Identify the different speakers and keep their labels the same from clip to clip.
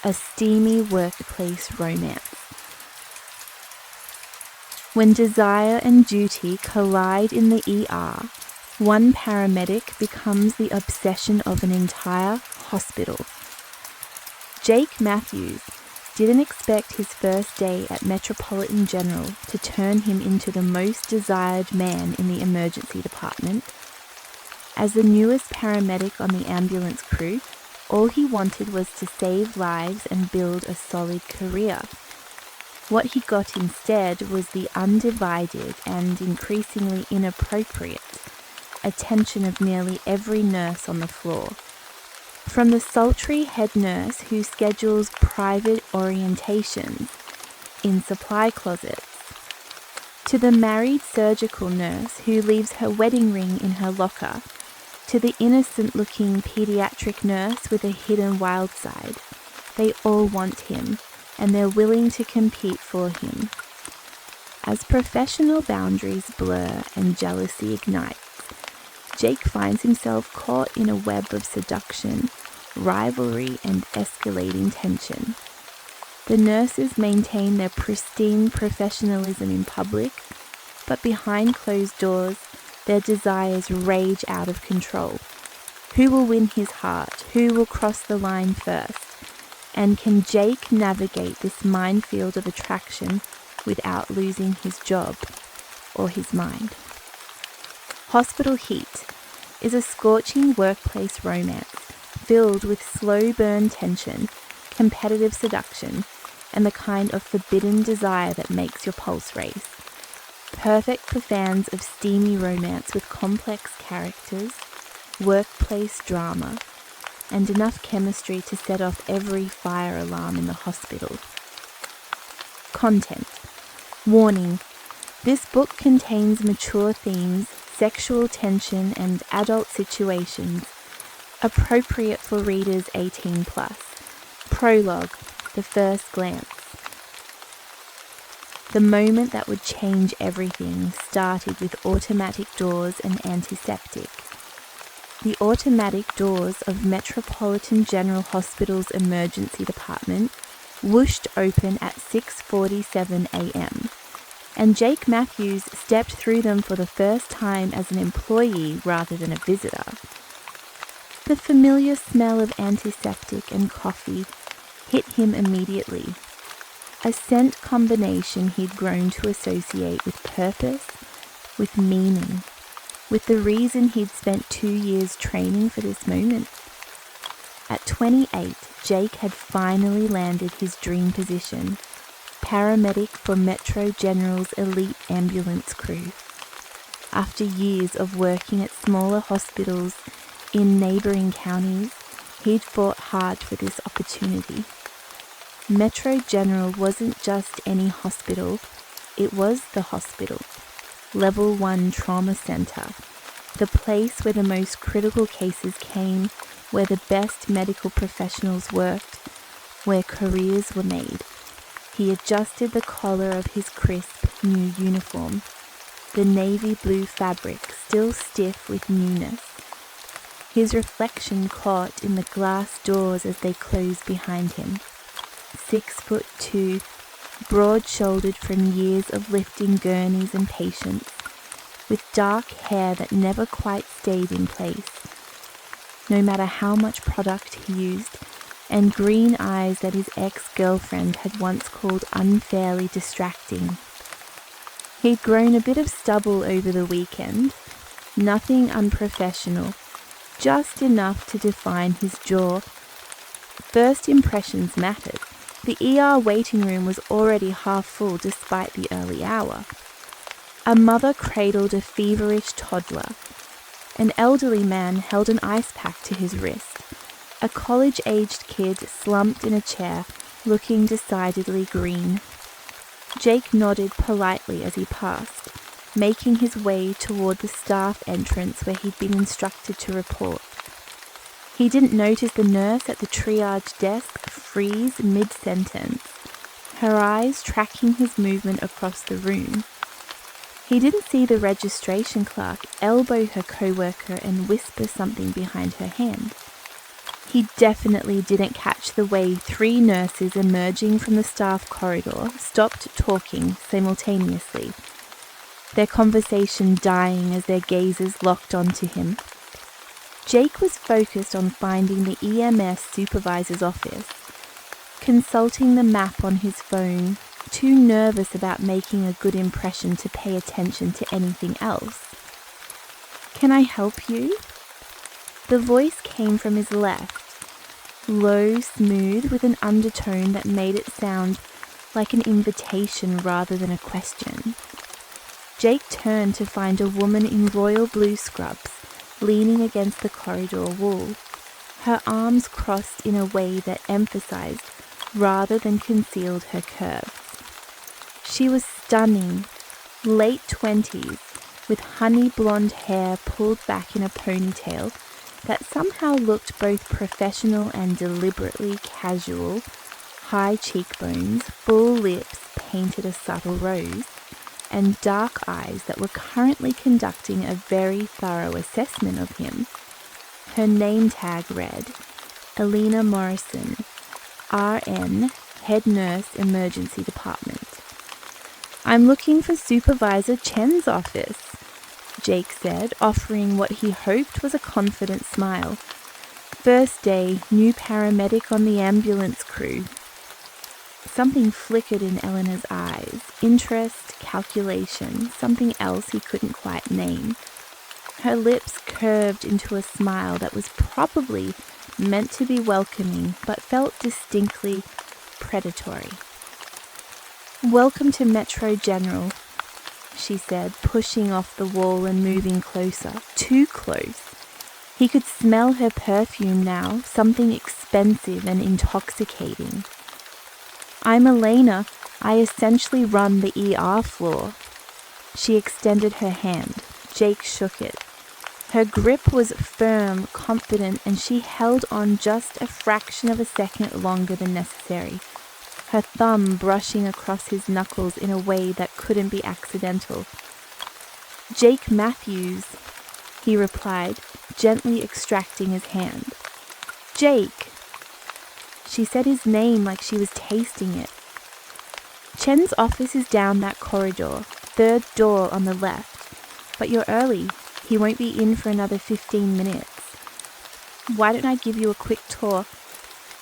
Speaker 1: a steamy workplace romance. When desire and duty collide in the ER, one paramedic becomes the obsession of an entire hospital. Jake Matthews didn't expect his first day at Metropolitan General to turn him into the most desired man in the emergency department. As the newest paramedic on the ambulance crew, all he wanted was to save lives and build a solid career. What he got instead was the undivided and increasingly inappropriate attention of nearly every nurse on the floor. From the sultry head nurse who schedules private orientations in supply closets, to the married surgical nurse who leaves her wedding ring in her locker, to the innocent-looking pediatric nurse with a hidden wild side, they all want him, and they're willing to compete for him. As professional boundaries blur and jealousy ignites, Jake finds himself caught in a web of seduction, rivalry, and escalating tension. The nurses maintain their pristine professionalism in public, but behind closed doors, their desires rage out of control. Who will win his heart? Who will cross the line first? And can Jake navigate this minefield of attraction without losing his job or his mind? Hospital Heat is a scorching workplace romance filled with slow burn tension, competitive seduction, and the kind of forbidden desire that makes your pulse race. Perfect for fans of steamy romance with complex characters, workplace drama, and enough chemistry to set off every fire alarm in the hospital. Content. Warning. This book contains mature themes, sexual tension, and adult situations appropriate for readers 18+. Prologue. The first glance. The moment that would change everything started with automatic doors and antiseptic. The automatic doors of Metropolitan General Hospital's emergency department whooshed open at 6:47 a.m., and Jake Matthews stepped through them for the first time as an employee rather than a visitor. The familiar smell of antiseptic and coffee hit him immediately, a scent combination he'd grown to associate with purpose, with meaning, with the reason he'd spent 2 years training for this moment. At 28, Jake had finally landed his dream position, paramedic for Metro General's elite ambulance crew. After years of working at smaller hospitals in neighbouring counties, he'd fought hard for this opportunity. Metro General wasn't just any hospital, it was the hospital. Level 1 trauma centre, the place where the most critical cases came, where the best medical professionals worked, where careers were made. He adjusted the collar of his crisp new uniform, the navy blue fabric still stiff with newness. His reflection caught in the glass doors as they closed behind him. 6'2", broad-shouldered from years of lifting gurneys and patients, with dark hair that never quite stayed in place, no matter how much product he used, and green eyes that his ex-girlfriend had once called unfairly distracting. He'd grown a bit of stubble over the weekend, nothing unprofessional, just enough to define his jaw. First impressions mattered. The ER waiting room was already half full despite the early hour. A mother cradled a feverish toddler. An elderly man held an ice pack to his wrist. A college-aged kid slumped in a chair, looking decidedly green. Jake nodded politely as he passed, making his way toward the staff entrance where he'd been instructed to report. He didn't notice the nurse at the triage desk freeze mid-sentence, her eyes tracking his movement across the room. He didn't see the registration clerk elbow her co-worker and whisper something behind her hand. He definitely didn't catch the way 3 nurses emerging from the staff corridor stopped talking simultaneously, their conversation dying as their gazes locked onto him. Jake was focused on finding the EMS supervisor's office, consulting the map on his phone, too nervous about making a good impression to pay attention to anything else. "Can I help you?" The voice came from his left, low, smooth, with an undertone that made it sound like an invitation rather than a question. Jake turned to find a woman in royal blue scrubs, leaning against the corridor wall, her arms crossed in a way that emphasized rather than concealed her curves. She was stunning, late 20s, with honey blonde hair pulled back in a ponytail that somehow looked both professional and deliberately casual, high cheekbones, full lips painted a subtle rose, and dark eyes that were currently conducting a very thorough assessment of him. Her name tag read, Elena Morrison, RN, Head Nurse, Emergency Department. "I'm looking for Supervisor Chen's office," Jake said, offering what he hoped was a confident smile. "First day, new paramedic on the ambulance crew." Something flickered in Elena's eyes, interest, calculation, something else he couldn't quite name. Her lips curved into a smile that was probably meant to be welcoming but felt distinctly predatory. "Welcome to Metro General," she said, pushing off the wall and moving closer, too close. He could smell her perfume now, something expensive and intoxicating. "I'm Elena. I essentially run the ER floor." She extended her hand. Jake shook it. Her grip was firm, confident, and she held on just a fraction of a second longer than necessary, her thumb brushing across his knuckles in a way that couldn't be accidental. "Jake Matthews," he replied, gently extracting his hand. "Jake." She said his name like she was tasting it. "Chen's office is down that corridor, 3rd door on the left. But you're early. He won't be in for another 15 minutes. Why don't I give you a quick tour?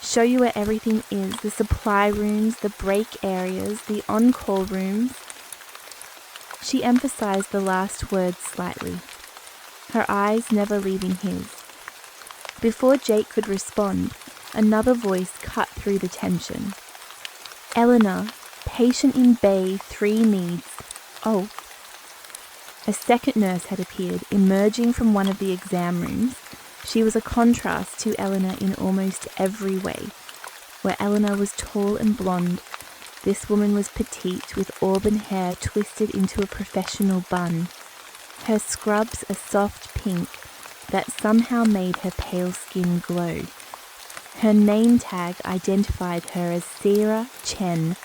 Speaker 1: Show you where everything is, the supply rooms, the break areas, the on-call rooms." She emphasized the last word slightly, her eyes never leaving his. Before Jake could respond, another voice cut through the tension. "Elena, patient in bay 3 needs..." "Oh." A second nurse had appeared, emerging from one of the exam rooms. She was a contrast to Elena in almost every way. Where Elena was tall and blonde, this woman was petite with auburn hair twisted into a professional bun. Her scrubs a soft pink that somehow made her pale skin glow. Her name tag identified her as Sarah Chen,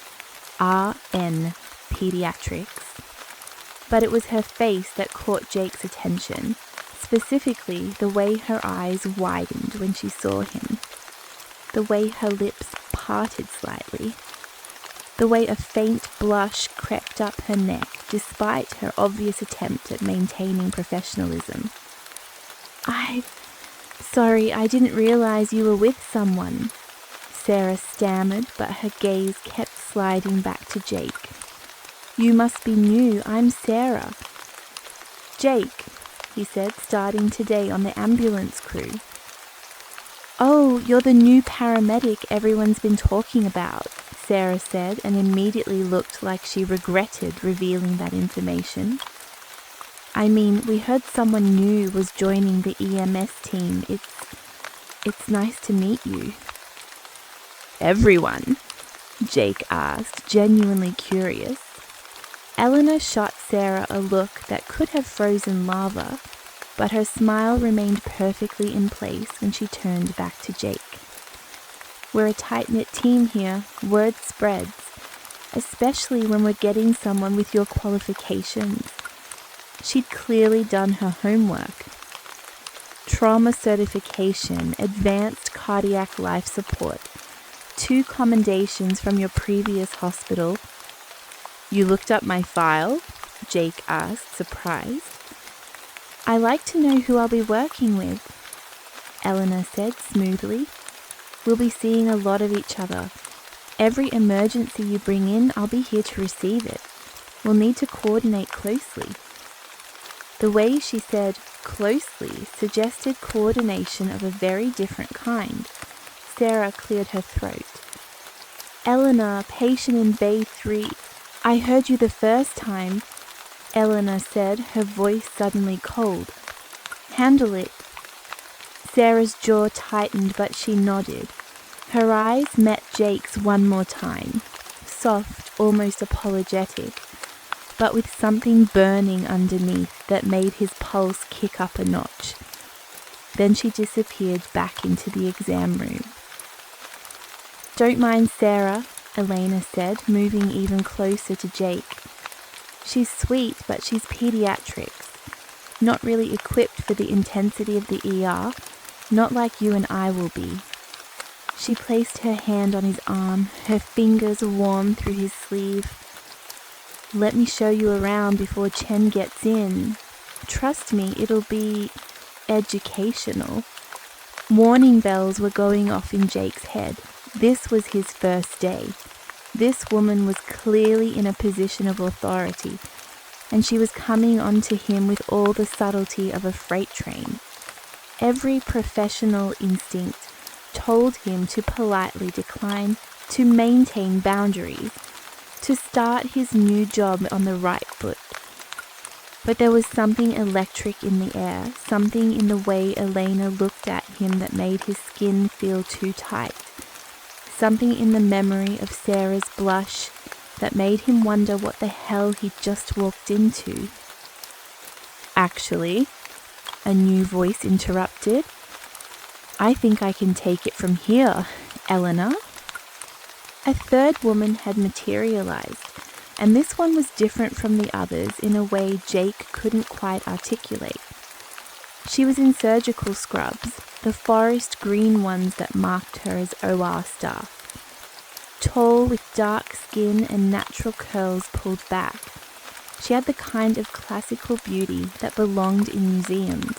Speaker 1: RN, Pediatrics. But it was her face that caught Jake's attention, specifically the way her eyes widened when she saw him, the way her lips parted slightly, the way a faint blush crept up her neck despite her obvious attempt at maintaining professionalism. Sorry, I didn't realize you were with someone," Sarah stammered, but her gaze kept sliding back to Jake. "You must be new. I'm Sarah." "Jake," he said, "starting today on the ambulance crew." "Oh, you're the new paramedic everyone's been talking about," Sarah said, and immediately looked like she regretted revealing that information. "I mean, we heard someone new was joining the EMS team. It's nice to meet you." "Everyone?" Jake asked, genuinely curious. Elena shot Sarah a look that could have frozen lava, but her smile remained perfectly in place when she turned back to Jake. "We're a tight-knit team here. Word spreads, especially when we're getting someone with your qualifications." She'd clearly done her homework. Trauma certification, advanced cardiac life support. 2 commendations from your previous hospital. You looked up my file? Jake asked, surprised. I like to know who I'll be working with, Elena said smoothly. We'll be seeing a lot of each other. Every emergency you bring in, I'll be here to receive it. We'll need to coordinate closely. The way she said closely suggested coordination of a very different kind. Sarah cleared her throat. Elena, patient in Bay 3. I heard you the first time, Elena said, her voice suddenly cold. Handle it. Sarah's jaw tightened, but she nodded. Her eyes met Jake's one more time, soft, almost apologetic, but with something burning underneath that made his pulse kick up a notch. Then she disappeared back into the exam room. Don't mind Sarah, Elena said, moving even closer to Jake. She's sweet, but she's pediatrics. Not really equipped for the intensity of the ER, not like you and I will be. She placed her hand on his arm, her fingers warm through his sleeve. Let me show you around before Chen gets in. Trust me, it'll be educational. Warning bells were going off in Jake's head. This was his first day. This woman was clearly in a position of authority, and she was coming onto him with all the subtlety of a freight train. Every professional instinct told him to politely decline, to maintain boundaries, to start his new job on the right foot. But there was something electric in the air, something in the way Elena looked at him that made his skin feel too tight, something in the memory of Sarah's blush that made him wonder what the hell he'd just walked into. Actually, a new voice interrupted. I think I can take it from here, Elena. A third woman had materialized, and this one was different from the others in a way Jake couldn't quite articulate. She was in surgical scrubs, the forest green ones that marked her as OR staff. Tall with dark skin and natural curls pulled back. She had the kind of classical beauty that belonged in museums.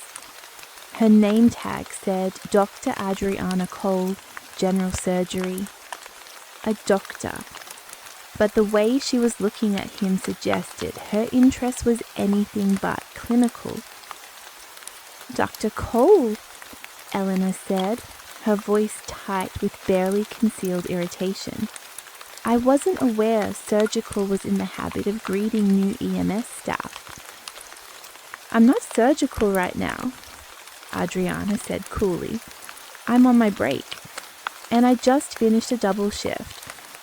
Speaker 1: Her name tag said Dr. Adriana Cole, General Surgery. A doctor. But the way she was looking at him suggested her interest was anything but clinical. Dr. Cole, Elena said, her voice tight with barely concealed irritation. I wasn't aware surgical was in the habit of greeting new EMS staff. I'm not surgical right now, Adriana said coolly. I'm on my break, and I just finished a double shift,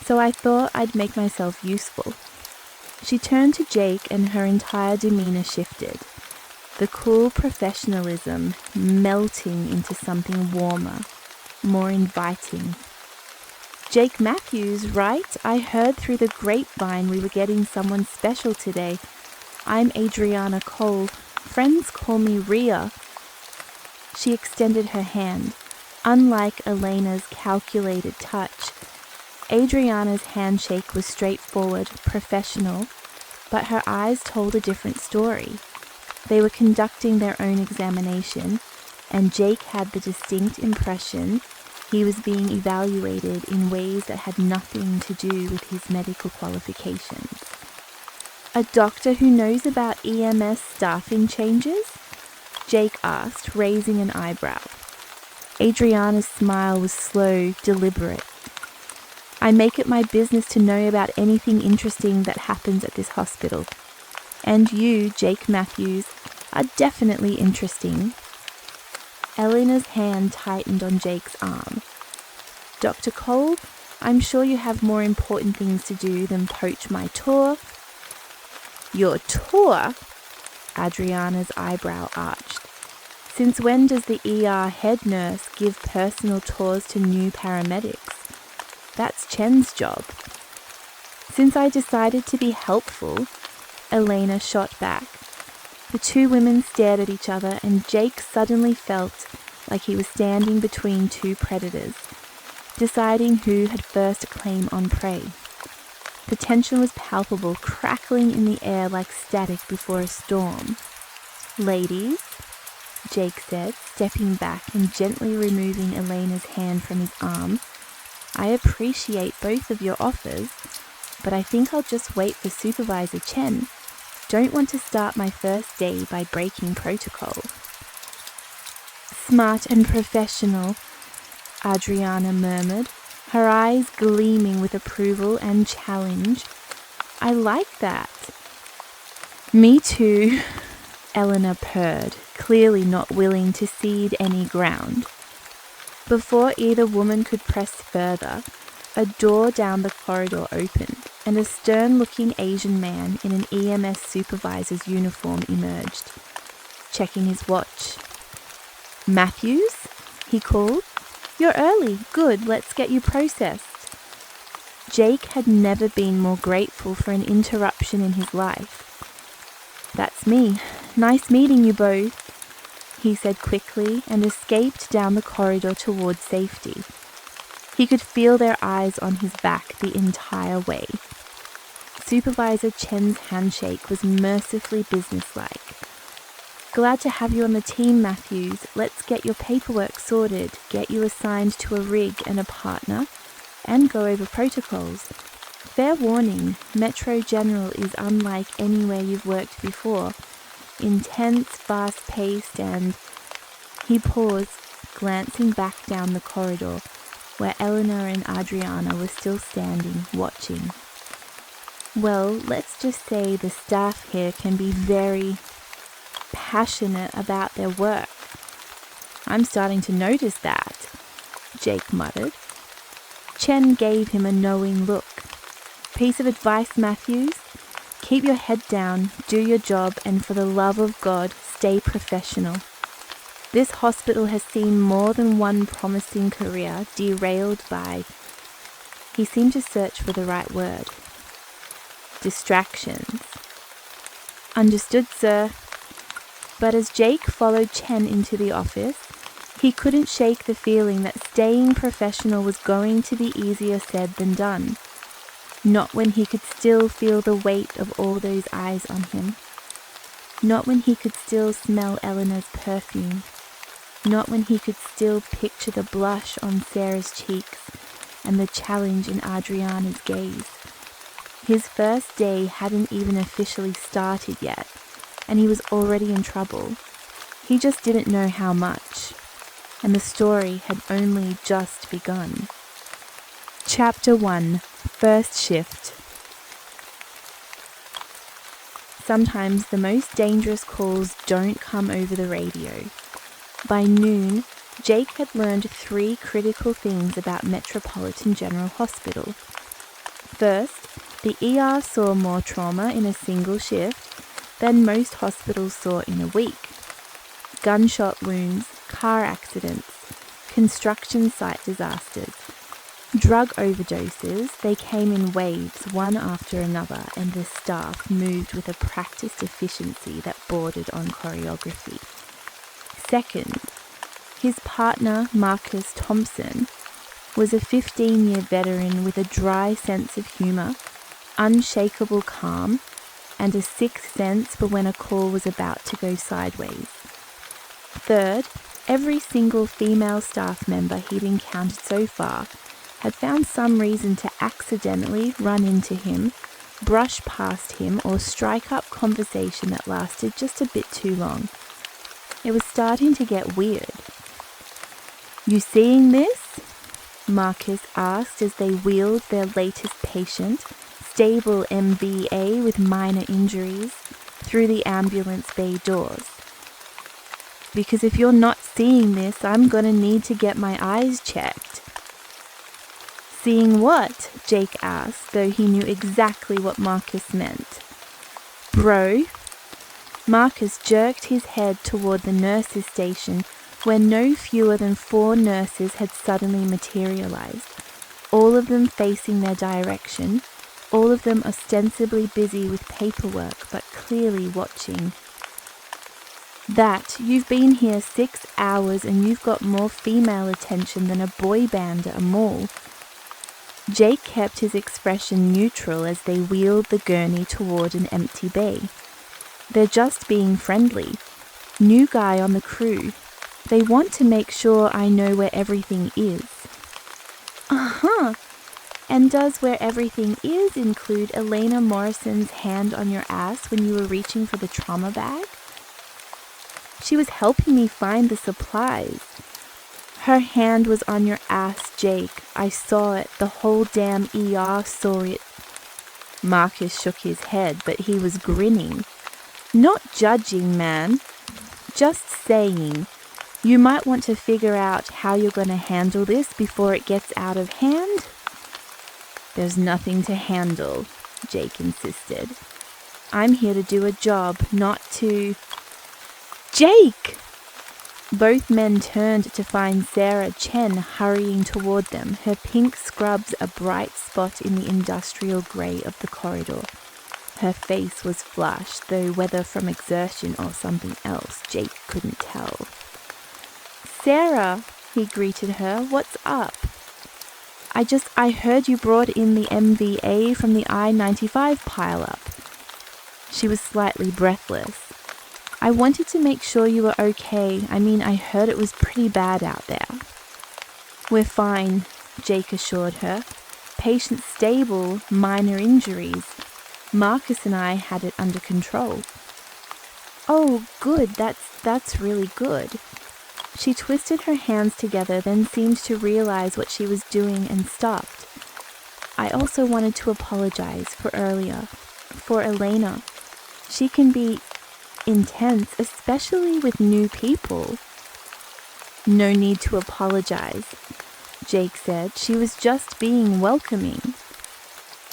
Speaker 1: so I thought I'd make myself useful. She turned to Jake and her entire demeanor shifted, the cool professionalism melting into something warmer, more inviting. Jake Matthews, right? I heard through the grapevine we were getting someone special today. I'm Adriana Cole. Friends call me Rhea. She extended her hand. Unlike Elena's calculated touch, Adriana's handshake was straightforward, professional, but her eyes told a different story. They were conducting their own examination, and Jake had the distinct impression he was being evaluated in ways that had nothing to do with his medical qualifications. A doctor who knows about EMS staffing changes? Jake asked, raising an eyebrow. Adriana's smile was slow, deliberate. I make it my business to know about anything interesting that happens at this hospital. And you, Jake Matthews, are definitely interesting. Elena's hand tightened on Jake's arm. Dr. Cole, I'm sure you have more important things to do than poach my tour. Your tour? Adriana's eyebrow arched. Since when does the ER head nurse give personal tours to new paramedics? That's Chen's job. Since I decided to be helpful, Elena shot back. The two women stared at each other, and Jake suddenly felt like he was standing between two predators, deciding who had first claim on prey. The tension was palpable, crackling in the air like static before a storm. "Ladies," Jake said, stepping back and gently removing Elena's hand from his arm, "I appreciate both of your offers, but I think I'll just wait for Supervisor Chen. Don't want to start my first day by breaking protocol." "Smart and professional," Adriana murmured, her eyes gleaming with approval and challenge. "I like that." "Me too," Elena purred, clearly not willing to cede any ground. Before either woman could press further, a door down the corridor opened, and a stern-looking Asian man in an EMS supervisor's uniform emerged, checking his watch. "Matthews?" he called. "You're early. Good, let's get you processed." Jake had never been more grateful for an interruption in his life. "That's me. Nice meeting you both," he said quickly and escaped down the corridor toward safety. He could feel their eyes on his back the entire way. Supervisor Chen's handshake was mercifully businesslike. "Glad to have you on the team, Matthews. Let's get your paperwork sorted, get you assigned to a rig and a partner, and go over protocols. Fair warning, Metro General is unlike anywhere you've worked before. Intense, fast-paced, and..." He paused, glancing back down the corridor, where Elena and Adriana were still standing, watching. "Well, let's just say the staff here can be very passionate about their work." "I'm starting to notice that," Jake muttered. Chen gave him a knowing look. "Piece of advice, Matthews? Keep your head down, do your job, and for the love of God, stay professional. This hospital has seen more than one promising career derailed by..." He seemed to search for the right word. "Distractions." "Understood, sir." But as Jake followed Chen into the office, he couldn't shake the feeling that staying professional was going to be easier said than done. Not when he could still feel the weight of all those eyes on him. Not when he could still smell Elena's perfume. Not when he could still picture the blush on Sarah's cheeks and the challenge in Adriana's gaze. His first day hadn't even officially started yet, and he was already in trouble. He just didn't know how much, and the story had only just begun. Chapter 1. First Shift. Sometimes the most dangerous calls don't come over the radio. By noon, Jake had learned 3 critical things about Metropolitan General Hospital. First, the ER saw more trauma in a single shift than most hospitals saw in a week. Gunshot wounds, car accidents, construction site disasters, drug overdoses, they came in waves one after another, and the staff moved with a practiced efficiency that bordered on choreography. Second, his partner, Marcus Thompson, was a 15-year veteran with a dry sense of humour, unshakable calm, and a sixth sense for when a call was about to go sideways. Third, every single female staff member he'd encountered so far had found some reason to accidentally run into him, brush past him, or strike up conversation that lasted just a bit too long. It was starting to get weird. "You seeing this?" Marcus asked as they wheeled their latest patient, stable MVA with minor injuries, through the ambulance bay doors. "Because if you're not seeing this, I'm gonna need to get my eyes checked." "Seeing what?" Jake asked, though he knew exactly what Marcus meant. "Bro." Marcus jerked his head toward the nurses' station, where no fewer than 4 nurses had suddenly materialized, all of them facing their direction, all of them ostensibly busy with paperwork but clearly watching. That you've been here 6 hours and you've got more female attention than a boy band at a mall. Jake kept his expression neutral as they wheeled the gurney toward an empty bay. They're just being friendly. New guy on the crew. They want to make sure I know where everything is. Uh-huh. And does where everything is include Elena Morrison's hand on your ass when you were reaching for the trauma bag? She was helping me find the supplies. Her hand was on your ass, Jake. I saw it. The whole damn ER saw it. Marcus shook his head, but he was grinning. Not judging, man. Just saying. You might want to figure out how you're going to handle this before it gets out of hand. There's nothing to handle, Jake insisted. I'm here to do a job, not to... Jake! Both men turned to find Sarah Chen hurrying toward them, her pink scrubs a bright spot in the industrial grey of the corridor. Her face was flushed, though whether from exertion or something else, Jake couldn't tell. Sarah, he greeted her, what's up? I heard you brought in the MVA from the I-95 pileup. She was slightly breathless. I wanted to make sure you were okay. I heard it was pretty bad out there. We're fine, Jake assured her. Patient stable, minor injuries. Marcus and I had it under control. Oh, good, that's really good. She twisted her hands together, then seemed to realize what she was doing and stopped. I also wanted to apologize for earlier, for Elena. She can be intense, especially with new people. No need to apologize, Jake said. She was just being welcoming.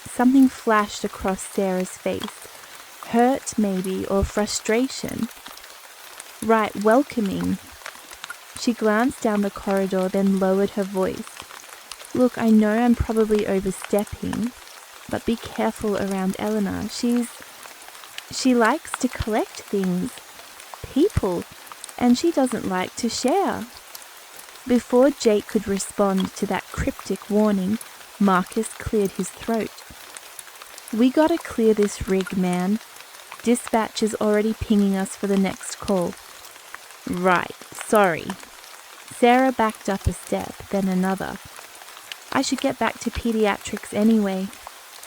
Speaker 1: Something flashed across Sarah's face. Hurt, maybe, or frustration. Right, welcoming. She glanced down the corridor, then lowered her voice. Look, I know I'm probably overstepping, but be careful around Elena. She likes to collect things, people, and she doesn't like to share. Before Jake could respond to that cryptic warning, Marcus cleared his throat. We gotta clear this rig, man. Dispatch is already pinging us for the next call. Right, sorry. Sarah backed up a step, then another. I should get back to pediatrics anyway.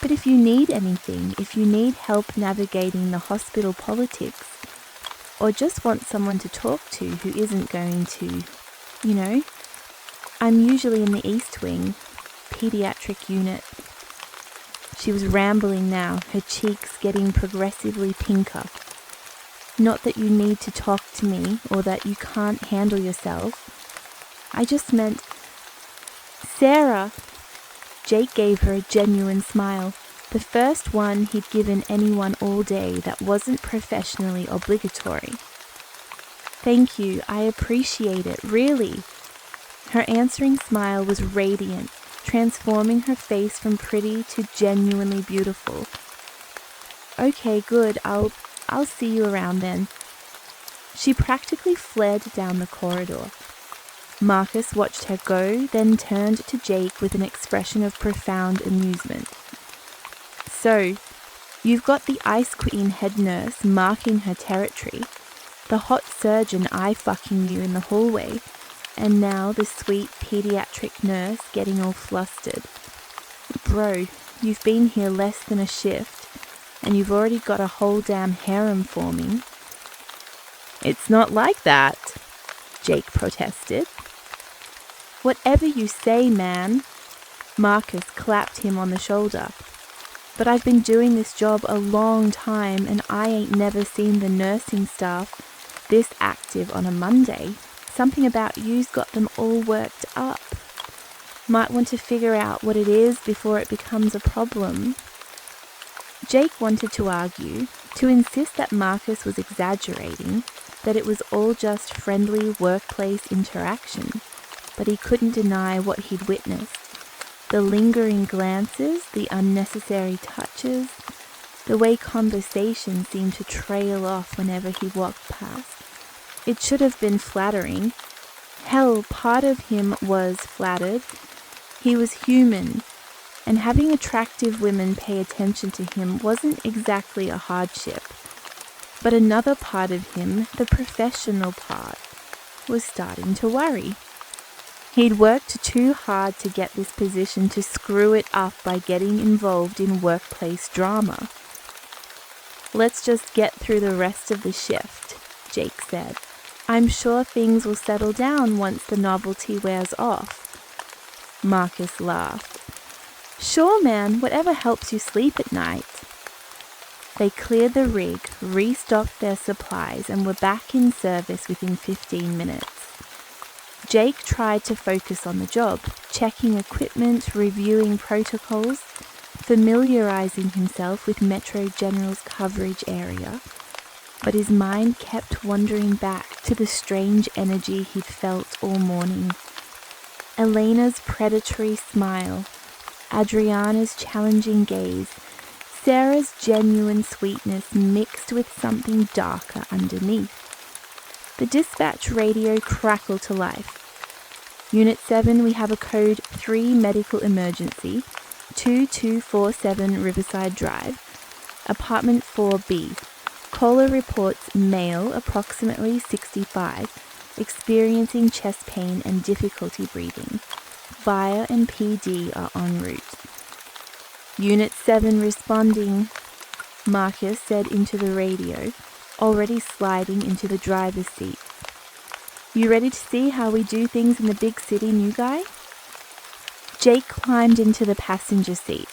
Speaker 1: But if you need anything, if you need help navigating the hospital politics, or just want someone to talk to who isn't going to, I'm usually in the East Wing, pediatric unit. She was rambling now, her cheeks getting progressively pinker. Not that you need to talk to me, or that you can't handle yourself. I just meant... Sarah! Jake gave her a genuine smile, the first one he'd given anyone all day that wasn't professionally obligatory. Thank you, I appreciate it, really. Her answering smile was radiant, transforming her face from pretty to genuinely beautiful. Okay, good, I'll see you around then. She practically fled down the corridor. Marcus watched her go, then turned to Jake with an expression of profound amusement. So, you've got the Ice Queen head nurse marking her territory, the hot surgeon eye-fucking you in the hallway, and now the sweet pediatric nurse getting all flustered. Bro, you've been here less than a shift, and you've already got a whole damn harem forming. It's not like that, Jake protested. Whatever you say, man. Marcus clapped him on the shoulder. But I've been doing this job a long time, and I ain't never seen the nursing staff this active on a Monday. Something about you's got them all worked up. Might want to figure out what it is before it becomes a problem. Jake wanted to argue, to insist that Marcus was exaggerating, that it was all just friendly workplace interaction, but he couldn't deny what he'd witnessed. The lingering glances, the unnecessary touches, the way conversation seemed to trail off whenever he walked past. It should have been flattering. Hell, part of him was flattered. He was human, and having attractive women pay attention to him wasn't exactly a hardship. But another part of him, the professional part, was starting to worry. He'd worked too hard to get this position to screw it up by getting involved in workplace drama. "Let's just get through the rest of the shift," Jake said. "I'm sure things will settle down once the novelty wears off." Marcus laughed. "Sure, man, whatever helps you sleep at night." They cleared the rig, restocked their supplies, and were back in service within 15 minutes. Jake tried to focus on the job, checking equipment, reviewing protocols, familiarizing himself with Metro General's coverage area, but his mind kept wandering back to the strange energy he'd felt all morning. Elena's predatory smile, Adriana's challenging gaze, Sarah's genuine sweetness mixed with something darker underneath. The dispatch radio crackled to life. "Unit 7, we have a code 3 medical emergency, 2247 Riverside Drive, apartment 4B. Caller reports male, approximately 65, experiencing chest pain and difficulty breathing. Fire and PD are en route." "Unit 7 responding," Marcus said into the radio, already sliding into the driver's seat. "You ready to see how we do things in the big city, new guy?" Jake climbed into the passenger seat,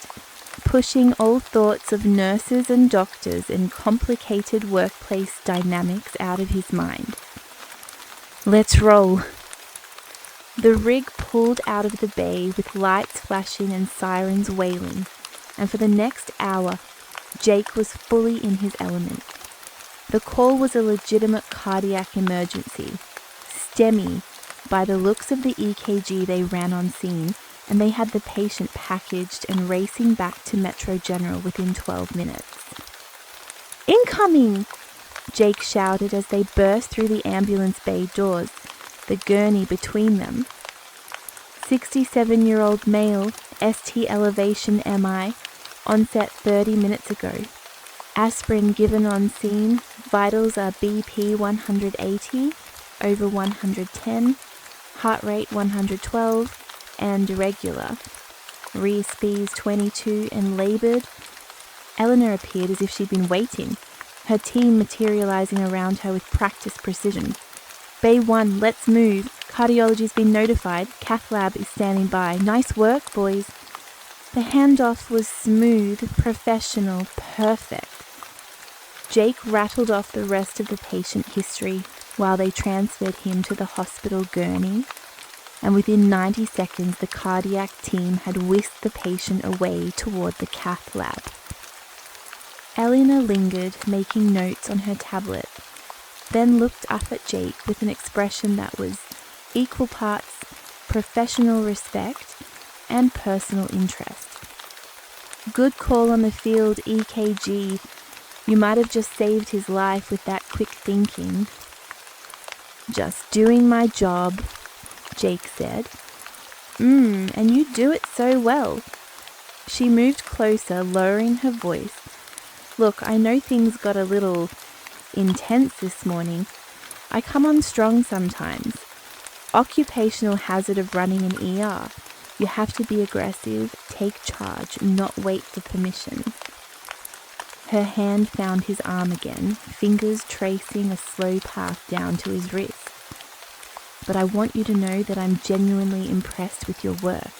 Speaker 1: pushing all thoughts of nurses and doctors and complicated workplace dynamics out of his mind. "Let's roll." The rig pulled out of the bay with lights flashing and sirens wailing, and for the next hour, Jake was fully in his element. The call was a legitimate cardiac emergency. Steamy, by the looks of the EKG they ran on scene, and they had the patient packaged and racing back to Metro General within 12 minutes. "Incoming!" Jake shouted as they burst through the ambulance bay doors, the gurney between them. 67-year-old male, ST elevation MI, onset 30 minutes ago. Aspirin given on scene, vitals are BP 180, over 110, heart rate 112, and irregular. Re-speeds 22 and laboured. Elena appeared as if she'd been waiting, her team materialising around her with practiced precision. "Bay 1, let's move. Cardiology's been notified. Cath lab is standing by. Nice work, boys." The handoff was smooth, professional, perfect. Jake rattled off the rest of the patient history while they transferred him to the hospital gurney, and within 90 seconds the cardiac team had whisked the patient away toward the cath lab. Elena lingered, making notes on her tablet, then looked up at Jake with an expression that was equal parts professional respect and personal interest. "Good call on the field, EKG. You might have just saved his life with that quick thinking." "Just doing my job," Jake said. And you do it so well." She moved closer, lowering her voice. "Look, I know things got a little intense this morning. I come on strong sometimes. Occupational hazard of running an ER. You have to be aggressive, take charge, not wait for permission." Her hand found his arm again, fingers tracing a slow path down to his wrist. "But I want you to know that I'm genuinely impressed with your work,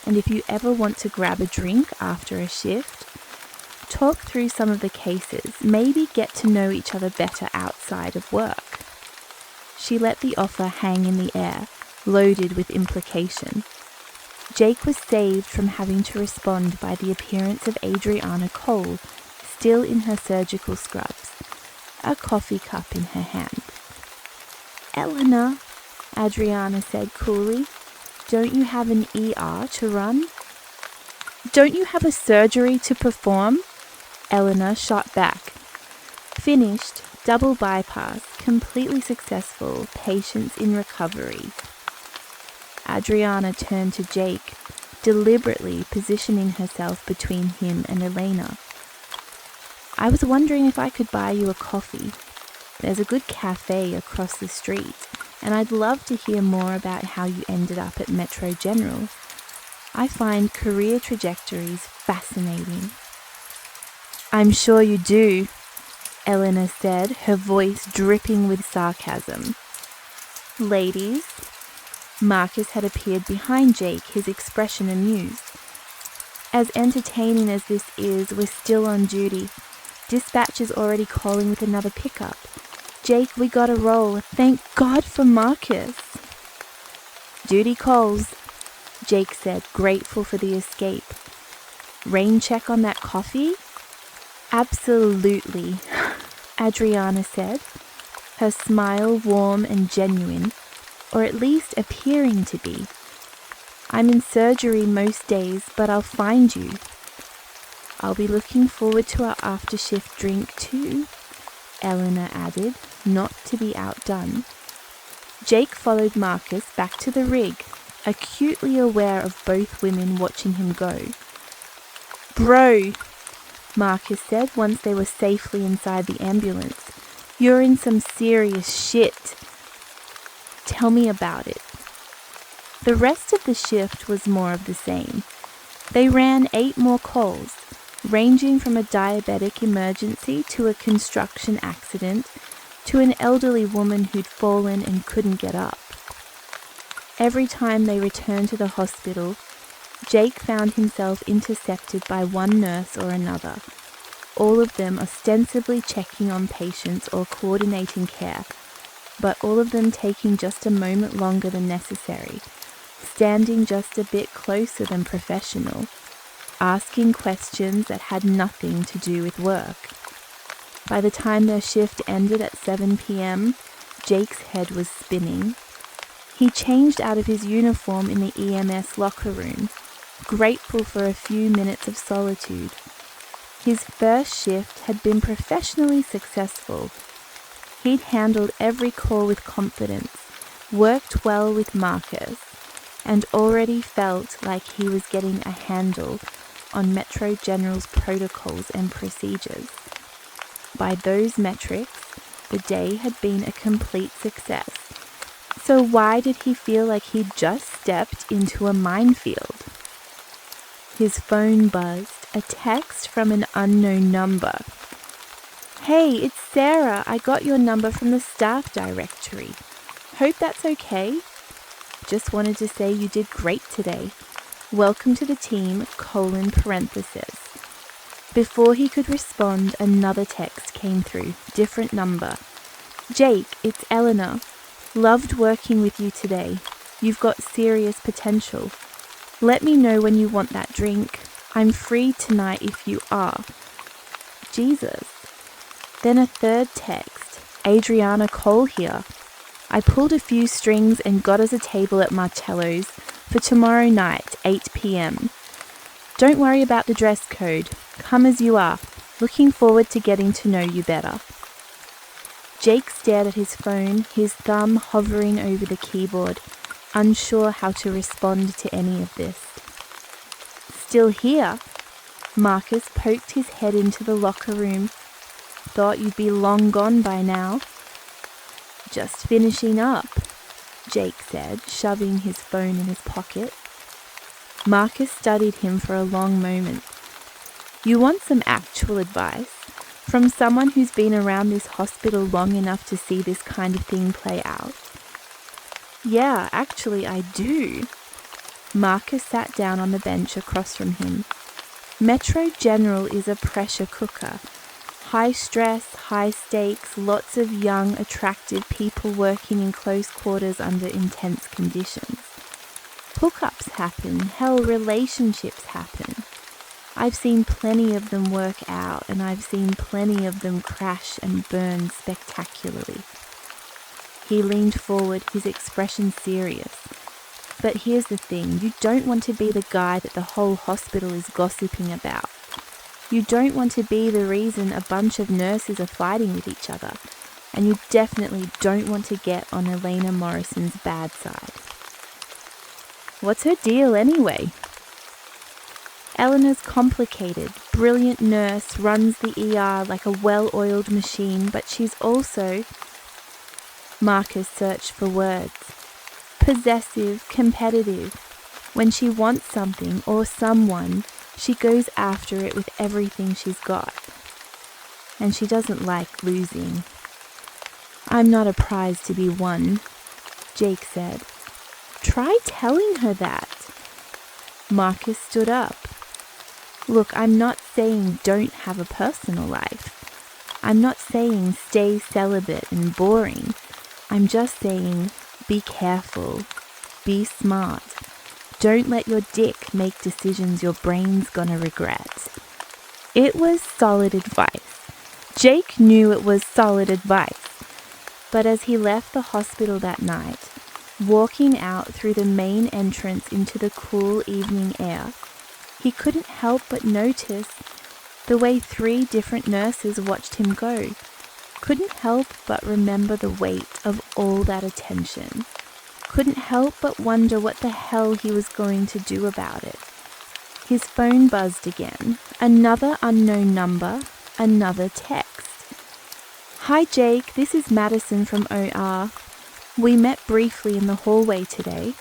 Speaker 1: and if you ever want to grab a drink after a shift, talk through some of the cases, maybe get to know each other better outside of work." She let the offer hang in the air, loaded with implication. Jake was saved from having to respond by the appearance of Adriana Cole, still in her surgical scrubs, a coffee cup in her hand. "Elena," Adriana said coolly, "don't you have an ER to run?" "Don't you have a surgery to perform?" Elena shot back. Finished, Double bypass, completely successful, patients in recovery. Adriana turned to Jake, deliberately positioning herself between him and Elena. I was wondering if I could buy you a coffee. There's a good cafe across the street, and I'd love to hear more about how you ended up at Metro General. I find career trajectories fascinating. I'm sure you do, Elena said, her voice dripping with sarcasm. Ladies, Marcus had appeared behind Jake, his expression amused. As entertaining as this is, we're still on duty. Dispatch is already calling with another pickup. Jake, we gotta roll. Thank God for Marcus. Duty calls, Jake said, grateful for the escape. Rain check on that coffee? Absolutely, Adriana said, her smile warm and genuine, or at least appearing to be. I'm in surgery most days, but I'll find you. I'll be looking forward to our after-shift drink too, Elena added, not to be outdone. Jake followed Marcus back to the rig, acutely aware of both women watching him go. Bro, Marcus said once they were safely inside the ambulance, you're in some serious shit. Tell me about it. The rest of the shift was more of the same. They ran 8 more calls, ranging from a diabetic emergency to a construction accident to an elderly woman who'd fallen and couldn't get up. Every time they returned to the hospital, Jake found himself intercepted by one nurse or another, all of them ostensibly checking on patients or coordinating care, but all of them taking just a moment longer than necessary, standing just a bit closer than professional, asking questions that had nothing to do with work. By the time their shift ended at 7 p.m., Jake's head was spinning. He changed out of his uniform in the EMS locker room, grateful for a few minutes of solitude. His first shift had been professionally successful. He'd handled every call with confidence, worked well with Marcus, and already felt like he was getting a handle on Metro General's protocols and procedures. By those metrics, the day had been a complete success. So why did he feel like he'd just stepped into a minefield? His phone buzzed, a text from an unknown number. Hey, it's Sarah. I got your number from the staff directory. Hope that's okay. Just wanted to say you did great today. Welcome to the team, (parenthesis). Before he could respond, another text came through, different number. Jake, it's Elena. Loved working with you today. You've got serious potential. Let me know when you want that drink. I'm free tonight if you are. Jesus. Then a third text. Adriana Cole here. I pulled a few strings and got us a table at Martello's for tomorrow night, 8 p.m. Don't worry about the dress code. Come as you are. Looking forward to getting to know you better. Jake stared at his phone, his thumb hovering over the keyboard, unsure how to respond to any of this. Still here? Marcus poked his head into the locker room. Thought you'd be long gone by now. Just finishing up, Jake said, shoving his phone in his pocket. Marcus studied him for a long moment. You want some actual advice? From someone who's been around this hospital long enough to see this kind of thing play out? Yeah, actually I do. Marcus sat down on the bench across from him. Metro General is a pressure cooker. High stress, high stakes, lots of young, attractive people working in close quarters under intense conditions. Hookups happen, hell, relationships happen. I've seen plenty of them work out, and I've seen plenty of them crash and burn spectacularly. He leaned forward, his expression serious. But here's the thing, you don't want to be the guy that the whole hospital is gossiping about. You don't want to be the reason a bunch of nurses are fighting with each other. and you definitely don't want to get on Elena Morrison's bad side. What's her deal anyway? Eleanor's complicated, brilliant nurse, runs the ER like a well-oiled machine, but she's also, Marcus searched for words, possessive, competitive. When she wants something or someone, she goes after it with everything she's got. And she doesn't like losing. I'm not a prize to be won, Jake said. Try telling her that. Marcus stood up. Look, I'm not saying don't have a personal life. I'm not saying stay celibate and boring. I'm just saying be careful. Be smart. Don't let your dick make decisions your brain's gonna regret. It was solid advice. Jake knew it was solid advice. But as he left the hospital that night, walking out through the main entrance into the cool evening air, he couldn't help but notice the way 3 different nurses watched him go. Couldn't help but remember the weight of all that attention. Couldn't help but wonder what the hell he was going to do about it. His phone buzzed again. Another unknown number, another text. Hi Jake, this is Madison from OR. We met briefly in the hallway today.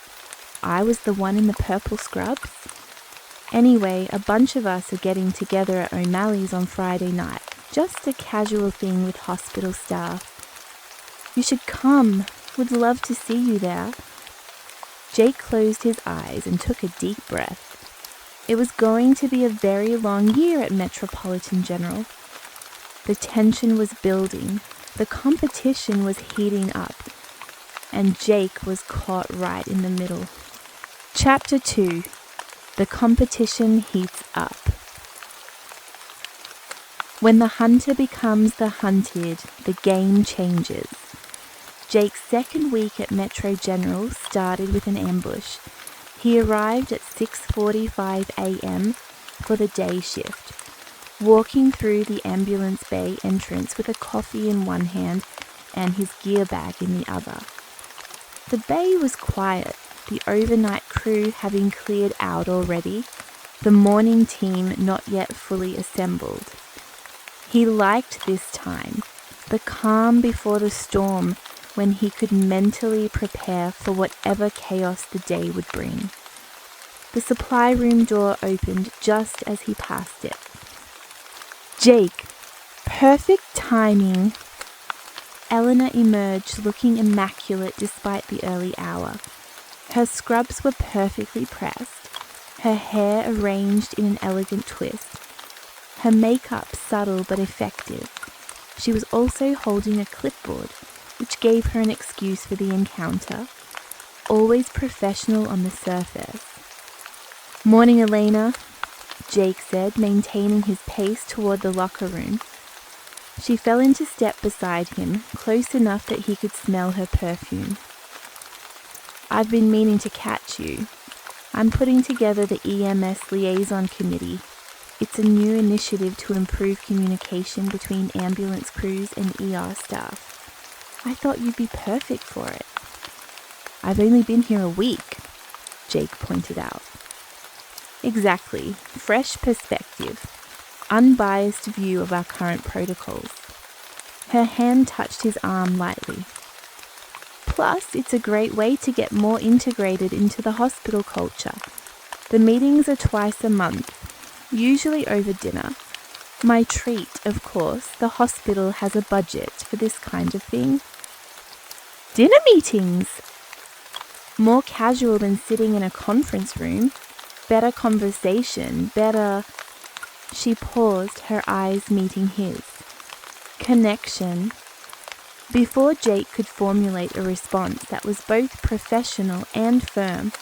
Speaker 1: I was the one in the purple scrubs. Anyway, a bunch of us are getting together at O'Malley's on Friday night. Just a casual thing with hospital staff. You should come. Would love to see you there. Jake closed his eyes and took a deep breath. It was going to be a very long year at Metropolitan General. The tension was building. The competition was heating up. And Jake was caught right in the middle. Chapter 2. The competition heats up. When the hunter becomes the hunted, the game changes. Jake's second week at Metro General started with an ambush. He arrived at 6:45 a.m. for the day shift, walking through the ambulance bay entrance with a coffee in one hand and his gear bag in the other. The bay was quiet, the overnight crew having cleared out already, the morning team not yet fully assembled. He liked this time, the calm before the storm, when he could mentally prepare for whatever chaos the day would bring. The supply room door opened just as he passed it. Jake, perfect timing. Elena emerged looking immaculate despite the early hour. Her scrubs were perfectly pressed, her hair arranged in an elegant twist, her makeup subtle but effective. She was also holding a clipboard, which gave her an excuse for the encounter, always professional on the surface. Morning, Elena, Jake said, maintaining his pace toward the locker room. She fell into step beside him, close enough that he could smell her perfume. I've been meaning to catch you. I'm putting together the EMS Liaison Committee. It's a new initiative to improve communication between ambulance crews and ER staff. I thought you'd be perfect for it. I've only been here a week, Jake pointed out. Exactly. Fresh perspective. Unbiased view of our current protocols. Her hand touched his arm lightly. Plus, it's a great way to get more integrated into the hospital culture. The meetings are twice a month, usually over dinner. My treat, of course, the hospital has a budget for this kind of thing. Dinner meetings! More casual than sitting in a conference room. Better conversation, better... She paused, her eyes meeting his. Connection. Before Jake could formulate a response that was both professional and firm,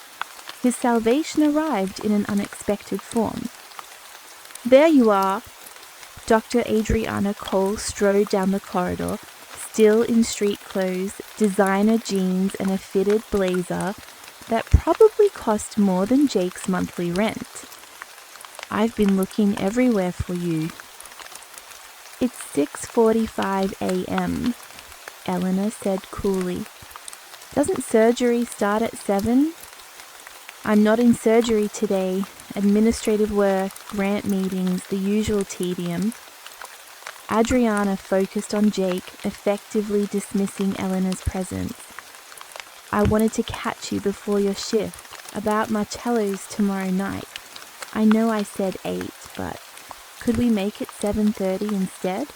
Speaker 1: his salvation arrived in an unexpected form. There you are! Dr. Adriana Cole strode down the corridor, still in street clothes, designer jeans and a fitted blazer that probably cost more than Jake's monthly rent. I've been looking everywhere for you. It's 6:45 a.m. Elena said coolly. "Doesn't surgery start at 7? I'm not in surgery today. Administrative work, grant meetings, the usual tedium." Adriana focused on Jake, effectively dismissing Elena's presence. "I wanted to catch you before your shift, about Marcello's tomorrow night. I know I said 8, but could we make it 7:30 instead?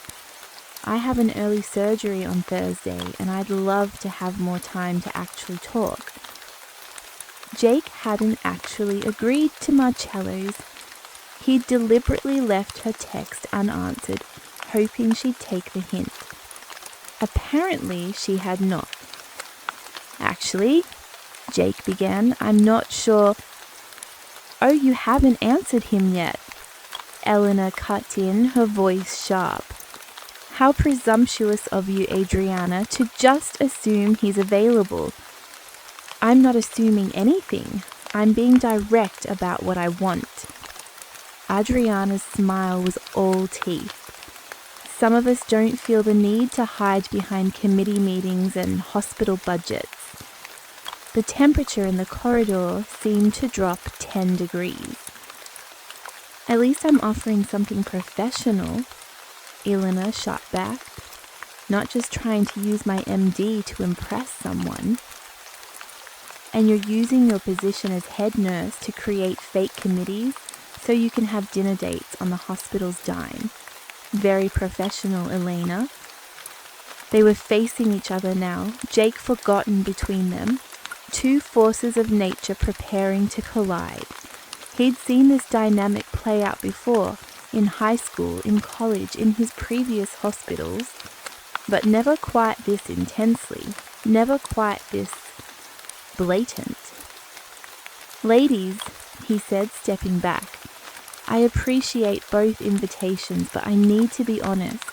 Speaker 1: I have an early surgery on Thursday, and I'd love to have more time to actually talk." Jake hadn't actually agreed to Marcello's. He'd deliberately left her text unanswered, hoping she'd take the hint. Apparently, she had not. "Actually," Jake began, "I'm not sure—" "Oh, you haven't answered him yet," Elena cut in, her voice sharp. "How presumptuous of you, Adriana, to just assume he's available." "I'm not assuming anything. I'm being direct about what I want." Adriana's smile was all teeth. Some of us don't feel the need to hide behind committee meetings and hospital budgets. The temperature in the corridor seemed to drop 10 degrees. "At least I'm offering something professional," Elena shot back. "Not just trying to use my MD to impress someone." "And you're using your position as head nurse to create fake committees so you can have dinner dates on the hospital's dime. Very professional, Elena." They were facing each other now, Jake forgotten between them, two forces of nature preparing to collide. He'd seen this dynamic play out before, in high school, in college, in his previous hospitals, but never quite this intensely, never quite this blatant. "Ladies," he said, stepping back, "I appreciate both invitations, but I need to be honest.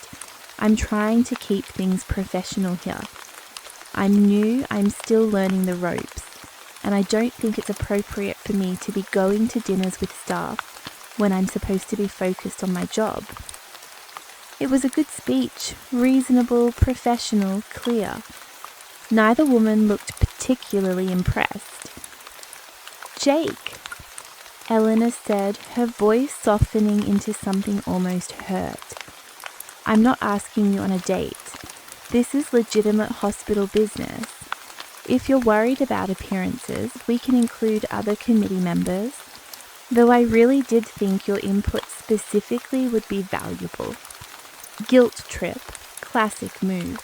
Speaker 1: I'm trying to keep things professional here. I'm new, I'm still learning the ropes, and I don't think it's appropriate for me to be going to dinners with staff when I'm supposed to be focused on my job." It was a good speech, reasonable, professional, clear. Neither woman looked particularly impressed. "Jake," Elena said, her voice softening into something almost hurt. "I'm not asking you on a date. This is legitimate hospital business. If you're worried about appearances, we can include other committee members, though I really did think your input specifically would be valuable. Guilt trip, classic move.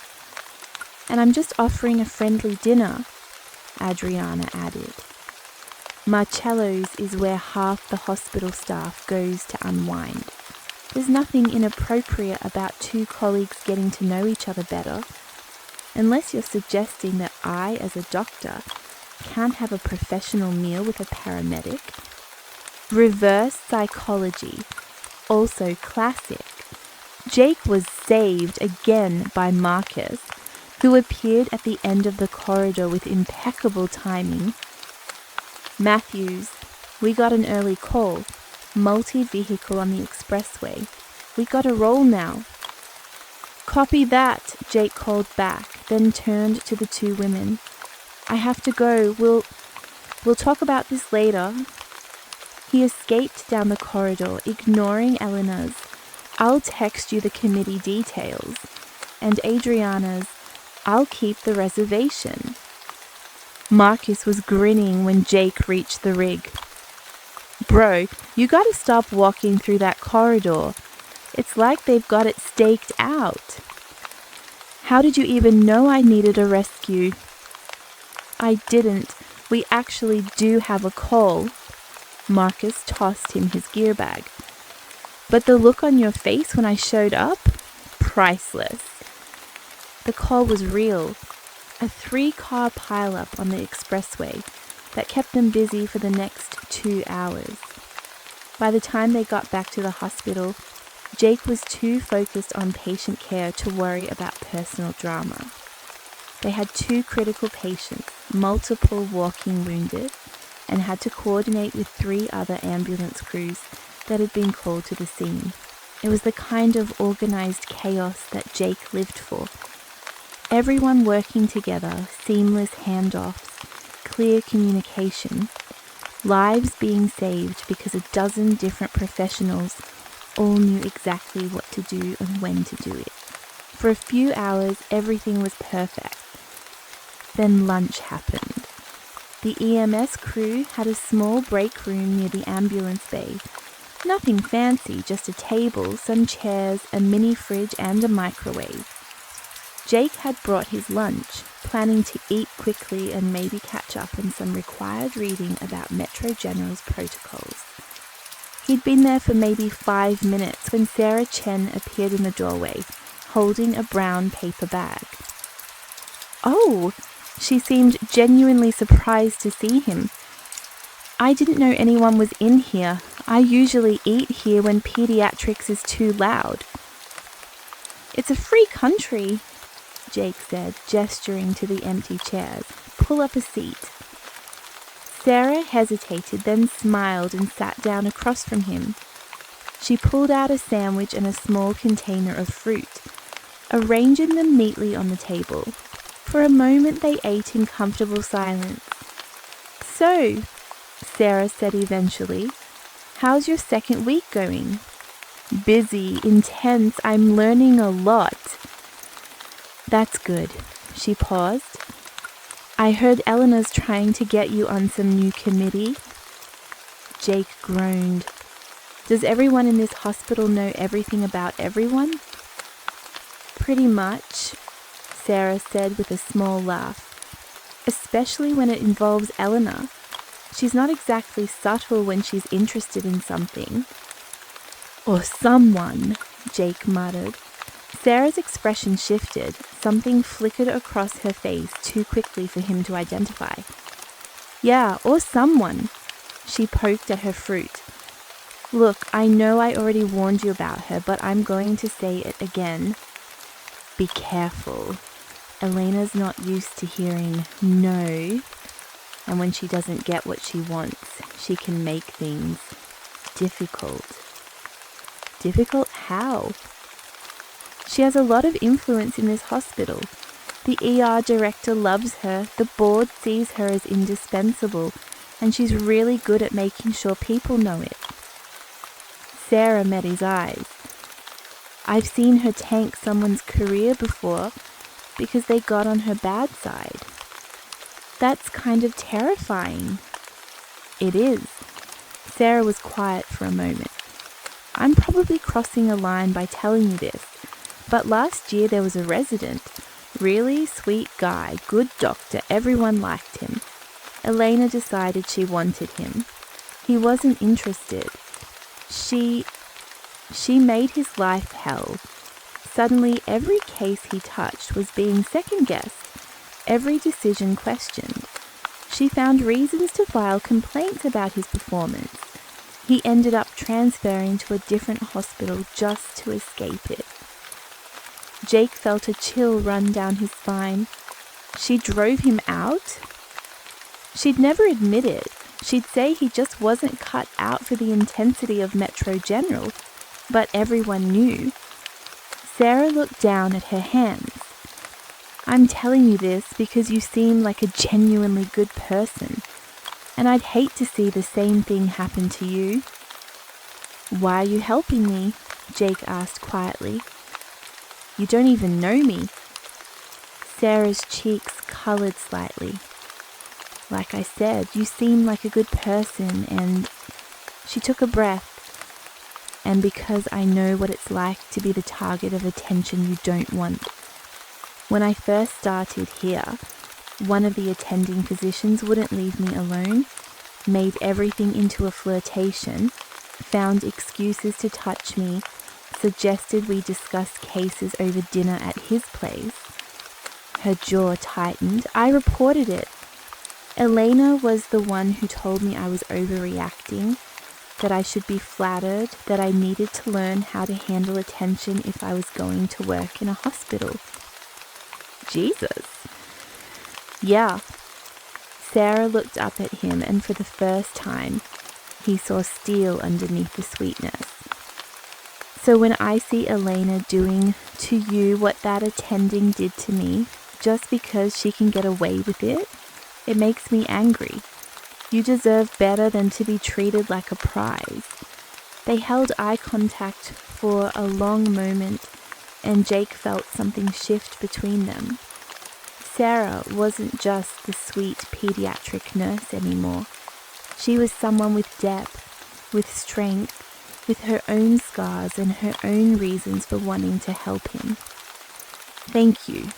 Speaker 1: And I'm just offering a friendly dinner," Adriana added. "Marcello's is where half the hospital staff goes to unwind. There's nothing inappropriate about two colleagues getting to know each other better, unless you're suggesting that I, as a doctor, can't have a professional meal with a paramedic. Reverse psychology, also classic." Jake was saved again by Marcus, who appeared at the end of the corridor with impeccable timing. "Matthews, we got an early call. Multi-vehicle on the expressway. We gotta roll now." "Copy that," Jake called back, then turned to the two women. "I have to go. We'll talk about this later." He escaped down the corridor, ignoring Elena's "I'll text you the committee details," and Adriana's "I'll keep the reservation." Marcus was grinning when Jake reached the rig. "Bro, you gotta stop walking through that corridor. It's like they've got it staked out." "How did you even know I needed a rescue?" "I didn't. We actually do have a call." Marcus tossed him his gear bag. "But the look on your face when I showed up? Priceless." The call was real. A 3-car pileup on the expressway that kept them busy for the next 2 hours. By the time they got back to the hospital, Jake was too focused on patient care to worry about personal drama. They had 2 critical patients, multiple walking wounded, and had to coordinate with 3 other ambulance crews that had been called to the scene. It was the kind of organized chaos that Jake lived for. Everyone working together, seamless handoffs, clear communication, lives being saved because a dozen different professionals all knew exactly what to do and when to do it. For a few hours, everything was perfect. Then lunch happened. The EMS crew had a small break room near the ambulance bay. Nothing fancy, just a table, some chairs, a mini fridge and a microwave. Jake had brought his lunch, planning to eat quickly and maybe catch up on some required reading about Metro General's protocols. He'd been there for maybe 5 minutes when Sarah Chen appeared in the doorway, holding a brown paper bag. Oh, she seemed genuinely surprised to see him. I didn't know anyone was in here. I usually eat here when pediatrics is too loud. It's a free country, Jake said, gesturing to the empty chairs. Pull up a seat. Sarah hesitated, then smiled and sat down across from him. She pulled out a sandwich and a small container of fruit, arranging them neatly on the table. For a moment they ate in comfortable silence. So, Sarah said eventually, how's your second week going? Busy, intense, I'm learning a lot. That's good. She paused. I heard Elena's trying to get you on some new committee. Jake groaned. Does everyone in this hospital know everything about everyone? Pretty much, Sarah said with a small laugh. Especially when it involves Elena. She's not exactly subtle when she's interested in something. Or someone, Jake muttered. Sarah's expression shifted. Something flickered across her face too quickly for him to identify. Yeah, or someone. She poked at her fruit. Look, I know I already warned you about her, but I'm going to say it again. Be careful. Elena's not used to hearing no. And when she doesn't get what she wants, she can make things difficult. Difficult how? She has a lot of influence in this hospital. The ER director loves her, the board sees her as indispensable, and she's really good at making sure people know it. Sarah met his eyes. I've seen her tank someone's career before because they got on her bad side. That's kind of terrifying. It is. Sarah was quiet for a moment. I'm probably crossing a line by telling you this, but last year there was a resident. Really sweet guy, good doctor, everyone liked him. Elena decided she wanted him. He wasn't interested. She made his life hell. Suddenly every case he touched was being second-guessed, every decision questioned. She found reasons to file complaints about his performance. He ended up transferring to a different hospital just to escape it. Jake felt a chill run down his spine. She drove him out? She'd never admit it. She'd say he just wasn't cut out for the intensity of Metro General, but everyone knew. Sarah looked down at her hands. I'm telling you this because you seem like a genuinely good person, and I'd hate to see the same thing happen to you. Why are you helping me? Jake asked quietly. You don't even know me. Sarah's cheeks colored slightly. Like I said, you seem like a good person, and she took a breath. And because I know what it's like to be the target of attention you don't want. When I first started here, one of the attending physicians wouldn't leave me alone, made everything into a flirtation, found excuses to touch me, suggested we discuss cases over dinner at his place. Her jaw tightened. I reported it. Elena was the one who told me I was overreacting, that I should be flattered, that I needed to learn how to handle attention if I was going to work in a hospital. Jesus. Yeah. Sarah looked up at him, and for the first time, he saw steel underneath the sweetness. So when I see Elena doing to you what that attending did to me, just because she can get away with it. It makes me angry. You deserve better than to be treated like a prize." They held eye contact for a long moment, and Jake felt something shift between them. Sarah wasn't just the sweet pediatric nurse anymore. She was someone with depth, with strength, with her own scars and her own reasons for wanting to help him. "Thank you,"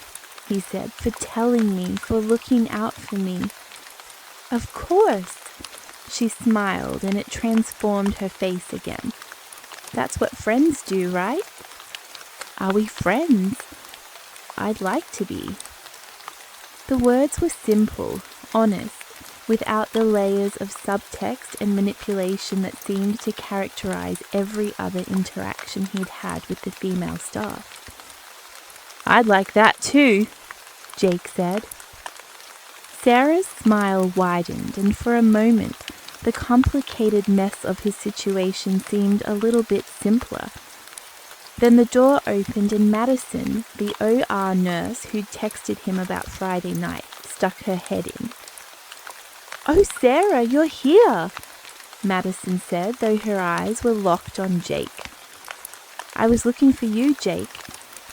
Speaker 1: he said, "for telling me, for looking out for me." "Of course." She smiled, and it transformed her face again. "That's what friends do, right?" "Are we friends?" "I'd like to be." The words were simple, honest, without the layers of subtext and manipulation that seemed to characterize every other interaction he'd had with the female staff. "I'd like that too," Jake said. Sarah's smile widened, and for a moment, the complicated mess of his situation seemed a little bit simpler. Then the door opened and Madison, the OR nurse who'd texted him about Friday night, stuck her head in. "Oh, Sarah, you're here," Madison said, though her eyes were locked on Jake. "I was looking for you, Jake.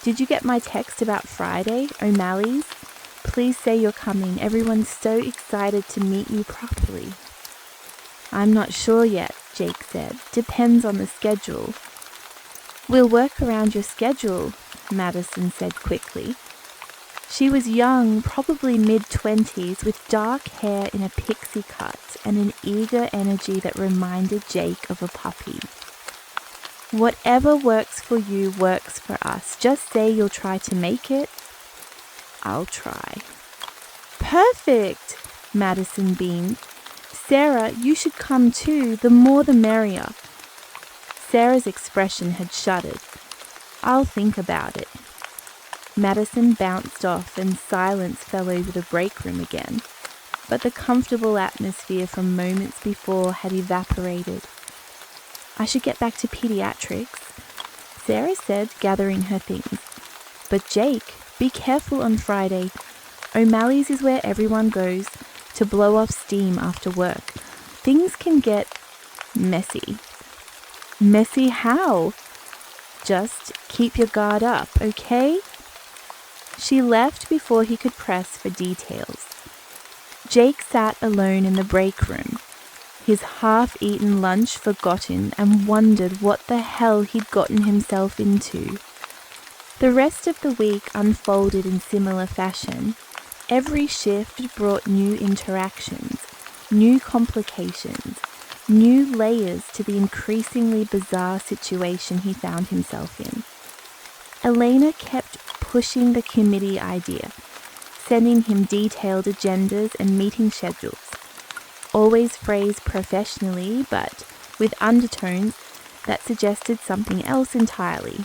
Speaker 1: Did you get my text about Friday, O'Malley's? Please say you're coming. Everyone's so excited to meet you properly." "I'm not sure yet," Jake said. "Depends on the schedule." "We'll work around your schedule," Madison said quickly. She was young, probably mid-20s, with dark hair in a pixie cut and an eager energy that reminded Jake of a puppy. "Whatever works for you works for us. Just say you'll try to make it." "I'll try." "Perfect," Madison beamed. "Sarah, you should come too. The more the merrier." Sarah's expression had shuddered. "I'll think about it." Madison bounced off and silence fell over the break room again, but the comfortable atmosphere from moments before had evaporated. "I should get back to pediatrics," Sarah said, gathering her things. "But Jake, be careful on Friday. O'Malley's is where everyone goes to blow off steam after work. Things can get messy." "Messy how?" "Just keep your guard up, okay?" She left before he could press for details. Jake sat alone in the break room, his half-eaten lunch forgotten, and wondered what the hell he'd gotten himself into. The rest of the week unfolded in similar fashion. Every shift brought new interactions, new complications, new layers to the increasingly bizarre situation he found himself in. Elena kept pushing the committee idea, sending him detailed agendas and meeting schedules, always phrased professionally but with undertones that suggested something else entirely.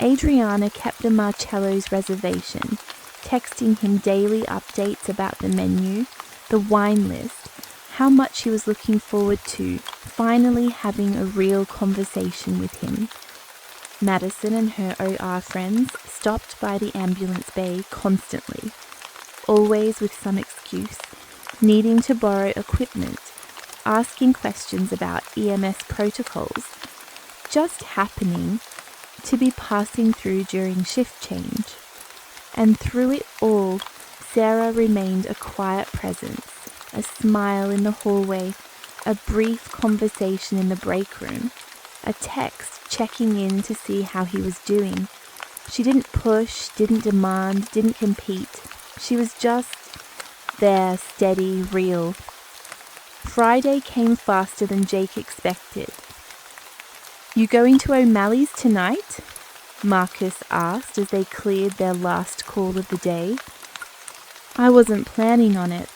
Speaker 1: Adriana kept the Marcello's reservation, texting him daily updates about the menu, the wine list, how much she was looking forward to finally having a real conversation with him. Madison and her OR friends stopped by the ambulance bay constantly, always with some excuse, needing to borrow equipment, asking questions about EMS protocols, just happening to be passing through during shift change. And through it all, Sarah remained a quiet presence, a smile in the hallway, a brief conversation in the break room, a text checking in to see how he was doing. She didn't push, didn't demand, didn't compete. She was just there, steady, real. Friday came faster than Jake expected. "You going to O'Malley's tonight?" Marcus asked as they cleared their last call of the day. "I wasn't planning on it."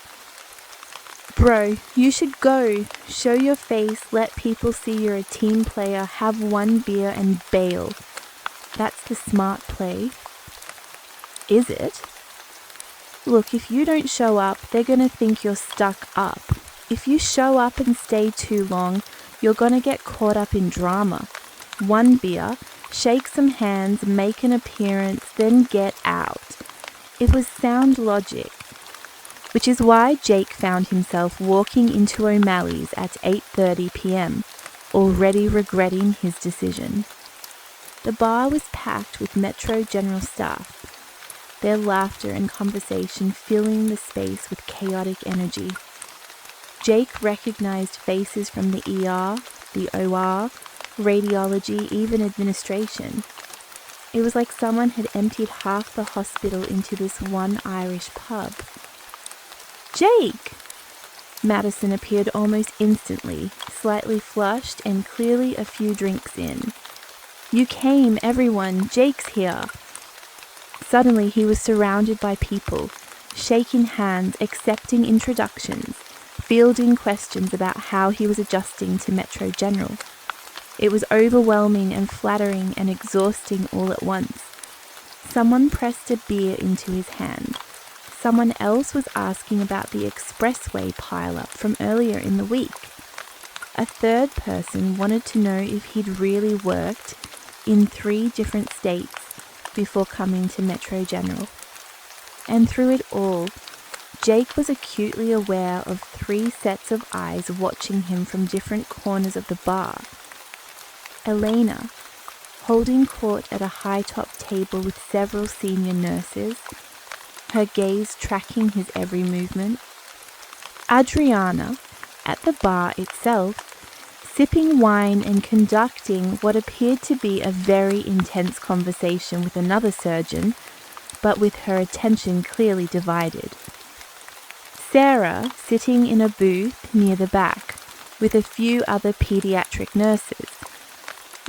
Speaker 1: "Bro, you should go. Show your face, let people see you're a team player, have one beer and bail. That's the smart play." "Is it?" "Look, if you don't show up, they're gonna think you're stuck up. If you show up and stay too long, you're gonna get caught up in drama. One beer, shake some hands, make an appearance, then get out. It was sound logic, which is why Jake found himself walking into O'Malley's at 8:30 p.m, already regretting his decision. The bar was packed with Metro General staff, their laughter and conversation filling the space with chaotic energy. Jake recognized faces from the ER, the OR, radiology, even administration. It was like someone had emptied half the hospital into this one Irish pub. "Jake!" Madison appeared almost instantly, slightly flushed and clearly a few drinks in. "You came, everyone. Jake's here." Suddenly he was surrounded by people, shaking hands, accepting introductions, fielding questions about how he was adjusting to Metro General. It was overwhelming and flattering and exhausting all at once. Someone pressed a beer into his hand. Someone else was asking about the expressway pile-up from earlier in the week. A third person wanted to know if he'd really worked in 3 different states before coming to Metro General. And through it all, Jake was acutely aware of 3 sets of eyes watching him from different corners of the bar. Elena, holding court at a high-top table with several senior nurses, her gaze tracking his every movement. Adriana, at the bar itself, sipping wine and conducting what appeared to be a very intense conversation with another surgeon, but with her attention clearly divided. Sarah, sitting in a booth near the back, with a few other pediatric nurses,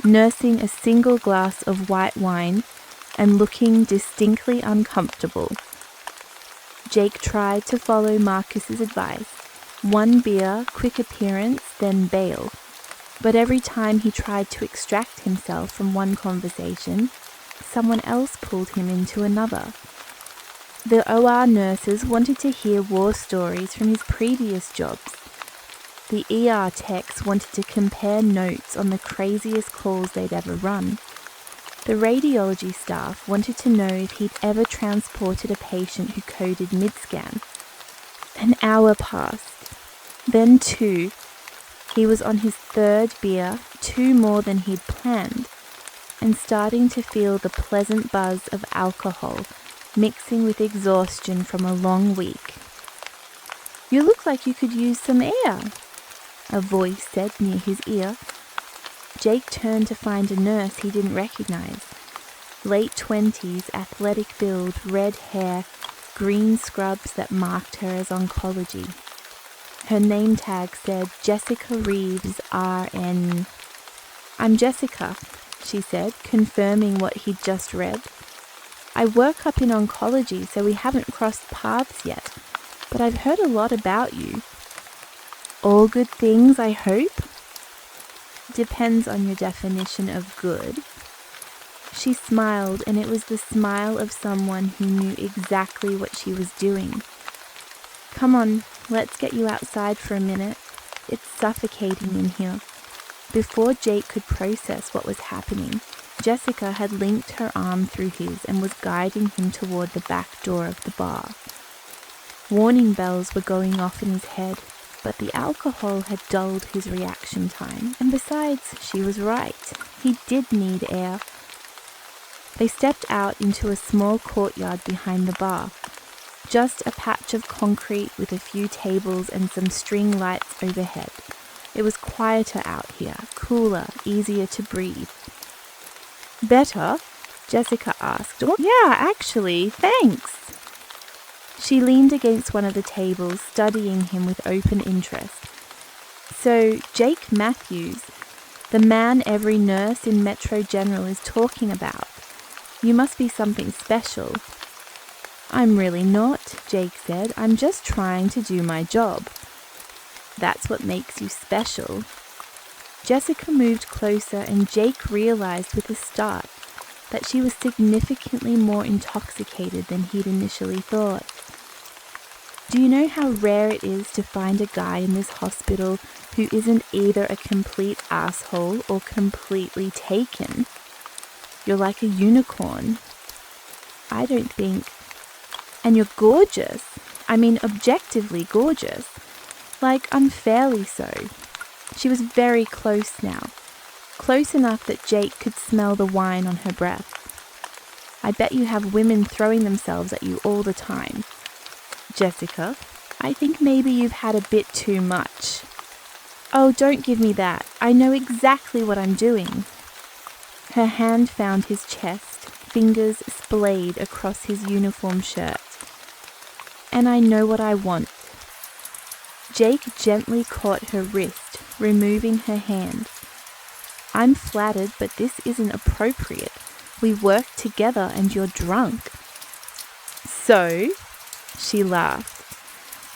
Speaker 1: nursing a single glass of white wine and looking distinctly uncomfortable. Jake tried to follow Marcus's advice. 1 beer, quick appearance, then bail. But every time he tried to extract himself from one conversation, someone else pulled him into another. The OR nurses wanted to hear war stories from his previous jobs. The ER techs wanted to compare notes on the craziest calls they'd ever run. The radiology staff wanted to know if he'd ever transported a patient who coded mid-scan. An hour passed. Then 2. He was on his 3rd beer, 2 more than he'd planned, and starting to feel the pleasant buzz of alcohol mixing with exhaustion from a long week. "You look like you could use some air," a voice said near his ear. Jake turned to find a nurse he didn't recognize. Late 20s, athletic build, red hair, green scrubs that marked her as oncology. Her name tag said Jessica Reeves, RN. "I'm Jessica," she said, confirming what he'd just read. "I work up in oncology, so we haven't crossed paths yet, but I've heard a lot about you." "All good things, I hope?" "Depends on your definition of good." She smiled, and it was the smile of someone who knew exactly what she was doing. "Come on, let's get you outside for a minute. It's suffocating in here." Before Jake could process what was happening, Jessica had linked her arm through his and was guiding him toward the back door of the bar. Warning bells were going off in his head, but the alcohol had dulled his reaction time, and besides, she was right. He did need air. They stepped out into a small courtyard behind the bar. Just a patch of concrete with a few tables and some string lights overhead. It was quieter out here, cooler, easier to breathe. "Better?" Jessica asked. "Yeah, actually, thanks." She leaned against one of the tables, studying him with open interest. "So, Jake Matthews, the man every nurse in Metro General is talking about. You must be something special." "I'm really not," Jake said. "I'm just trying to do my job." "That's what makes you special." Jessica moved closer, and Jake realized with a start that she was significantly more intoxicated than he'd initially thought. "Do you know how rare it is to find a guy in this hospital who isn't either a complete asshole or completely taken? You're like a unicorn." "I don't think..." And you're gorgeous. I mean, objectively gorgeous. Like, unfairly so. She was very close now. Close enough that Jake could smell the wine on her breath. I bet you have women throwing themselves at you all the time. Jessica, I think maybe you've had a bit too much. Oh, don't give me that. I know exactly what I'm doing. Her hand found his chest, fingers splayed across his uniform shirt. And I know what I want. Jake gently caught her wrist, removing her hand. I'm flattered, but this isn't appropriate. We work together and you're drunk. So? She laughed.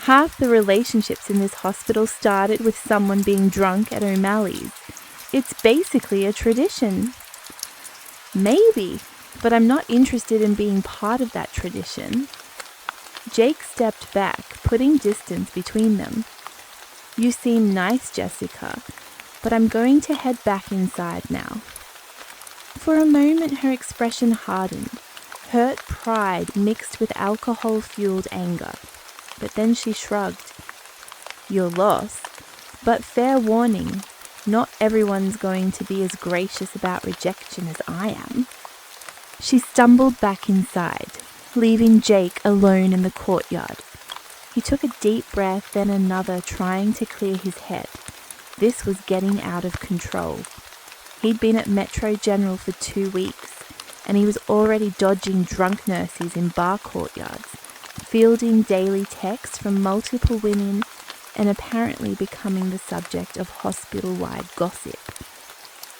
Speaker 1: Half the relationships in this hospital started with someone being drunk at O'Malley's. It's basically a tradition. Maybe, but I'm not interested in being part of that tradition. Jake stepped back, putting distance between them. You seem nice, Jessica, but I'm going to head back inside now. For a moment her expression hardened, hurt pride mixed with alcohol-fueled anger. But then she shrugged. You're lost, but fair warning, not everyone's going to be as gracious about rejection as I am. She stumbled back inside, leaving Jake alone in the courtyard. He took a deep breath, then another, trying to clear his head. This was getting out of control. He'd been at Metro General for 2 weeks, and he was already dodging drunk nurses in bar courtyards, fielding daily texts from multiple women, and apparently becoming the subject of hospital-wide gossip.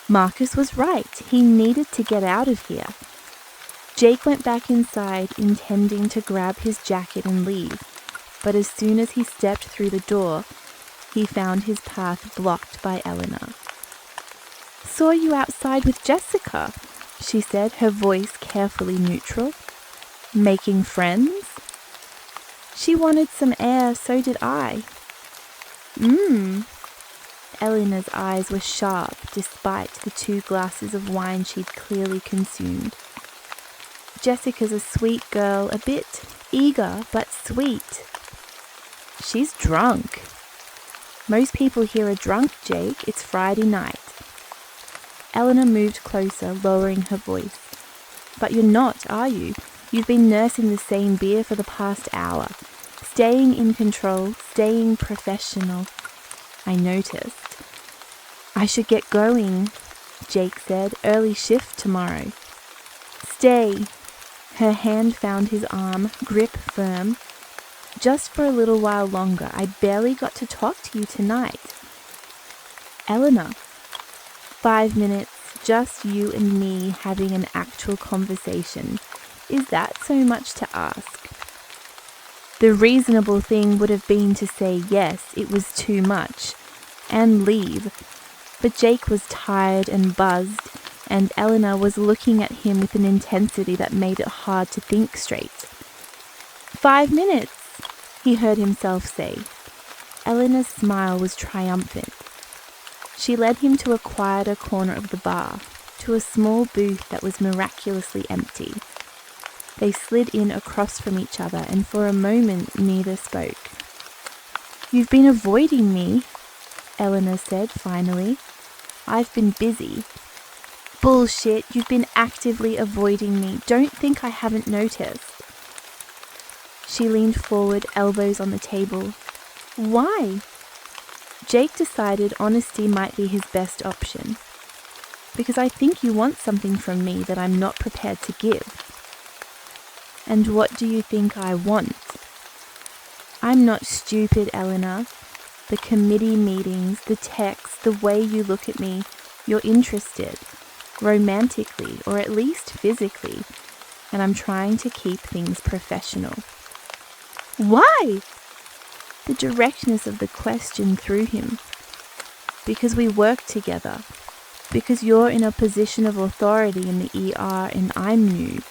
Speaker 1: Marcus was right. He needed to get out of here. Jake went back inside, intending to grab his jacket and leave, but as soon as he stepped through the door, he found his path blocked by Elena. Saw you outside with Jessica, she said, her voice carefully neutral. Making friends? She wanted some air, so did I. Elena's eyes were sharp despite the 2 glasses of wine she'd clearly consumed. Jessica's a sweet girl, a bit eager, but sweet. She's drunk. Most people here are drunk, Jake. It's Friday night. Elena moved closer, lowering her voice. But you're not, are you? You've been nursing the same beer for the past hour. Staying in control, staying professional. I noticed. I should get going, Jake said. Early shift tomorrow. Stay. Her hand found his arm, grip firm. Just for a little while longer. I barely got to talk to you tonight. Elena. 5 minutes, just you and me having an actual conversation. Is that so much to ask? The reasonable thing would have been to say yes, it was too much, and leave. But Jake was tired and buzzed, and Elena was looking at him with an intensity that made it hard to think straight. 5 minutes, he heard himself say. Elena's smile was triumphant. She led him to a quieter corner of the bar, to a small booth that was miraculously empty. They slid in across from each other, and for a moment neither spoke. You've been avoiding me, Elena said finally. I've been busy. Bullshit, you've been actively avoiding me. Don't think I haven't noticed. She leaned forward, elbows on the table. Why? Jake decided honesty might be his best option. Because I think you want something from me that I'm not prepared to give. And what do you think I want? I'm not stupid, Elena. The committee meetings, the texts, the way you look at me, you're interested. Romantically, or at least physically. And I'm trying to keep things professional. Why? The directness of the question threw him. Because we work together. Because you're in a position of authority in the ER and I'm new.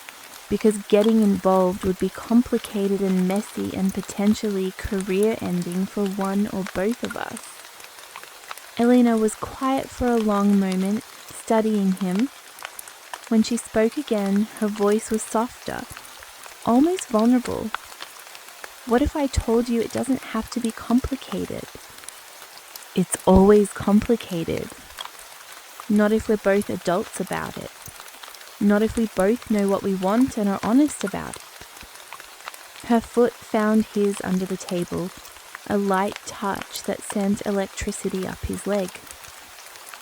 Speaker 1: Because getting involved would be complicated and messy and potentially career-ending for one or both of us. Elena was quiet for a long moment, studying him. When she spoke again, her voice was softer. almost vulnerable. What if I told you it doesn't have to be complicated? It's always complicated. Not if we're both adults about it. Not if we both know what we want and are honest about it. Her foot found his under the table, a light touch that sent electricity up his leg.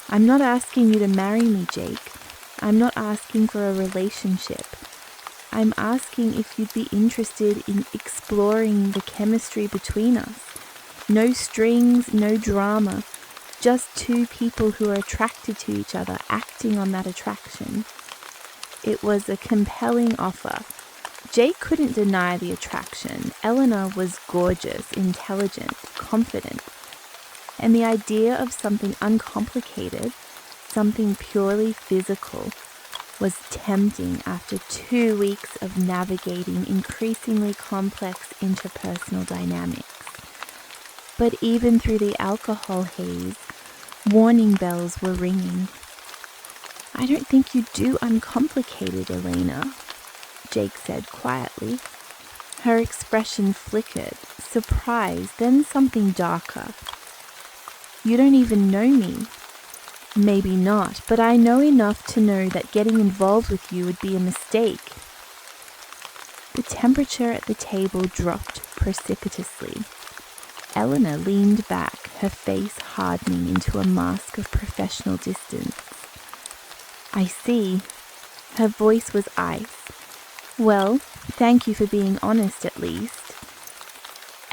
Speaker 1: I'm not asking you to marry me, Jake. I'm not asking for a relationship. I'm asking if you'd be interested in exploring the chemistry between us. No strings, no drama. Just two people who are attracted to each other, acting on that attraction. It was a compelling offer. Jake couldn't deny the attraction. Elena was gorgeous, intelligent, confident. And the idea of something uncomplicated, something purely physical, was tempting after 2 weeks of navigating increasingly complex interpersonal dynamics. But even through the alcohol haze, warning bells were ringing. I don't think you do uncomplicated, Elena, Jake said quietly. Her expression flickered, surprise, then something darker. You don't even know me. Maybe not, but I know enough to know that getting involved with you would be a mistake. The temperature at the table dropped precipitously. Elena leaned back, her face hardening into a mask of professional distance. I see. Her voice was ice. Well, thank you for being honest at least.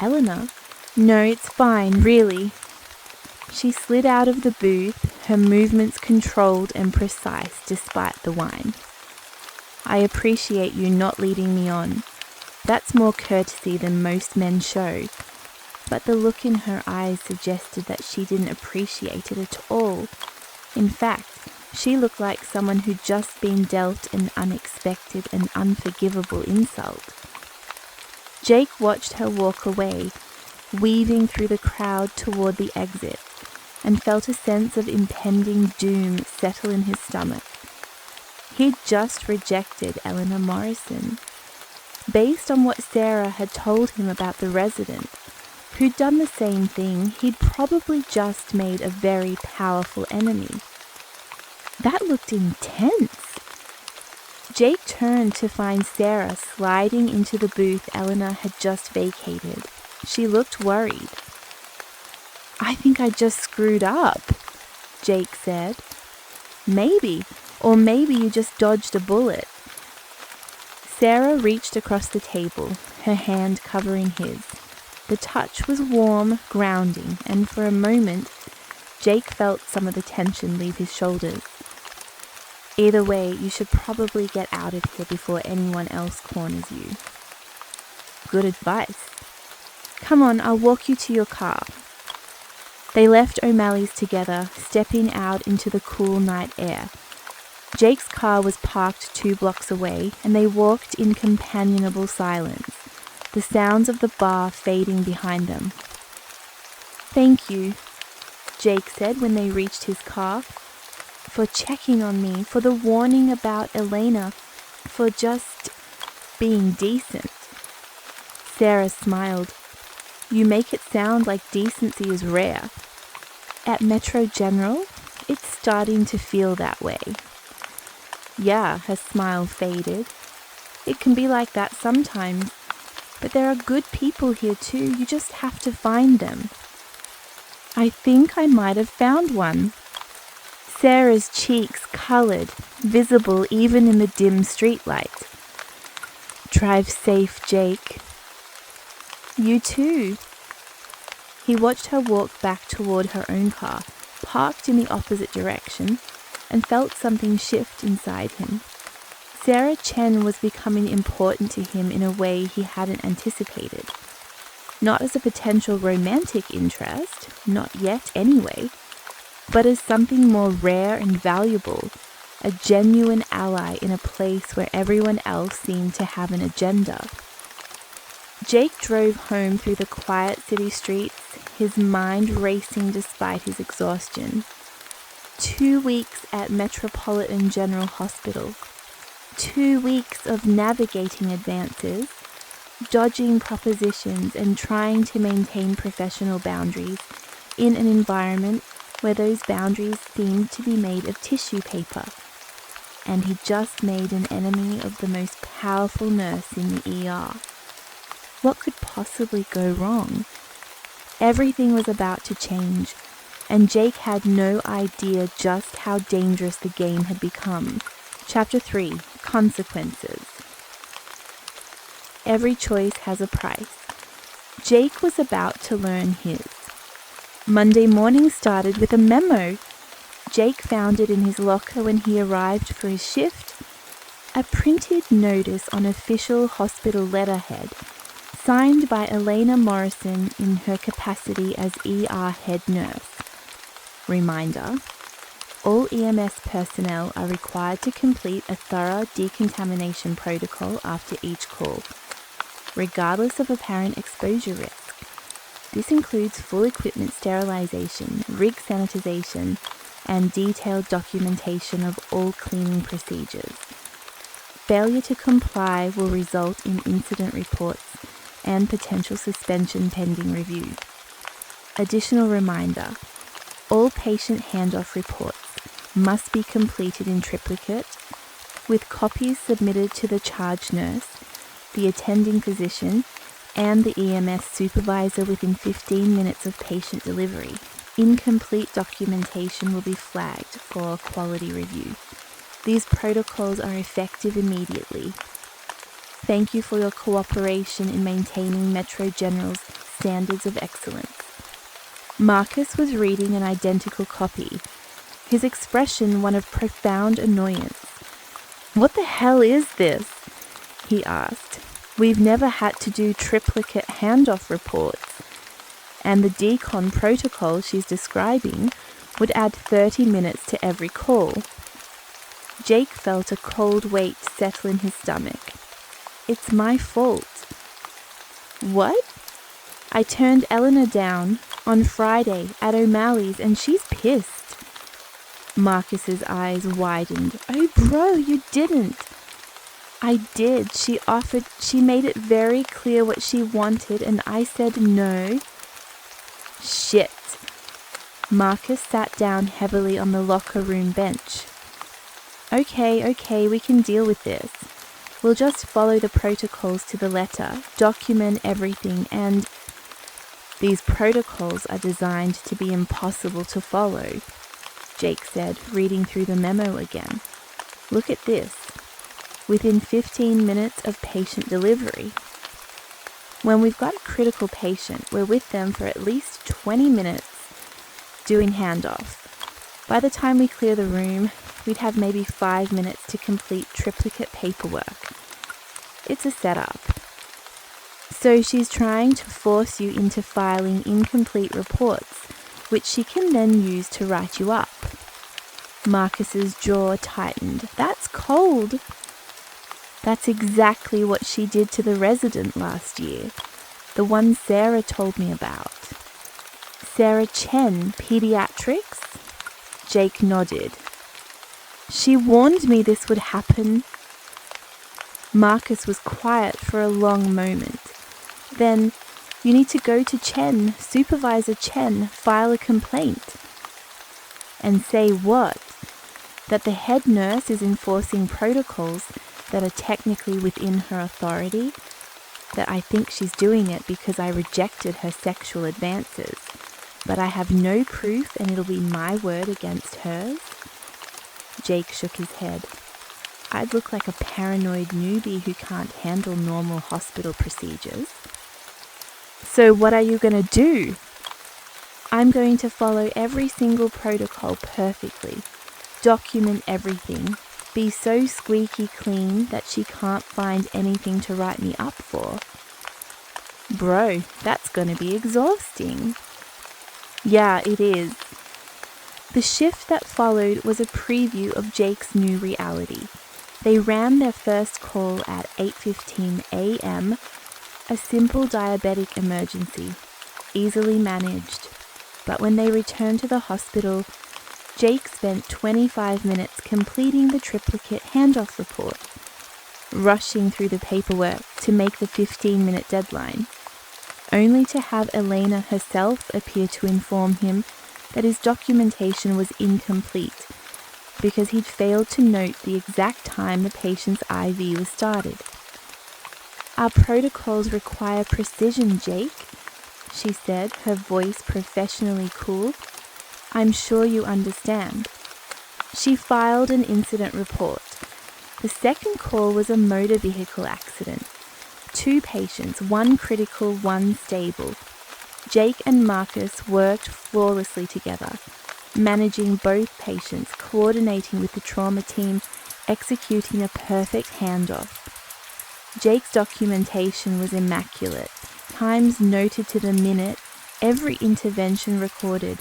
Speaker 1: Elena? No, it's fine, really. She slid out of the booth, her movements controlled and precise despite the wine. I appreciate you not leading me on. That's more courtesy than most men show. But the look in her eyes suggested that she didn't appreciate it at all. In fact, she looked like someone who'd just been dealt an unexpected and unforgivable insult. Jake watched her walk away, weaving through the crowd toward the exit, and felt a sense of impending doom settle in his stomach. He'd just rejected Eleanor Morrison. Based on what Sarah had told him about the resident, who'd done the same thing, he'd probably just made a very powerful enemy. That looked intense. Jake turned to find Sarah sliding into the booth Eleanor had just vacated. She looked worried. I think I just screwed up, Jake said. Maybe, or maybe you just dodged a bullet. Sarah reached across the table, her hand covering his. The touch was warm, grounding, and for a moment, Jake felt some of the tension leave his shoulders. Either way, you should probably get out of here before anyone else corners you. Good advice. Come on, I'll walk you to your car. They left O'Malley's together, stepping out into the cool night air. Jake's car was parked 2 blocks away, and they walked in companionable silence, the sounds of the bar fading behind them. Thank you, Jake said when they reached his car, for checking on me, for the warning about Elena, for just being decent. Sarah smiled. You make it sound like decency is rare. At Metro General, it's starting to feel that way. Yeah, her smile faded. It can be like that sometimes, but there are good people here too. You just have to find them. I think I might have found one. Sarah's cheeks colored, visible even in the dim streetlight. Drive safe, Jake. You too. He watched her walk back toward her own car, parked in the opposite direction, and felt something shift inside him. Sarah Chen was becoming important to him in a way he hadn't anticipated. Not as a potential romantic interest, not yet anyway, but as something more rare and valuable, a genuine ally in a place where everyone else seemed to have an agenda. Jake drove home through the quiet city streets, his mind racing despite his exhaustion. 2 weeks at Metropolitan General Hospital. 2 weeks of navigating advances, dodging propositions and trying to maintain professional boundaries in an environment where those boundaries seemed to be made of tissue paper. And he just made an enemy of the most powerful nurse in the ER. What could possibly go wrong? Everything was about to change, and Jake had no idea just how dangerous the game had become. Chapter 3: Consequences. Every choice has a price. Jake was about to learn his. Monday morning started with a memo. Jake found it in his locker when he arrived for his shift. A printed notice on official hospital letterhead, signed by Elena Morrison in her capacity as ER head nurse. Reminder: all EMS personnel are required to complete a thorough decontamination protocol after each call, regardless of apparent exposure risk. This includes full equipment sterilization, rig sanitization, and detailed documentation of all cleaning procedures. Failure to comply will result in incident reports and potential suspension pending review. Additional reminder: all patient handoff reports must be completed in triplicate, with copies submitted to the charge nurse, the attending physician, and the EMS supervisor within 15 minutes of patient delivery. Incomplete documentation will be flagged for quality review. These protocols are effective immediately. Thank you for your cooperation in maintaining Metro General's standards of excellence. Marcus was reading an identical copy, his expression one of profound annoyance. "What the hell is this?" he asked. "We've never had to do triplicate handoff reports. And the decon protocol she's describing would add 30 minutes to every call." Jake felt a cold weight settle in his stomach. "It's my fault." "What?" "I turned Elena down on Friday at O'Malley's and she's pissed." Marcus's eyes widened. "Oh bro, you didn't." "I did. She made it very clear what she wanted and I said no." "Shit." Marcus sat down heavily on the locker room bench. Okay, we can deal with this. We'll just follow the protocols to the letter, document everything, and these protocols are designed to be impossible to follow, Jake said, reading through the memo again. "Look at this. Within 15 minutes of patient delivery. When we've got a critical patient, we're with them for at least 20 minutes doing handoff. By the time we clear the room, we'd have maybe 5 minutes to complete triplicate paperwork. It's a setup. So she's trying to force you into filing incomplete reports, which she can then use to write you up." Marcus's jaw tightened. "That's cold." "That's exactly what she did to the resident last year, the one Sarah told me about." "Sarah Chen, pediatrics?" Jake nodded. "She warned me this would happen." Marcus was quiet for a long moment. "Then you need to go to Chen, Supervisor Chen, file a complaint." "And say what? That the head nurse is enforcing protocols that are technically within her authority? That I think she's doing it because I rejected her sexual advances, but I have no proof and it'll be my word against hers?" Jake shook his head. "I'd look like a paranoid newbie who can't handle normal hospital procedures." "So what are you going to do?" "I'm going to follow every single protocol perfectly, document everything, be so squeaky clean that she can't find anything to write me up for." "Bro, that's going to be exhausting." "Yeah, it is." The shift that followed was a preview of Jake's new reality. They ran their first call at 8:15 a.m., a simple diabetic emergency, easily managed. But when they returned to the hospital, Jake spent 25 minutes completing the triplicate handoff report, rushing through the paperwork to make the 15-minute deadline, only to have Elena herself appear to inform him that his documentation was incomplete because he'd failed to note the exact time the patient's IV was started. "Our protocols require precision, Jake," she said, her voice professionally cool. "I'm sure you understand." She filed an incident report. The second call was a motor vehicle accident. 2 patients, 1 critical, 1 stable. Jake and Marcus worked flawlessly together, managing both patients, coordinating with the trauma team, executing a perfect handoff. Jake's documentation was immaculate, times noted to the minute, every intervention recorded,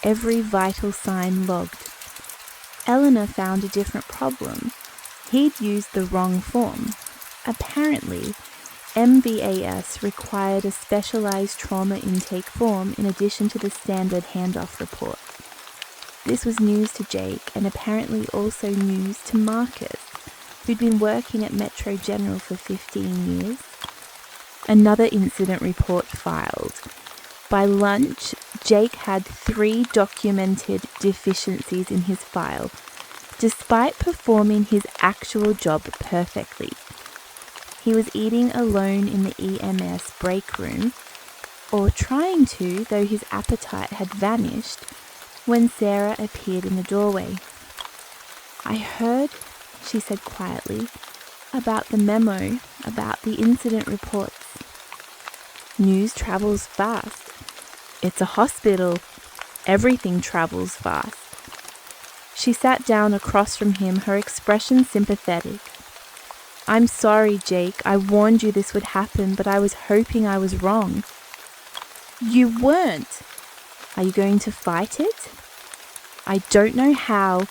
Speaker 1: every vital sign logged. Elena found a different problem. He'd used the wrong form. Apparently, MVAS required a specialized trauma intake form in addition to the standard handoff report. This was news to Jake and apparently also news to Marcus, who'd been working at Metro General for 15 years. Another incident report filed. By lunch, Jake had 3 documented deficiencies in his file, despite performing his actual job perfectly. He was eating alone in the EMS break room, or trying to, though his appetite had vanished, when Sarah appeared in the doorway. "I heard," she said quietly, "about the memo, about the incident reports." "News travels fast. It's a hospital. Everything travels fast." She sat down across from him, her expression sympathetic. "I'm sorry, Jake. I warned you this would happen, but I was hoping I was wrong." "You weren't." "Are you going to fight it?" "I don't know how.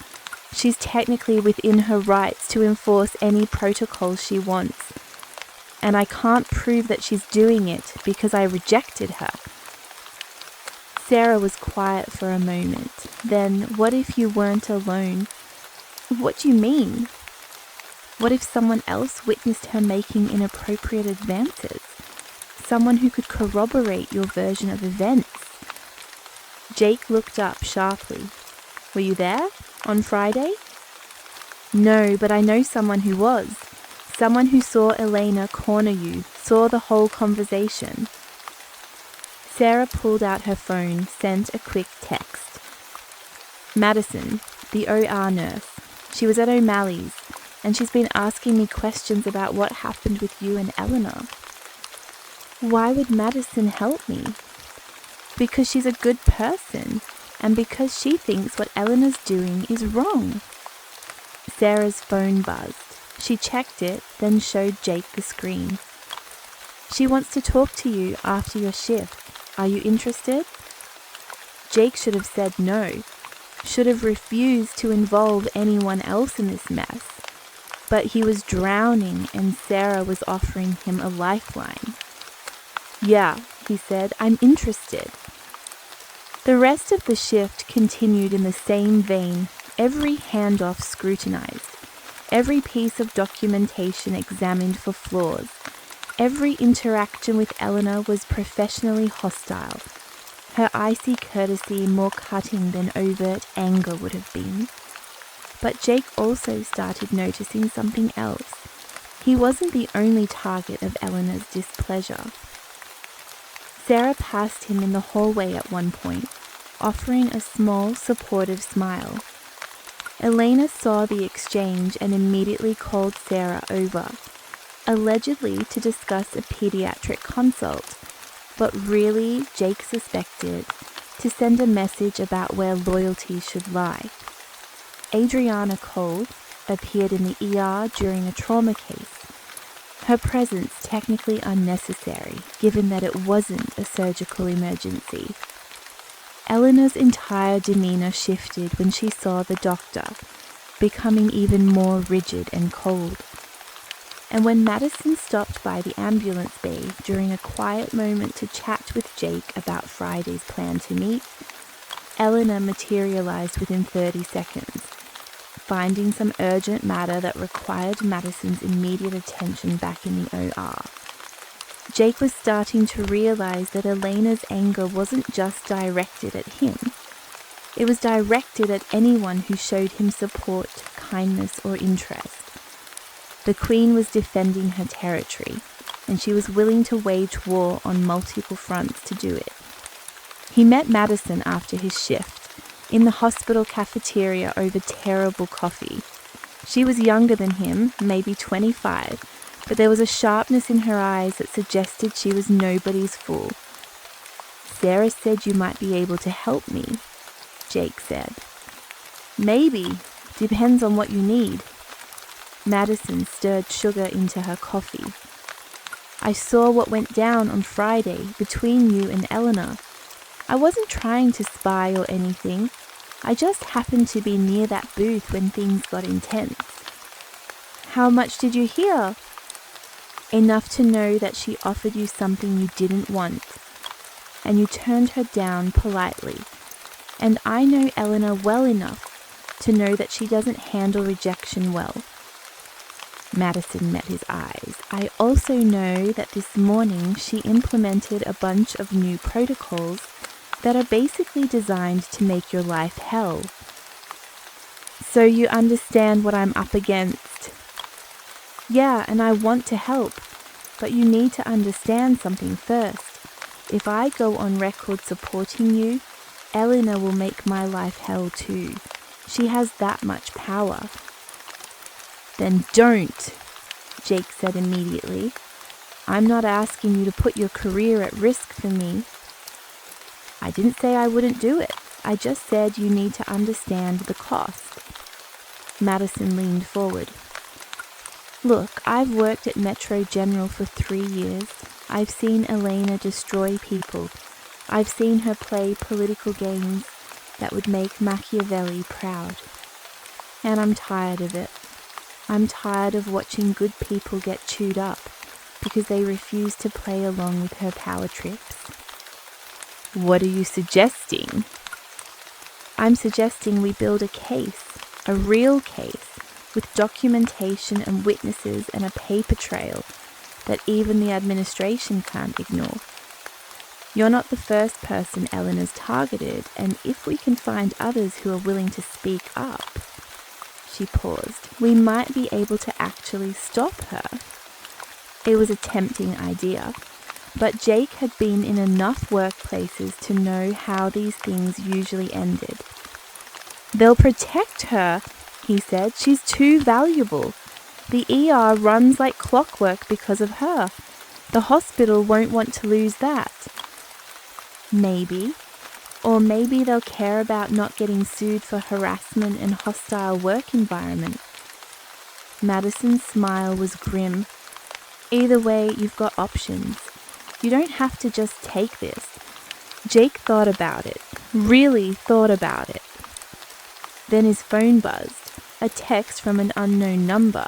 Speaker 1: She's technically within her rights to enforce any protocol she wants. And I can't prove that she's doing it because I rejected her." Sarah was quiet for a moment. Then, "What if you weren't alone?" "What do you mean?" "What if someone else witnessed her making inappropriate advances? Someone who could corroborate your version of events?" Jake looked up sharply. "Were you there? On Friday?" "No, but I know someone who was. Someone who saw Elena corner you, saw the whole conversation." Sarah pulled out her phone, sent a quick text. "Madison, the OR nurse. She was at O'Malley's, and she's been asking me questions about what happened with you and Elena." "Why would Madison help me?" "Because she's a good person, and because she thinks what Elena's doing is wrong." Sarah's phone buzzed. She checked it, then showed Jake the screen. "She wants to talk to you after your shift. Are you interested?" Jake should have said no, should have refused to involve anyone else in this mess. But he was drowning and Sarah was offering him a lifeline. "Yeah," he said, "I'm interested." The rest of the shift continued in the same vein, every handoff scrutinized, every piece of documentation examined for flaws. Every interaction with Elena was professionally hostile, her icy courtesy more cutting than overt anger would have been. But Jake also started noticing something else. He wasn't the only target of Elena's displeasure. Sarah passed him in the hallway at one point, offering a small, supportive smile. Elena saw the exchange and immediately called Sarah over, allegedly to discuss a pediatric consult, but really, Jake suspected, to send a message about where loyalty should lie. Adriana Cole appeared in the ER during a trauma case, her presence technically unnecessary given that it wasn't a surgical emergency. Elena's entire demeanor shifted when she saw the doctor, becoming even more rigid and cold. And when Madison stopped by the ambulance bay during a quiet moment to chat with Jake about Friday's plan to meet, Elena materialized within 30 seconds, finding some urgent matter that required Madison's immediate attention back in the OR. Jake was starting to realize that Elena's anger wasn't just directed at him. It was directed at anyone who showed him support, kindness, or interest. The Queen was defending her territory, and she was willing to wage war on multiple fronts to do it. He met Madison after his shift, in the hospital cafeteria over terrible coffee. She was younger than him, maybe 25, but there was a sharpness in her eyes that suggested she was nobody's fool. "Sarah said you might be able to help me," Jake said. "Maybe. Depends on what you need." Madison stirred sugar into her coffee. "I saw what went down on Friday between you and Elena. I wasn't trying to spy or anything. I just happened to be near that booth when things got intense." "How much did you hear?" "Enough to know that she offered you something you didn't want, and you turned her down politely. And I know Elena well enough to know that she doesn't handle rejection well." Madison met his eyes. "I also know that this morning she implemented a bunch of new protocols that are basically designed to make your life hell. So you understand what I'm up against." "Yeah, and I want to help, but you need to understand something first. If I go on record supporting you, Elena will make my life hell too. She has that much power." "Then don't," Jake said immediately. "I'm not asking you to put your career at risk for me." "I didn't say I wouldn't do it. I just said you need to understand the cost." Madison leaned forward. "Look, I've worked at Metro General for 3 years. I've seen Elena destroy people. I've seen her play political games that would make Machiavelli proud. And I'm tired of it. I'm tired of watching good people get chewed up because they refuse to play along with her power trips." "What are you suggesting?" "I'm suggesting we build a case, a real case, with documentation and witnesses and a paper trail that even the administration can't ignore. You're not the first person Elena's targeted, and if we can find others who are willing to speak up," she paused, "we might be able to actually stop her." It was a tempting idea, but Jake had been in enough workplaces to know how these things usually ended. "They'll protect her," he said. "She's too valuable. The ER runs like clockwork because of her. The hospital won't want to lose that." "Maybe. Or maybe they'll care about not getting sued for harassment and hostile work environment." Madison's smile was grim. "Either way, you've got options. You don't have to just take this." Jake thought about it, really thought about it. Then his phone buzzed, a text from an unknown number.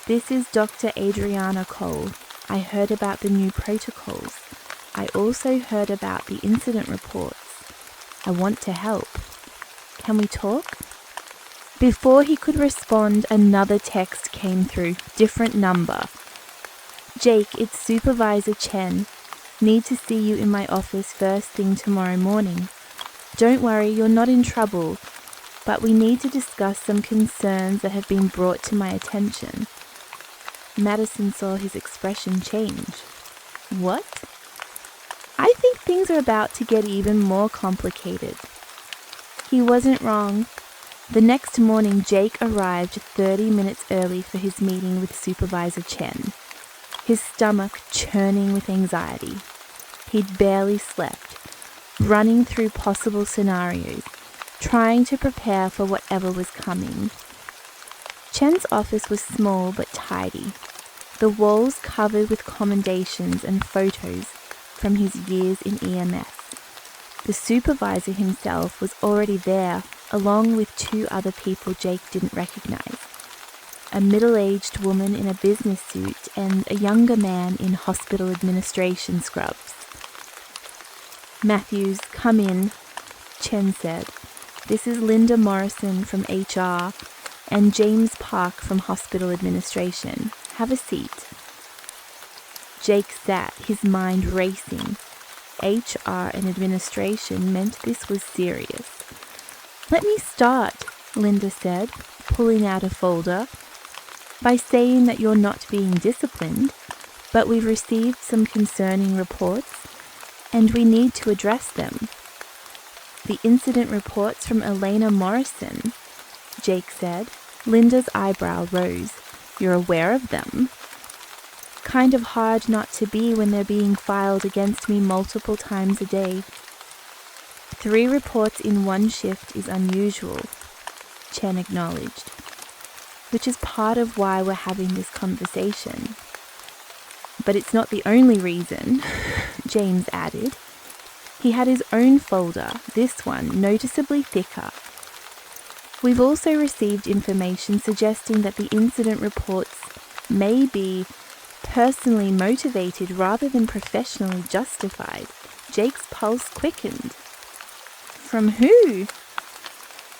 Speaker 1: "This is Dr. Adriana Cole. I heard about the new protocols. I also heard about the incident reports. I want to help. Can we talk?" Before he could respond, another text came through, different number. "Jake, it's Supervisor Chen. Need to see you in my office first thing tomorrow morning. Don't worry, you're not in trouble, but we need to discuss some concerns that have been brought to my attention." Madison saw his expression change. "What?" "I think things are about to get even more complicated." He wasn't wrong. The next morning, Jake arrived 30 minutes early for his meeting with Supervisor Chen, his stomach churning with anxiety. He'd barely slept, running through possible scenarios, trying to prepare for whatever was coming. Chen's office was small but tidy, the walls covered with commendations and photos from his years in EMS. The supervisor himself was already there, along with 2 other people Jake didn't recognize. A middle-aged woman in a business suit and a younger man in hospital administration scrubs. "Matthews, come in." Chen said. "This is Linda Morrison from HR and James Park from Hospital Administration. Have a seat." Jake sat, his mind racing. HR and administration meant this was serious. "Let me start," Linda said, pulling out a folder, "by saying that you're not being disciplined, but we've received some concerning reports, and we need to address them." "The incident reports from Elena Morrison," Jake said. Linda's eyebrow rose. "You're aware of them?" "Kind of hard not to be when they're being filed against me multiple times a day." 3 reports in one shift is unusual, Chen acknowledged, which is part of why we're having this conversation. "But it's not the only reason," James added. He had his own folder, this one noticeably thicker. "We've also received information suggesting that the incident reports may be personally motivated rather than professionally justified." Jake's pulse quickened. "From who?"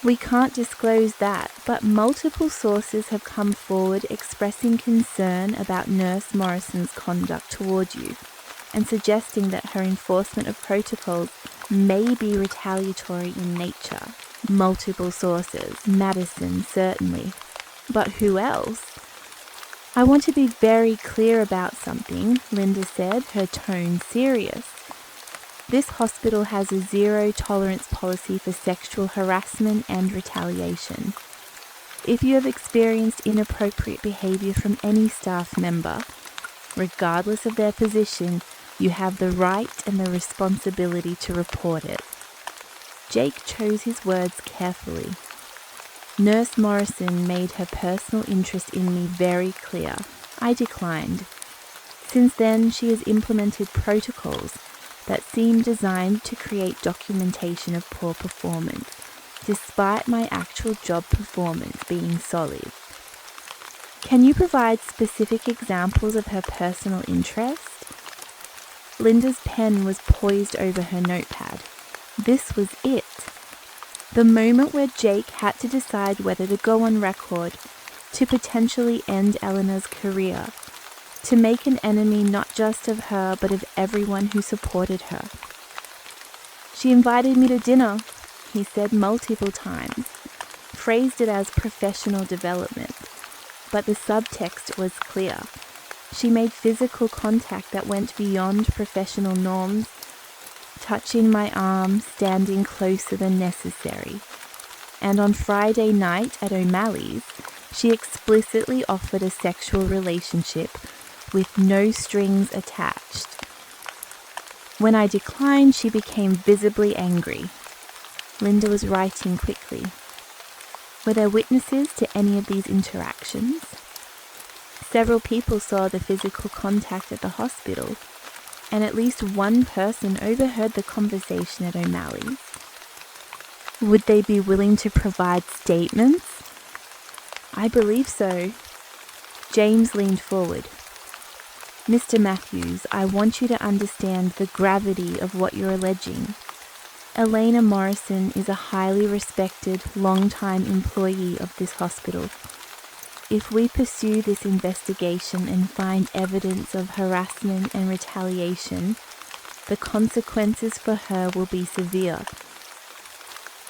Speaker 1: "We can't disclose that, but multiple sources have come forward expressing concern about Nurse Morrison's conduct toward you and suggesting that her enforcement of protocols may be retaliatory in nature." Multiple sources. Madison, certainly. But who else? "I want to be very clear about something," Linda said, her tone serious. "This hospital has a zero-tolerance policy for sexual harassment and retaliation. If you have experienced inappropriate behavior from any staff member, regardless of their position, you have the right and the responsibility to report it." Jake chose his words carefully. "Nurse Morrison made her personal interest in me very clear. I declined. Since then, she has implemented protocols that seem designed to create documentation of poor performance, despite my actual job performance being solid." "Can you provide specific examples of her personal interest?" Linda's pen was poised over her notepad. This was it. The moment where Jake had to decide whether to go on record, to potentially end Elena's career, to make an enemy not just of her but of everyone who supported her. "She invited me to dinner," he said multiple times, phrased it as professional development, but the subtext was clear. She made physical contact that went beyond professional norms, touching my arm, standing closer than necessary. And on Friday night at O'Malley's, she explicitly offered a sexual relationship with no strings attached. When I declined, she became visibly angry. Linda was writing quickly. "Were there witnesses to any of these interactions?" "Several people saw the physical contact at the hospital, and at least one person overheard the conversation at O'Malley's." "Would they be willing to provide statements?" "I believe so." James leaned forward. "Mr. Matthews, I want you to understand the gravity of what you're alleging. Elena Morrison is a highly respected, long-time employee of this hospital. If we pursue this investigation and find evidence of harassment and retaliation, the consequences for her will be severe."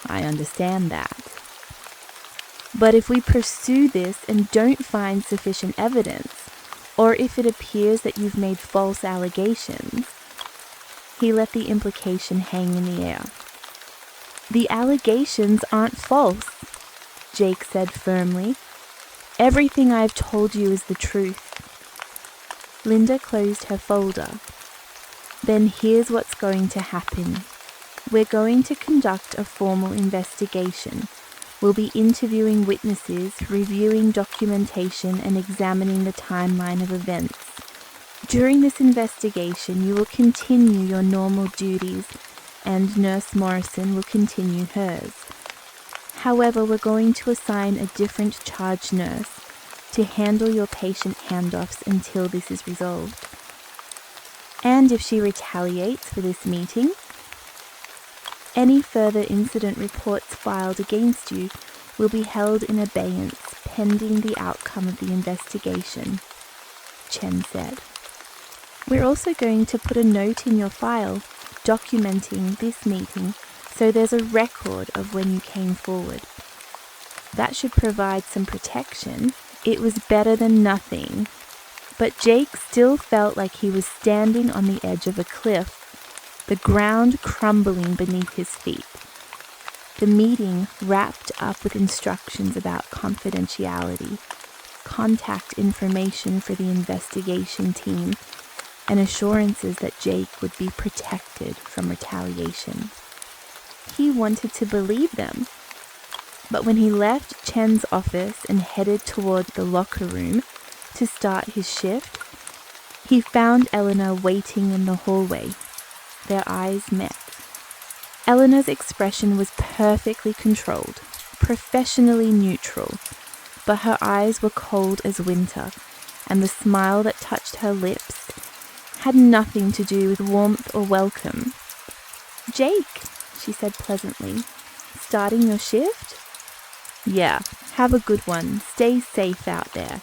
Speaker 1: "I understand that." "But if we pursue this and don't find sufficient evidence, or if it appears that you've made false allegations..." He let the implication hang in the air. "The allegations aren't false," Jake said firmly. "Everything I've told you is the truth." Linda closed her folder. "Then here's what's going to happen. We're going to conduct a formal investigation. We'll be interviewing witnesses, reviewing documentation, and examining the timeline of events. During this investigation, you will continue your normal duties, and Nurse Morrison will continue hers. However, we're going to assign a different charge nurse to handle your patient handoffs until this is resolved. And if she retaliates for this meeting..." Any further incident reports filed against you will be held in abeyance pending the outcome of the investigation, Chen said. We're also going to put a note in your file documenting this meeting so there's a record of when you came forward. That should provide some protection. It was better than nothing. But Jake still felt like he was standing on the edge of a cliff, the ground crumbling beneath his feet. The meeting wrapped up with instructions about confidentiality, contact information for the investigation team, and assurances that Jake would be protected from retaliation. He wanted to believe them, but when he left Chen's office and headed toward the locker room to start his shift, he found Elena waiting in the hallway. Their eyes met. Elena's expression was perfectly controlled, professionally neutral, but her eyes were cold as winter, and the smile that touched her lips had nothing to do with warmth or welcome. "Jake," she said pleasantly, "starting your shift?" "Yeah, have a good one. Stay safe out there."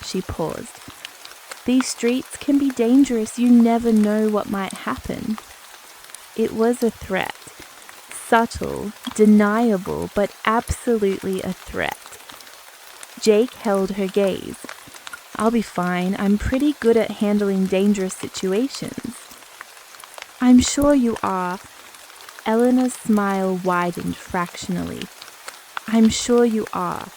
Speaker 1: She paused. "These streets can be dangerous. You never know what might happen." It was a threat. Subtle, deniable, but absolutely a threat. Jake held her gaze. "I'll be fine. I'm pretty good at handling dangerous situations." "I'm sure you are." Elena's smile widened fractionally. "I'm sure you are."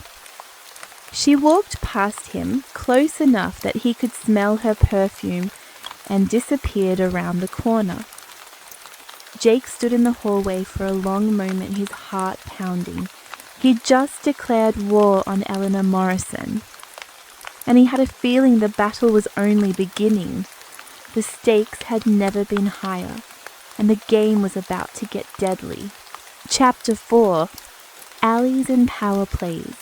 Speaker 1: She walked past him, close enough that he could smell her perfume, and disappeared around the corner. Jake stood in the hallway for a long moment, his heart pounding. He'd just declared war on Elena Morrison, and he had a feeling the battle was only beginning. The stakes had never been higher, and the game was about to get deadly. Chapter 4: Allies and Power Plays.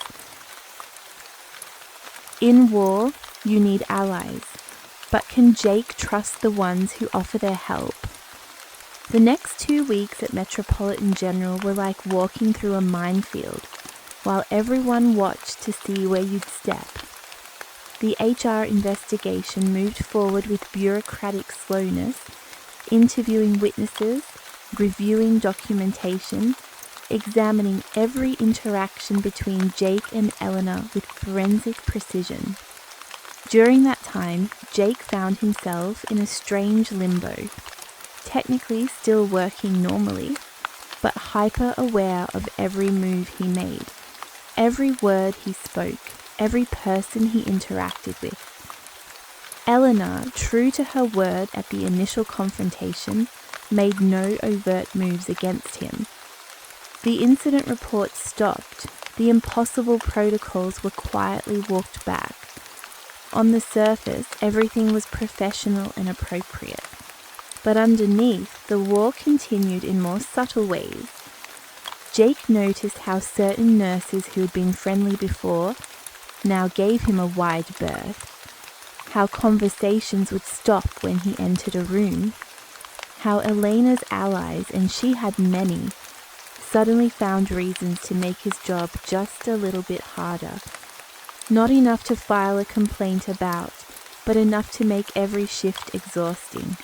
Speaker 1: In war, you need allies, but can Jake trust the ones who offer their help? The next 2 weeks at Metropolitan General were like walking through a minefield, while everyone watched to see where you'd step. The HR investigation moved forward with bureaucratic slowness, interviewing witnesses, reviewing documentation, examining every interaction between Jake and Elena with forensic precision. During that time, Jake found himself in a strange limbo, technically still working normally, but hyper-aware of every move he made, every word he spoke, every person he interacted with. Elena, true to her word at the initial confrontation, made no overt moves against him. The incident reports stopped. The impossible protocols were quietly walked back. On the surface, everything was professional and appropriate. But underneath, the war continued in more subtle ways. Jake noticed how certain nurses who had been friendly before now gave him a wide berth, how conversations would stop when he entered a room, how Elena's allies, and she had many, suddenly found reasons to make his job just a little bit harder. Not enough to file a complaint about, but enough to make every shift exhausting.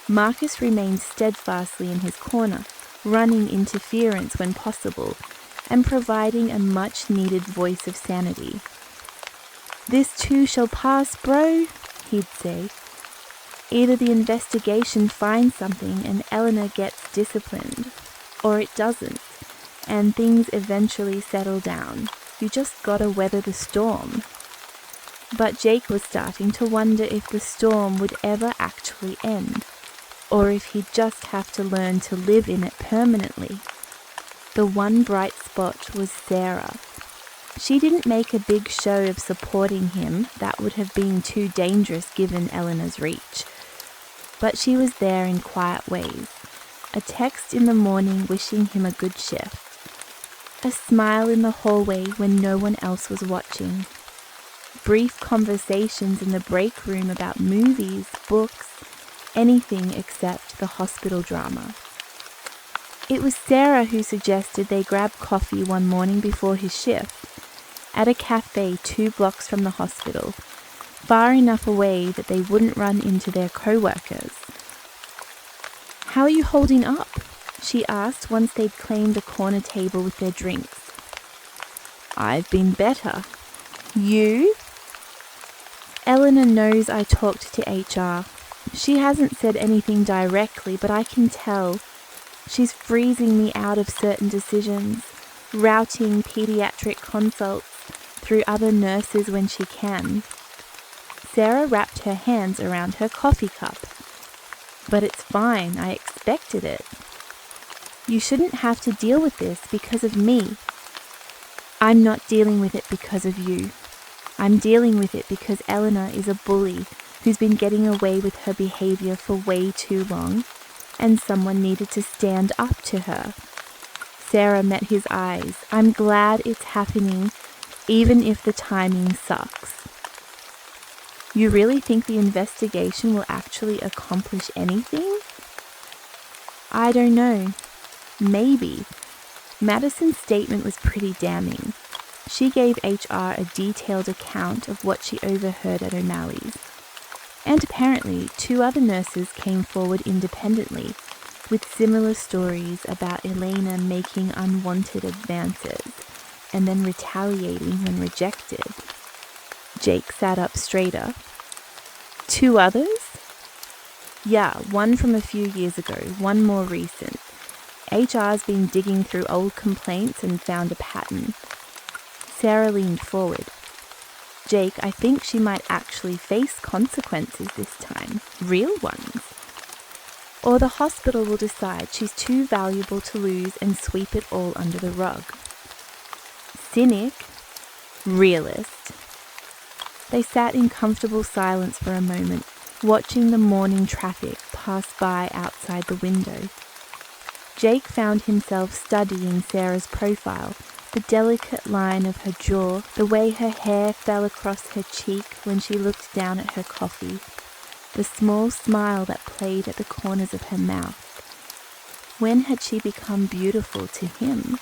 Speaker 1: Marcus remained steadfastly in his corner, running interference when possible, and providing a much-needed voice of sanity. "This too shall pass, bro," he'd say. Either the investigation finds something and Elena gets disciplined, or it doesn't, and things eventually settle down. You just gotta weather the storm. But Jake was starting to wonder if the storm would ever actually end, or if he'd just have to learn to live in it permanently. The one bright spot was Sarah. She didn't make a big show of supporting him. That would have been too dangerous given Elena's reach. But she was there in quiet ways. A text in the morning wishing him a good shift. A smile in the hallway when no one else was watching. Brief conversations in the break room about movies, books, anything except the hospital drama. It was Sarah who suggested they grab coffee one morning before his shift at a cafe 2 blocks from the hospital, far enough away that they wouldn't run into their co-workers. "How are you holding up?" she asked once they'd claimed a corner table with their drinks. "I've been better. You?" Elena knows I talked to HR. She hasn't said anything directly, but I can tell. She's freezing me out of certain decisions, routing pediatric consults through other nurses when she can. Sarah wrapped her hands around her coffee cup. "But it's fine, I expected it. You shouldn't have to deal with this because of me." "I'm not dealing with it because of you. I'm dealing with it because Elena is a bully who's been getting away with her behavior for way too long, and someone needed to stand up to her." Sarah met his eyes. "I'm glad it's happening, even if the timing sucks." "You really think the investigation will actually accomplish anything?" "I don't know. Maybe." Madison's statement was pretty damning. She gave HR a detailed account of what she overheard at O'Malley's. And apparently 2 other nurses came forward independently with similar stories about Elena making unwanted advances and then retaliating when rejected. Jake sat up straighter. "2 others?" "Yeah, one from a few years ago, one more recent. HR's been digging through old complaints and found a pattern." Sarah leaned forward. "Jake, I think she might actually face consequences this time, real ones. Or the hospital will decide she's too valuable to lose and sweep it all under the rug." "Cynic, realist." They sat in comfortable silence for a moment, watching the morning traffic pass by outside the window. Jake found himself studying Sarah's profile, the delicate line of her jaw, the way her hair fell across her cheek when she looked down at her coffee, the small smile that played at the corners of her mouth. When had she become beautiful to him?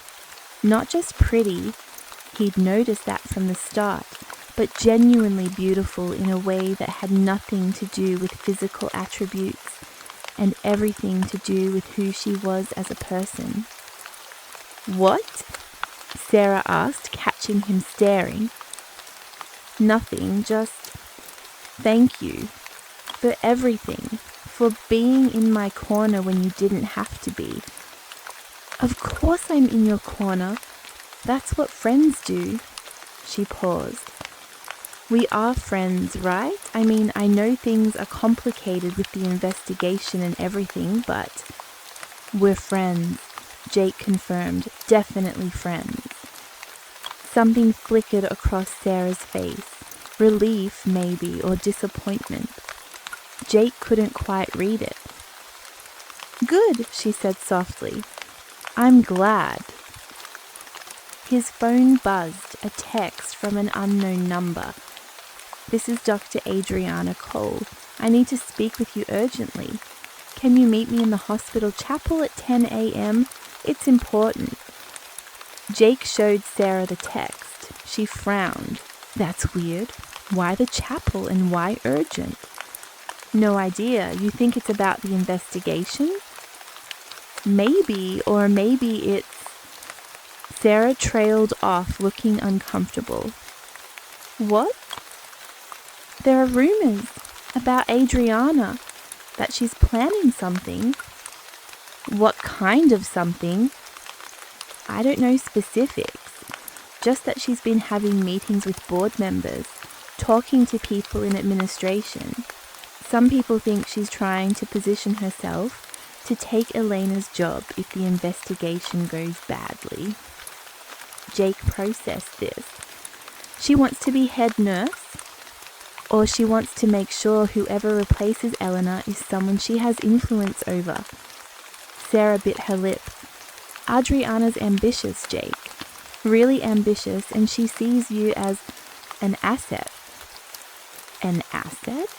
Speaker 1: Not just pretty, he'd noticed that from the start, but genuinely beautiful in a way that had nothing to do with physical attributes and everything to do with who she was as a person. "What?" Sarah asked, catching him staring. "Nothing, just thank you for everything, for being in my corner when you didn't have to be." "Of course I'm in your corner. That's what friends do." She paused. "We are friends, right? I mean, I know things are complicated with the investigation and everything, but..." "We're friends," Jake confirmed. "Definitely friends." Something flickered across Sarah's face. Relief, maybe, or disappointment. Jake couldn't quite read it. "Good," she said softly. "I'm glad." His phone buzzed, a text from an unknown number. "This is Dr. Adriana Cole. I need to speak with you urgently. Can you meet me in the hospital chapel at 10 a.m.? It's important." Jake showed Sarah the text. She frowned. "That's weird. Why the chapel and why urgent?" "No idea. You think it's about the investigation?" "Maybe, or maybe it's..." Sarah trailed off, looking uncomfortable. "What?" "There are rumors about Adriana, that she's planning something." "What kind of something?" "I don't know specifics, just that she's been having meetings with board members, talking to people in administration. Some people think she's trying to position herself to take Elena's job if the investigation goes badly." Jake processed this. She wants to be head nurse? Or she wants to make sure whoever replaces Elena is someone she has influence over? Sarah bit her lip. "Adriana's ambitious, Jake. Really ambitious, and she sees you as an asset." "An asset?"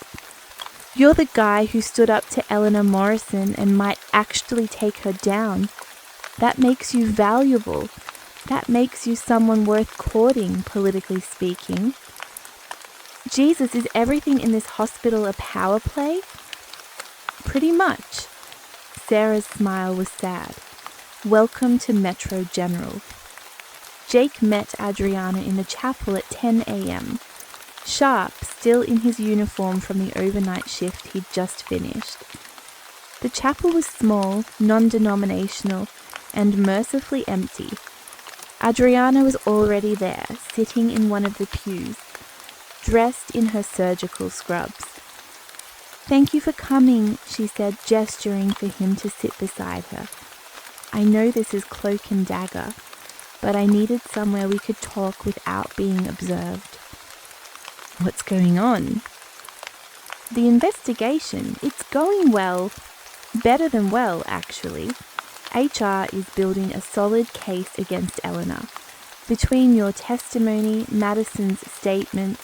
Speaker 1: "You're the guy who stood up to Elena Morrison and might actually take her down. That makes you valuable. That makes you someone worth courting, politically speaking. Jesus, is everything in this hospital a power play? Pretty much. Sarah's smile was sad. Welcome to Metro General. Jake met Adriana in the chapel at 10 a.m. Sharp, still in his uniform from the overnight shift he'd just finished. The chapel was small, non-denominational, and mercifully empty. Adriana was already there, sitting in one of the pews, dressed in her surgical scrubs. "Thank you for coming," she said, gesturing for him to sit beside her. "I know this is cloak and dagger, but I needed somewhere we could talk without being observed." "What's going on?" "The investigation, it's going well. Better than well, actually. HR is building a solid case against Elena. Between your testimony, Madison's statement,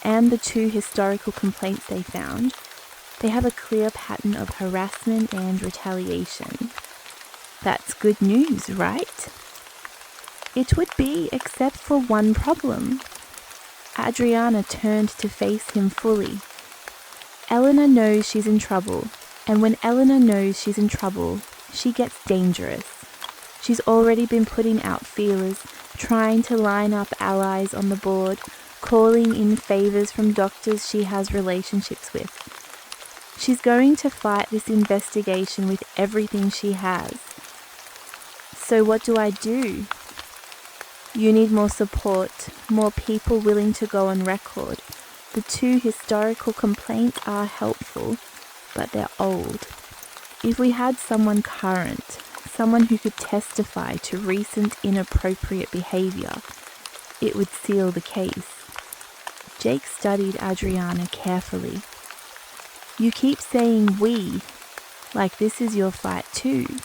Speaker 1: and the 2 historical complaints they found, they have a clear pattern of harassment and retaliation." "That's good news, right?" "It would be, except for one problem." Adriana turned to face him fully. "Elena knows she's in trouble, and when Elena knows she's in trouble, she gets dangerous. She's already been putting out feelers, trying to line up allies on the board, calling in favors from doctors she has relationships with. She's going to fight this investigation with everything she has. So what do I do? You need more support, more people willing to go on record. The 2 historical complaints are helpful, but they're old. If we had someone current, someone who could testify to recent inappropriate behavior, it would seal the case." Jake studied Adriana carefully. "You keep saying we, like this is your fight too."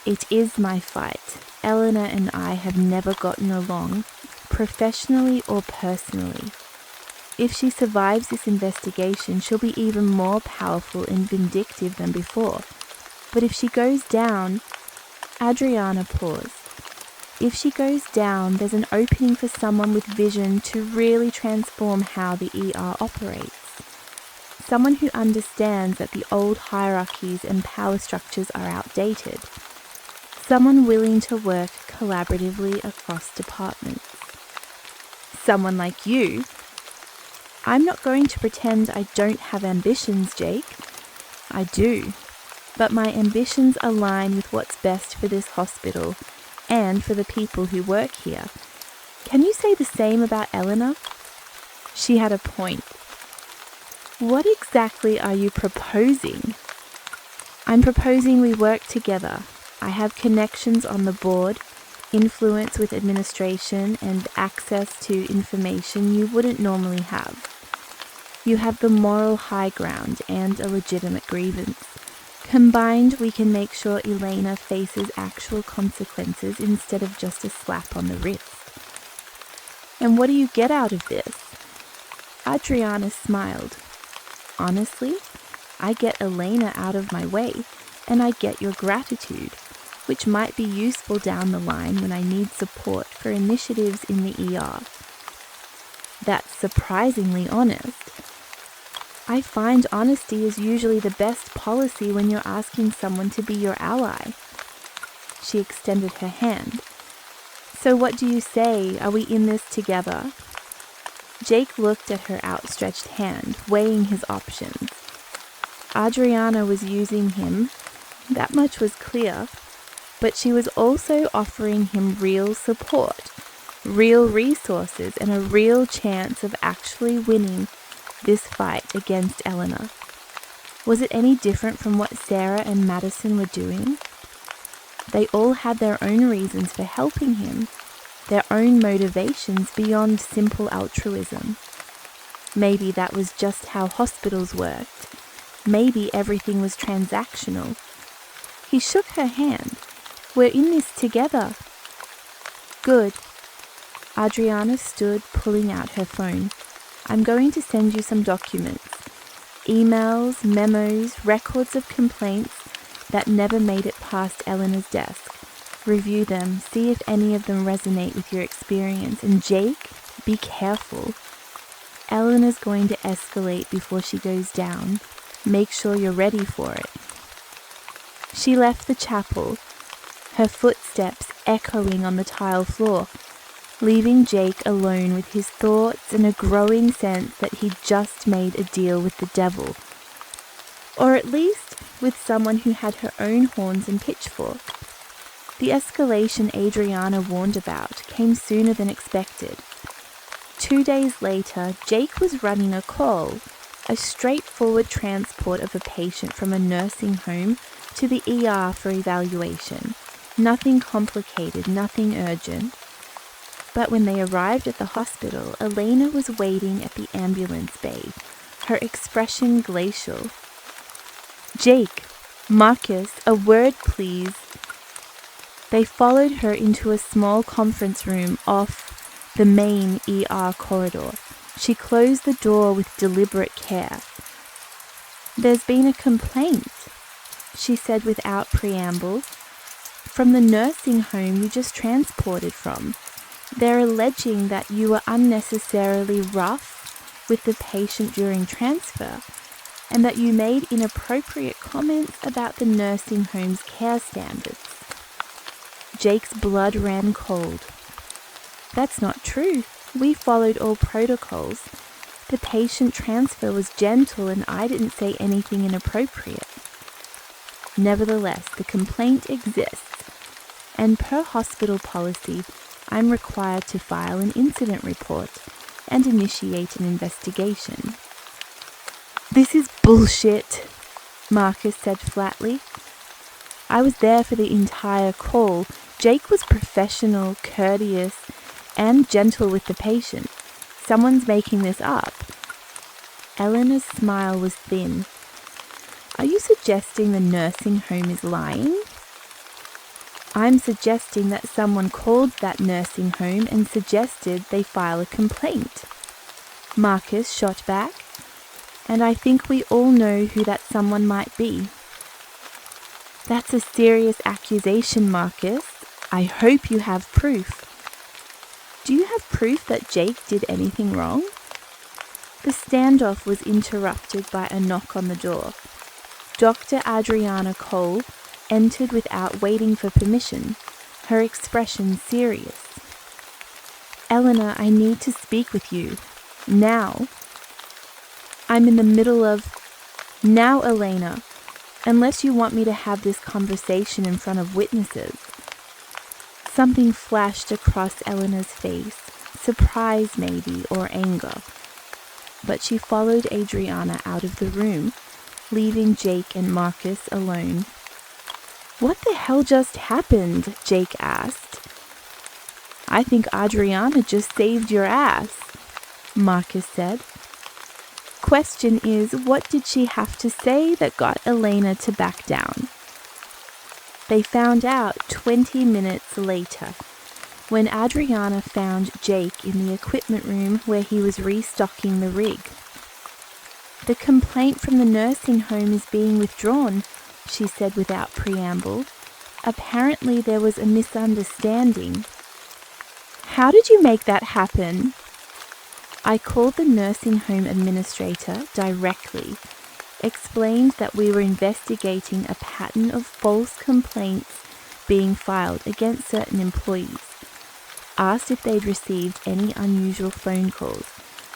Speaker 1: "It is my fight. Elena and I have never gotten along, professionally or personally. If she survives this investigation, she'll be even more powerful and vindictive than before. But if she goes down..." Adriana paused. "If she goes down, there's an opening for someone with vision to really transform how the ER operates. Someone who understands that the old hierarchies and power structures are outdated. Someone willing to work collaboratively across departments." "Someone like you?" "I'm not going to pretend I don't have ambitions, Jake. I do. But my ambitions align with what's best for this hospital and for the people who work here. Can you say the same about Elena?" She had a point. "What exactly are you proposing?" "I'm proposing we work together. I have connections on the board, influence with administration, and access to information you wouldn't normally have. You have the moral high ground and a legitimate grievance. Combined, we can make sure Elena faces actual consequences instead of just a slap on the wrist." "And what do you get out of this?" Adriana smiled. "Honestly, I get Elena out of my way, and I get your gratitude, which might be useful down the line when I need support for initiatives in the ER." "That's surprisingly honest." "I find honesty is usually the best policy when you're asking someone to be your ally." She extended her hand. "So what do you say? Are we in this together?" Jake looked at her outstretched hand, weighing his options. Adriana was using him, that much was clear, but she was also offering him real support, real resources, and a real chance of actually winning this fight against Elena. Was it any different from what Sarah and Madison were doing? They all had their own reasons for helping him, their own motivations beyond simple altruism. Maybe that was just how hospitals worked. Maybe everything was transactional. He shook her hand. "We're in this together." "Good." Adriana stood, pulling out her phone. "I'm going to send you some documents. Emails, memos, records of complaints, that never made it past Elena's desk. Review them, see if any of them resonate with your experience. And Jake, be careful. Elena's going to escalate before she goes down. Make sure you're ready for it. She left the chapel, her footsteps echoing on the tile floor, leaving Jake alone with his thoughts and a growing sense that he'd just made a deal with the devil. Or at least with someone who had her own horns and pitchfork. The escalation Adriana warned about came sooner than expected. 2 days later, Jake was running a call, a straightforward transport of a patient from a nursing home to the ER for evaluation. Nothing complicated, nothing urgent. But when they arrived at the hospital, Elena was waiting at the ambulance bay, her expression glacial. "Jake, Marcus, a word please." They followed her into a small conference room off the main ER corridor. She closed the door with deliberate care. "There's been a complaint," she said without preamble, "from the nursing home you just transported from. They're alleging that you were unnecessarily rough with the patient during transfer, and that you made inappropriate comments about the nursing home's care standards." Jake's blood ran cold. "That's not true. We followed all protocols. The patient transfer was gentle and I didn't say anything inappropriate." "Nevertheless, the complaint exists, and per hospital policy, I'm required to file an incident report and initiate an investigation." "This is bullshit," Marcus said flatly. "I was there for the entire call. Jake was professional, courteous, and gentle with the patient. Someone's making this up." Elena's smile was thin. "Are you suggesting the nursing home is lying?" "I'm suggesting that someone called that nursing home and suggested they file a complaint," Marcus shot back. "And I think we all know who that someone might be." "That's a serious accusation, Marcus. I hope you have proof." "Do you have proof that Jake did anything wrong?" The standoff was interrupted by a knock on the door. Dr. Adriana Cole entered without waiting for permission, her expression serious. "Elena, I need to speak with you. Now." "I'm in the middle of..." "Now, Elena, unless you want me to have this conversation in front of witnesses." Something flashed across Elena's face, surprise maybe, or anger. But she followed Adriana out of the room, leaving Jake and Marcus alone. "What the hell just happened?" Jake asked. "I think Adriana just saved your ass," Marcus said. "Question is, what did she have to say that got Elena to back down?" They found out 20 minutes later, when Adriana found Jake in the equipment room where he was restocking the rig. "The complaint from the nursing home is being withdrawn," she said without preamble. "Apparently there was a misunderstanding." "How did you make that happen?" "I called the nursing home administrator directly, explained that we were investigating a pattern of false complaints being filed against certain employees, asked if they'd received any unusual phone calls,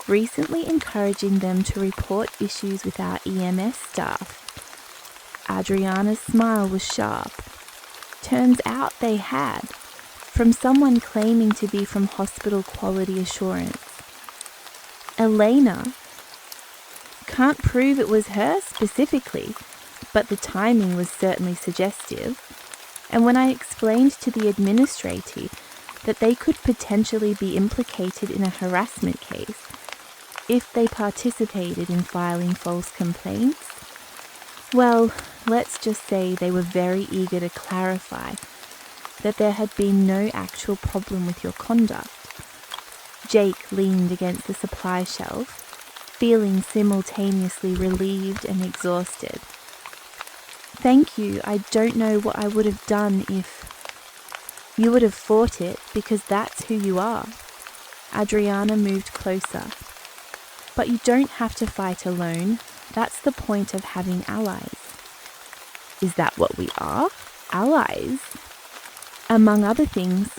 Speaker 1: recently encouraging them to report issues with our EMS staff." Adriana's smile was sharp. Turns out they had, from someone claiming to be from hospital quality assurance. "Elena, can't prove it was her specifically, but the timing was certainly suggestive. And when I explained to the administrator that they could potentially be implicated in a harassment case if they participated in filing false complaints, well, let's just say they were very eager to clarify that there had been no actual problem with your conduct." Jake leaned against the supply shelf, feeling simultaneously relieved and exhausted. Thank you. I don't know what I would have done if... You would have fought it because that's who you are. Adriana moved closer. But you don't have to fight alone. That's the point of having allies. Is that what we are? Allies? Among other things,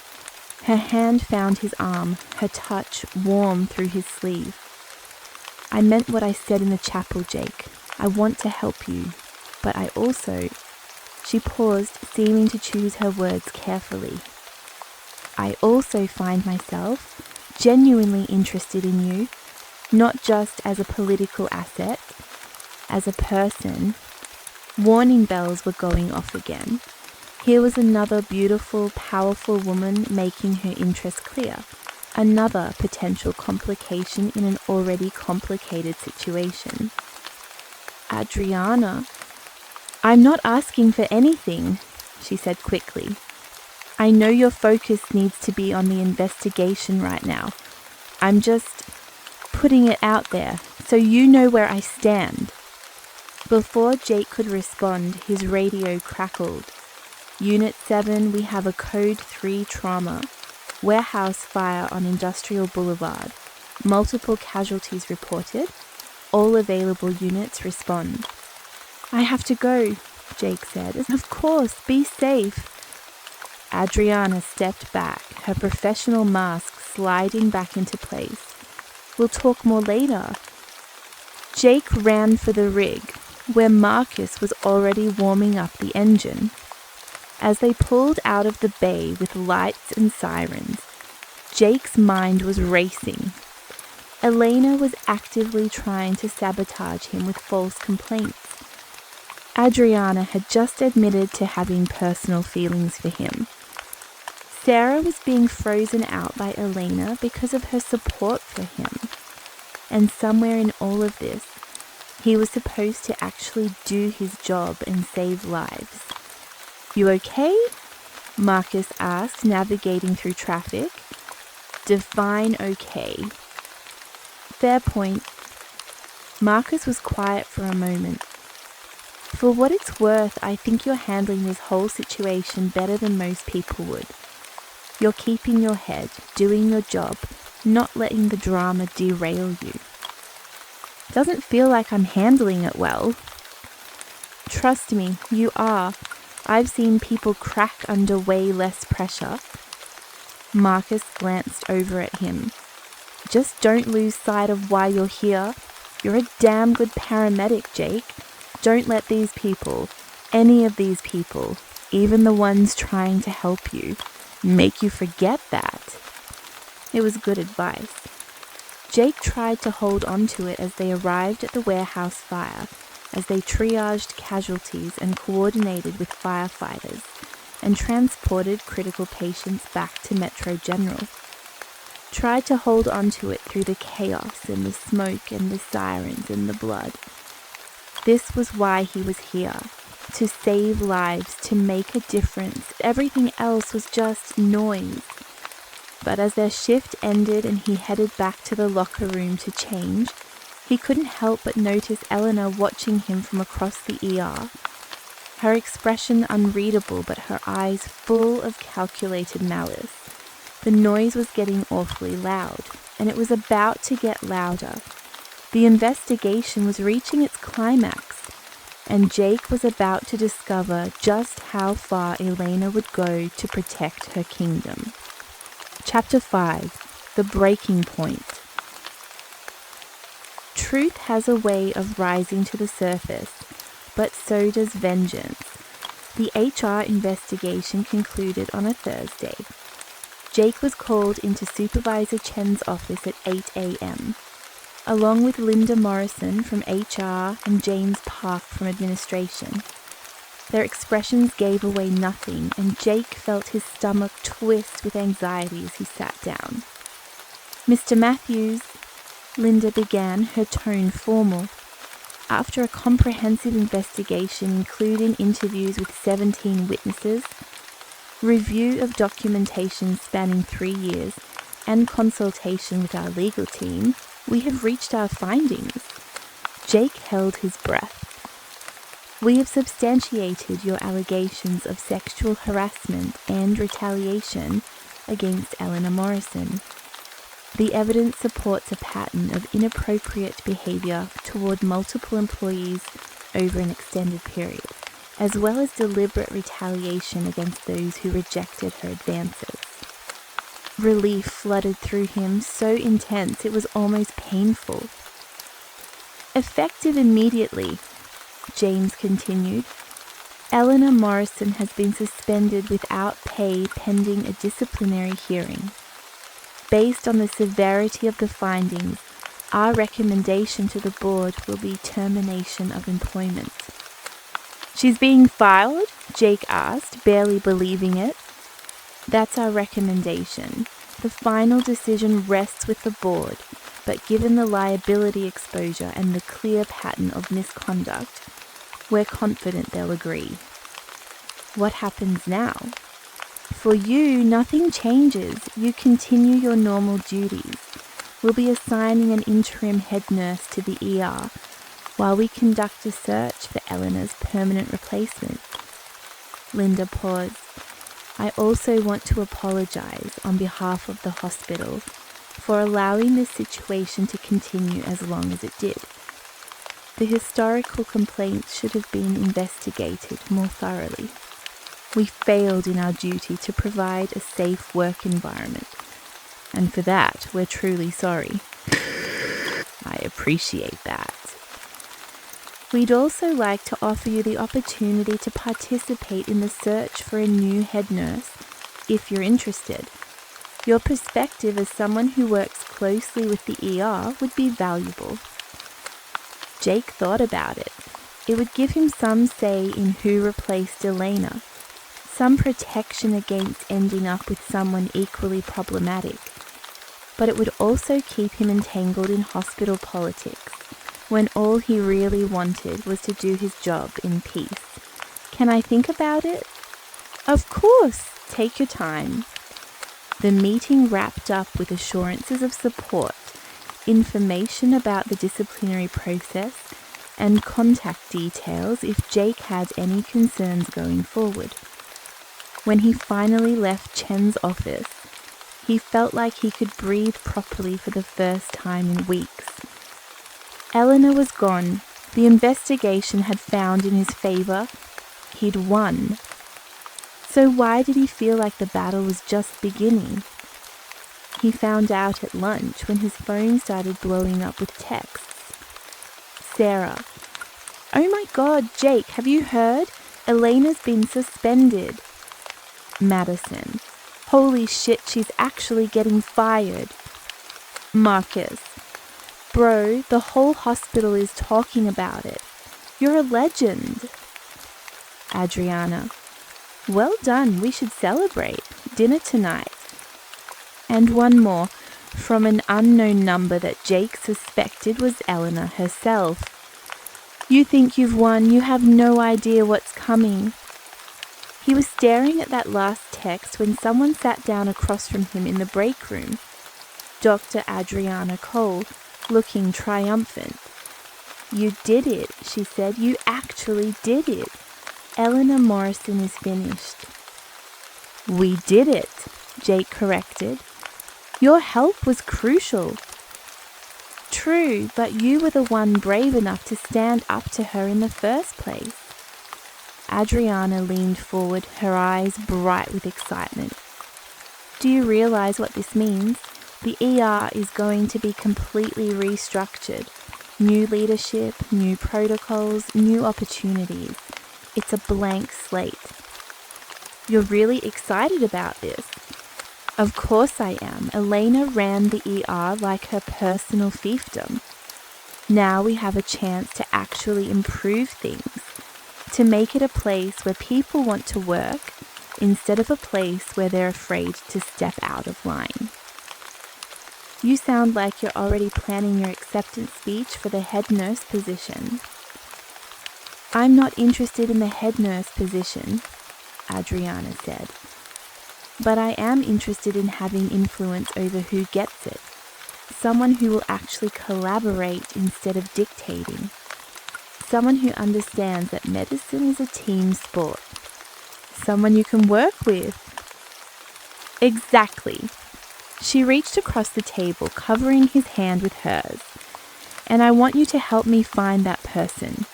Speaker 1: her hand found his arm, her touch warm through his sleeve. I meant what I said in the chapel, Jake. I want to help you, but I also... She paused, seeming to choose her words carefully. I also find myself genuinely interested in you, not just as a political asset, as a person. Warning bells were going off again. Here was another beautiful, powerful woman making her interest clear. Another potential complication in an already complicated situation. Adriana, I'm not asking for anything, she said quickly. I know your focus needs to be on the investigation right now. I'm just putting it out there so you know where I stand. Before Jake could respond, his radio crackled. Unit 7, we have a Code 3 trauma. Warehouse fire on Industrial Boulevard. Multiple casualties reported. All available units respond. I have to go, Jake said. Of course, be safe. Adriana stepped back, her professional mask sliding back into place. We'll talk more later. Jake ran for the rig, where Marcus was already warming up the engine. As they pulled out of the bay with lights and sirens, Jake's mind was racing. Elena was actively trying to sabotage him with false complaints. Adriana had just admitted to having personal feelings for him. Sarah was being frozen out by Elena because of her support for him. And somewhere in all of this, he was supposed to actually do his job and save lives. You okay? Marcus asked, navigating through traffic. Define okay. Fair point. Marcus was quiet for a moment. For what it's worth, I think you're handling this whole situation better than most people would. You're keeping your head, doing your job, not letting the drama derail you. Doesn't feel like I'm handling it well. Trust me, you are. I've seen people crack under way less pressure. Marcus glanced over at him. Just don't lose sight of why you're here. You're a damn good paramedic, Jake. Don't let these people, any of these people, even the ones trying to help you, make you forget that. It was good advice. Jake tried to hold on to it as they arrived at the warehouse fire, as they triaged casualties and coordinated with firefighters, and transported critical patients back to Metro General. Tried to hold on to it through the chaos and the smoke and the sirens and the blood. This was why he was here, to save lives, to make a difference. Everything else was just noise. But as their shift ended and he headed back to the locker room to change, he couldn't help but notice Elena watching him from across the ER. Her expression unreadable, but her eyes full of calculated malice. The noise was getting awfully loud, and it was about to get louder. The investigation was reaching its climax, and Jake was about to discover just how far Elena would go to protect her kingdom. Chapter 5. The Breaking Point. Truth has a way of rising to the surface, but so does vengeance. The HR investigation concluded on a Thursday. Jake was called into Supervisor Chen's office at 8 a.m., along with Linda Morrison from HR and James Park from administration. Their expressions gave away nothing, and Jake felt his stomach twist with anxiety as he sat down. Mr. Matthews, Linda began, her tone formal. After a comprehensive investigation including interviews with 17 witnesses, review of documentation spanning 3 years, and consultation with our legal team, we have reached our findings. Jake held his breath. We have substantiated your allegations of sexual harassment and retaliation against Elena Morrison. The evidence supports a pattern of inappropriate behaviour toward multiple employees over an extended period, as well as deliberate retaliation against those who rejected her advances. Relief flooded through him, so intense it was almost painful. Effective immediately, James continued, Elena Morrison has been suspended without pay pending a disciplinary hearing. Based on the severity of the findings, our recommendation to the board will be termination of employment. She's being fired? Jake asked, barely believing it. That's our recommendation. The final decision rests with the board, but given the liability exposure and the clear pattern of misconduct, we're confident they'll agree. What happens now? For you, nothing changes. You continue your normal duties. We'll be assigning an interim head nurse to the ER while we conduct a search for Elena's permanent replacement. Linda paused. I also want to apologise on behalf of the hospital for allowing this situation to continue as long as it did. The historical complaints should have been investigated more thoroughly. We failed in our duty to provide a safe work environment, and for that we're truly sorry. I appreciate that. We'd also like to offer you the opportunity to participate in the search for a new head nurse, if you're interested. Your perspective as someone who works closely with the ER would be valuable. Jake thought about it. It would give him some say in who replaced Elena, some protection against ending up with someone equally problematic, but it would also keep him entangled in hospital politics, when all he really wanted was to do his job in peace. Can I think about it? Of course, take your time. The meeting wrapped up with assurances of support, information about the disciplinary process, and contact details if Jake had any concerns going forward. When he finally left Chen's office, he felt like he could breathe properly for the first time in weeks. Elena was gone. The investigation had found in his favour. He'd won. So why did he feel like the battle was just beginning? He found out at lunch when his phone started blowing up with texts. Sarah. Oh my God, Jake, have you heard? Elena's been suspended. Madison. Holy shit, she's actually getting fired. Marcus. Bro, the whole hospital is talking about it. You're a legend. Adriana. Well done, we should celebrate. Dinner tonight. And one more, from an unknown number that Jake suspected was Elena herself. You think you've won, you have no idea what's coming. He was staring at that last text when someone sat down across from him in the break room. Dr. Adriana Cole, looking triumphant. You did it, she said. You actually did it. Elena Morrison is finished. We did it, Jake corrected. Your help was crucial. True, but you were the one brave enough to stand up to her in the first place. Adriana leaned forward, her eyes bright with excitement. Do you realize what this means? The ER is going to be completely restructured. New leadership, new protocols, new opportunities. It's a blank slate. You're really excited about this? Of course I am. Elena ran the ER like her personal fiefdom. Now we have a chance to actually improve things, to make it a place where people want to work instead of a place where they're afraid to step out of line. You sound like you're already planning your acceptance speech for the head nurse position. I'm not interested in the head nurse position, Adriana said. But I am interested in having influence over who gets it. Someone who will actually collaborate instead of dictating. Someone who understands that medicine is a team sport. Someone you can work with. Exactly. She reached across the table, covering his hand with hers. And I want you to help me find that person.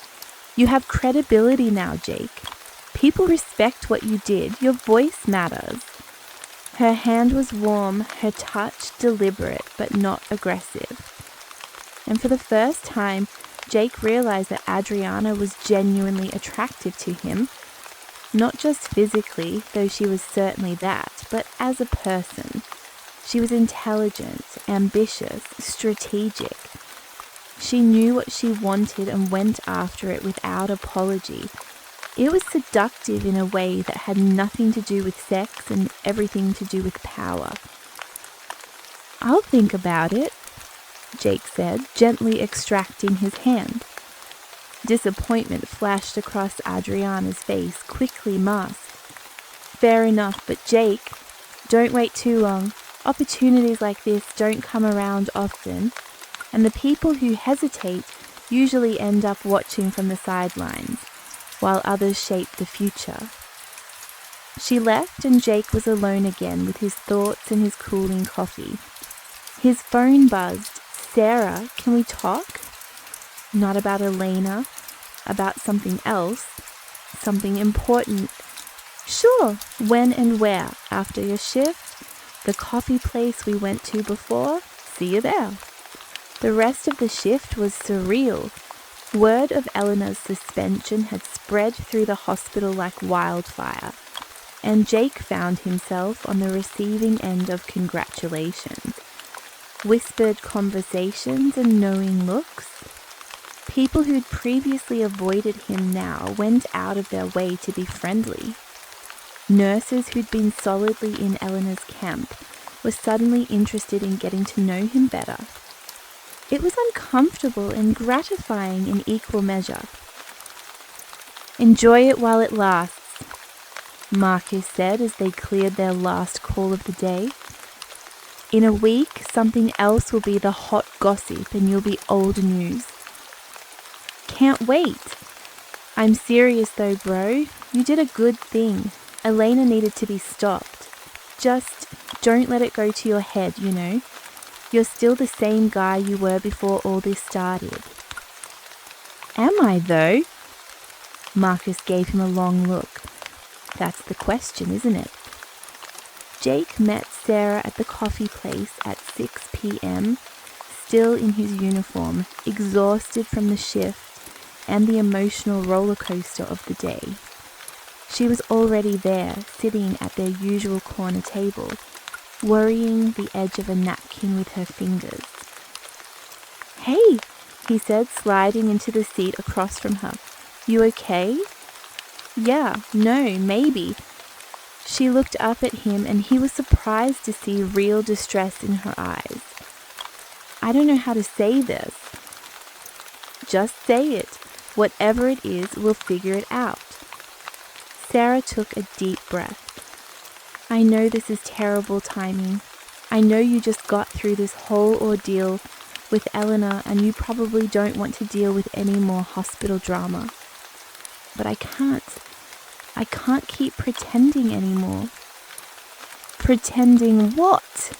Speaker 1: You have credibility now, Jake. People respect what you did. Your voice matters. Her hand was warm, her touch deliberate but not aggressive. And for the first time, Jake realized that Adriana was genuinely attractive to him. Not just physically, though she was certainly that, but as a person. She was intelligent, ambitious, strategic. She knew what she wanted and went after it without apology. It was seductive in a way that had nothing to do with sex and everything to do with power. I'll think about it, Jake said, gently extracting his hand. Disappointment flashed across Adriana's face, quickly masked. Fair enough, but Jake, don't wait too long. Opportunities like this don't come around often, and the people who hesitate usually end up watching from the sidelines, while others shape the future. She left and Jake was alone again with his thoughts and his cooling coffee. His phone buzzed. Sarah, can we talk? Not about Elena, about something else, something important. Sure, when and where? After your shift? The coffee place we went to before? See you there. The rest of the shift was surreal. Word of Elena's suspension had spread through the hospital like wildfire, and Jake found himself on the receiving end of congratulations. Whispered conversations and knowing looks. People who'd previously avoided him now went out of their way to be friendly. Nurses who'd been solidly in Elena's camp were suddenly interested in getting to know him better. It was uncomfortable and gratifying in equal measure. Enjoy it while it lasts, Marcus said as they cleared their last call of the day. In a week, something else will be the hot gossip and you'll be old news. Can't wait. I'm serious though, bro. You did a good thing. Elena needed to be stopped. Just don't let it go to your head, you know. You're still the same guy you were before all this started. Am I though? Marcus gave him a long look. That's the question, isn't it? Jake met Sarah at the coffee place at 6 p.m., still in his uniform, exhausted from the shift and the emotional roller coaster of the day. She was already there, sitting at their usual corner table, worrying the edge of a napkin with her fingers. Hey, he said, sliding into the seat across from her. You okay? Yeah, no, maybe. She looked up at him and he was surprised to see real distress in her eyes. I don't know how to say this. Just say it. Whatever it is, we'll figure it out. Sarah took a deep breath. I know this is terrible timing. I know you just got through this whole ordeal with Elena and you probably don't want to deal with any more hospital drama. But I can't. I can't keep pretending anymore. Pretending what?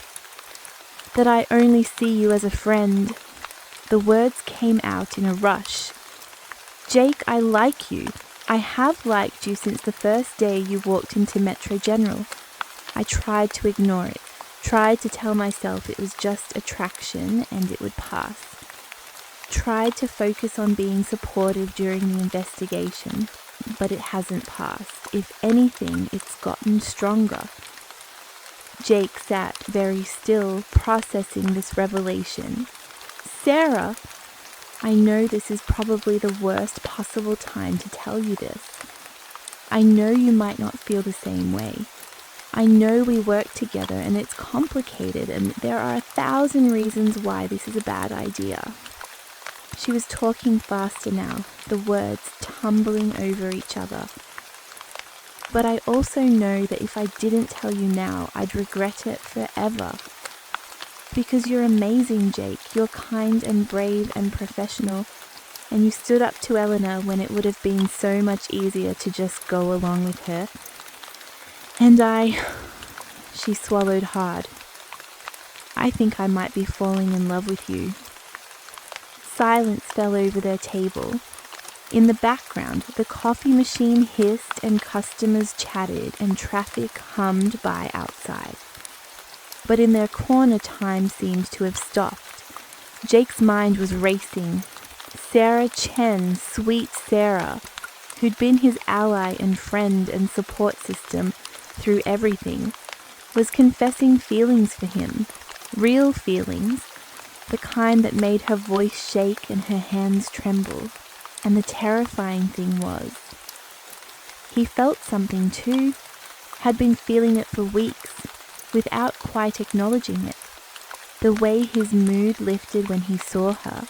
Speaker 1: That I only see you as a friend. The words came out in a rush. Jake, I like you. I have liked you since the first day you walked into Metro General. I tried to ignore it, tried to tell myself it was just attraction and it would pass. Tried to focus on being supportive during the investigation, but it hasn't passed. If anything, it's gotten stronger. Jake sat very still, processing this revelation. Sarah, I know this is probably the worst possible time to tell you this. I know you might not feel the same way. I know we work together and it's complicated and there are 1,000 reasons why this is a bad idea. She was talking faster now, the words tumbling over each other. But I also know that if I didn't tell you now, I'd regret it forever. Because you're amazing, Jake. You're kind and brave and professional. and you stood up to Elena when it would have been so much easier to just go along with her. And she swallowed hard. I think I might be falling in love with you. Silence fell over their table. In the background, the coffee machine hissed and customers chatted and traffic hummed by outside. But in their corner, time seemed to have stopped. Jake's mind was racing. Sarah Chen, sweet Sarah, who'd been his ally and friend and support system through everything, was confessing feelings for him. Real feelings, the kind that made her voice shake and her hands tremble. And the terrifying thing was, he felt something too, had been feeling it for weeks, without quite acknowledging it. The way his mood lifted when he saw her,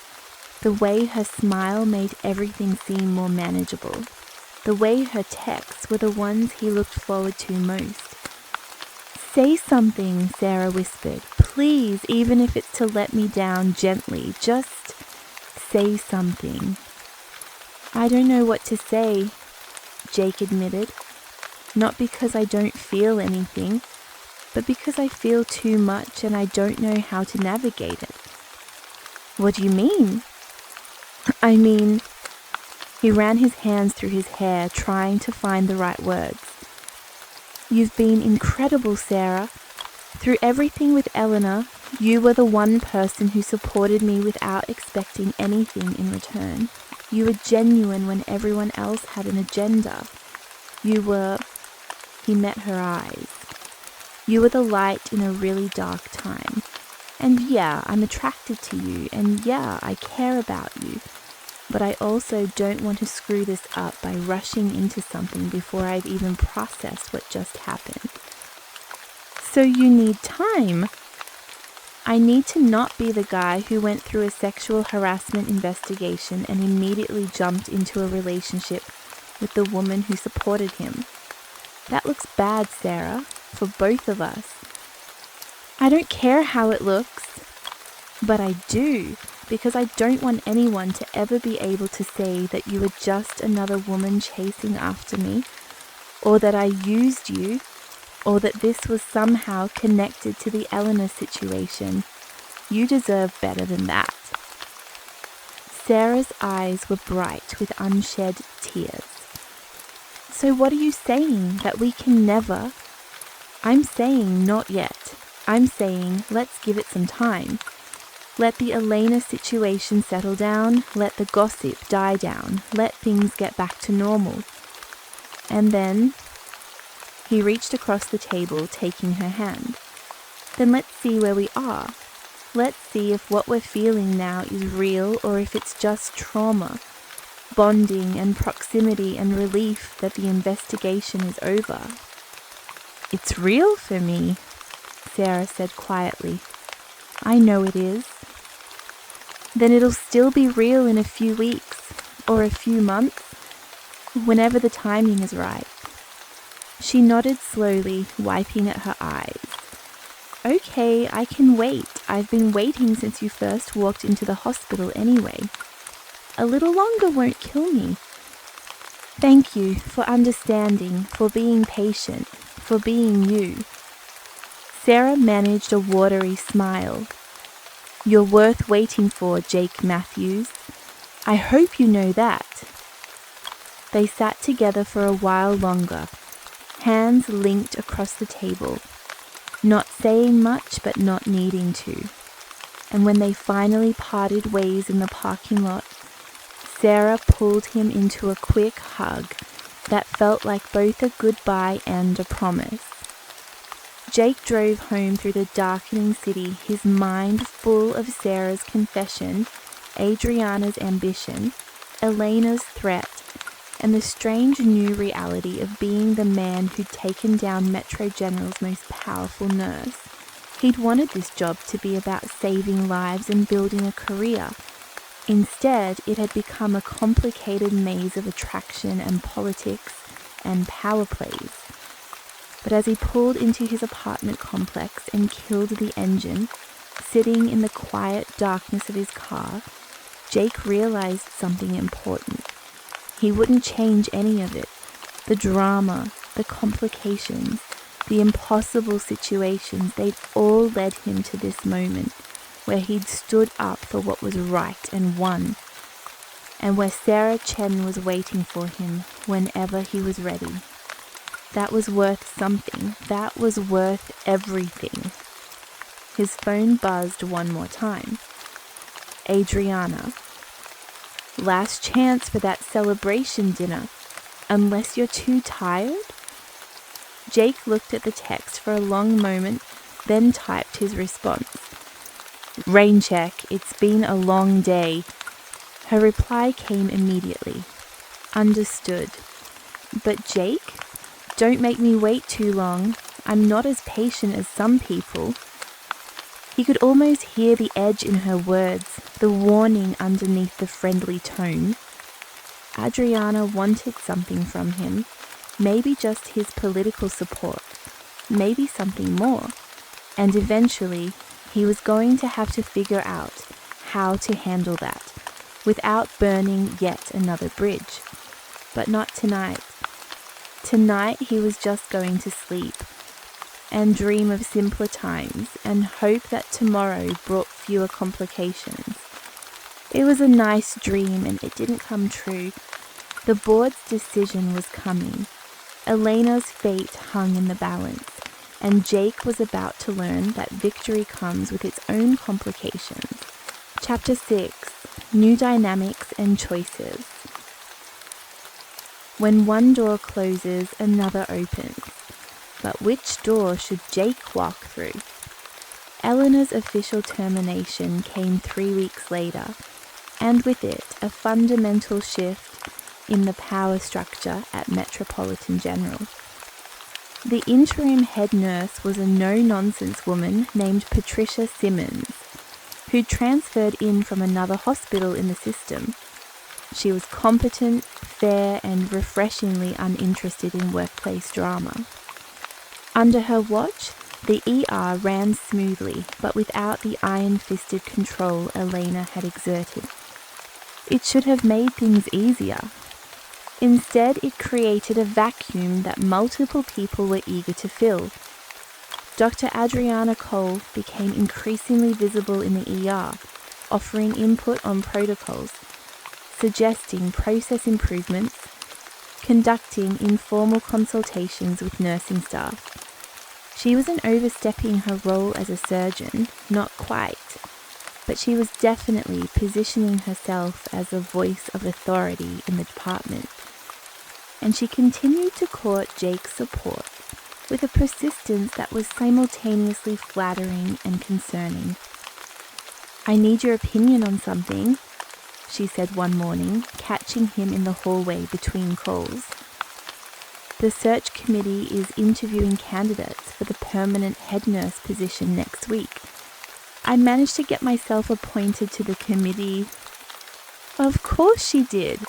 Speaker 1: the way her smile made everything seem more manageable, the way her texts were the ones he looked forward to most. Say something, Sarah whispered. Please, even if it's to let me down gently, just say something. I don't know what to say, Jake admitted. Not because I don't feel anything, but because I feel too much and I don't know how to navigate it. What do you mean? I mean, he ran his hands through his hair, trying to find the right words. You've been incredible, Sarah. Through everything with Elena, you were the one person who supported me without expecting anything in return. You were genuine when everyone else had an agenda. You were... He met her eyes. You were the light in a really dark time. And yeah, I'm attracted to you, and yeah, I care about you. But I also don't want to screw this up by rushing into something before I've even processed what just happened. So you need time. I need to not be the guy who went through a sexual harassment investigation and immediately jumped into a relationship with the woman who supported him. That looks bad, Sarah, for both of us. I don't care how it looks, but I do, because I don't want anyone to ever be able to say that you were just another woman chasing after me, or that I used you, or that this was somehow connected to the Elena situation. You deserve better than that. Sarah's eyes were bright with unshed tears. So what are you saying? That we can never? I'm saying not yet. I'm saying let's give it some time. Let the Elena situation settle down. Let the gossip die down. Let things get back to normal. And then he reached across the table, taking her hand. Then let's see where we are. Let's see if what we're feeling now is real or if it's just trauma, bonding and proximity and relief that the investigation is over. It's real for me, Sarah said quietly. I know it is. Then it'll still be real in a few weeks or a few months, whenever the timing is right. She nodded slowly, wiping at her eyes. Okay, I can wait. I've been waiting since you first walked into the hospital anyway. A little longer won't kill me. Thank you for understanding, for being patient, for being you. Sarah managed a watery smile. You're worth waiting for, Jake Matthews. I hope you know that. They sat together for a while longer, hands linked across the table, not saying much but not needing to. And when they finally parted ways in the parking lot, Sarah pulled him into a quick hug that felt like both a goodbye and a promise. Jake drove home through the darkening city, his mind full of Sarah's confession, Adriana's ambition, Elena's threat, and the strange new reality of being the man who'd taken down Metro General's most powerful nurse. He'd wanted this job to be about saving lives and building a career. Instead, it had become a complicated maze of attraction and politics and power plays. But as he pulled into his apartment complex and killed the engine, sitting in the quiet darkness of his car, Jake realized something important. He wouldn't change any of it. The drama, the complications, the impossible situations, they'd all led him to this moment where he'd stood up for what was right and won, and where Sarah Chen was waiting for him whenever he was ready. That was worth something. That was worth everything. His phone buzzed one more time. Adriana. Last chance for that celebration dinner, unless you're too tired? Jake looked at the text for a long moment, then typed his response. Rain check, it's been a long day. Her reply came immediately. Understood. But Jake, don't make me wait too long. I'm not as patient as some people. He could almost hear the edge in her words, the warning underneath the friendly tone. Adriana wanted something from him, maybe just his political support, maybe something more. And eventually, he was going to have to figure out how to handle that without burning yet another bridge. But not tonight. Tonight he was just going to sleep and dream of simpler times and hope that tomorrow brought fewer complications. It was a nice dream and it didn't come true. The board's decision was coming. Elena's fate hung in the balance, and Jake was about to learn that victory comes with its own complications. Chapter 6. New Dynamics and Choices. When one door closes, another opens. But which door should Jake walk through? Elena's official termination came 3 weeks later, and with it a fundamental shift in the power structure at Metropolitan General. The interim head nurse was a no-nonsense woman named Patricia Simmons, who transferred in from another hospital in the system. She was competent, fair, and refreshingly uninterested in workplace drama. Under her watch, the ER ran smoothly, but without the iron-fisted control Elena had exerted. It should have made things easier. Instead, it created a vacuum that multiple people were eager to fill. Dr. Adriana Cole became increasingly visible in the ER, offering input on protocols, suggesting process improvements, conducting informal consultations with nursing staff. She wasn't overstepping her role as a surgeon, not quite, but she was definitely positioning herself as a voice of authority in the department. And she continued to court Jake's support with a persistence that was simultaneously flattering and concerning. "I need your opinion on something," she said one morning, catching him in the hallway between calls. "The search committee is interviewing candidates for the permanent head nurse position next week. I managed to get myself appointed to the committee." "Of course she did.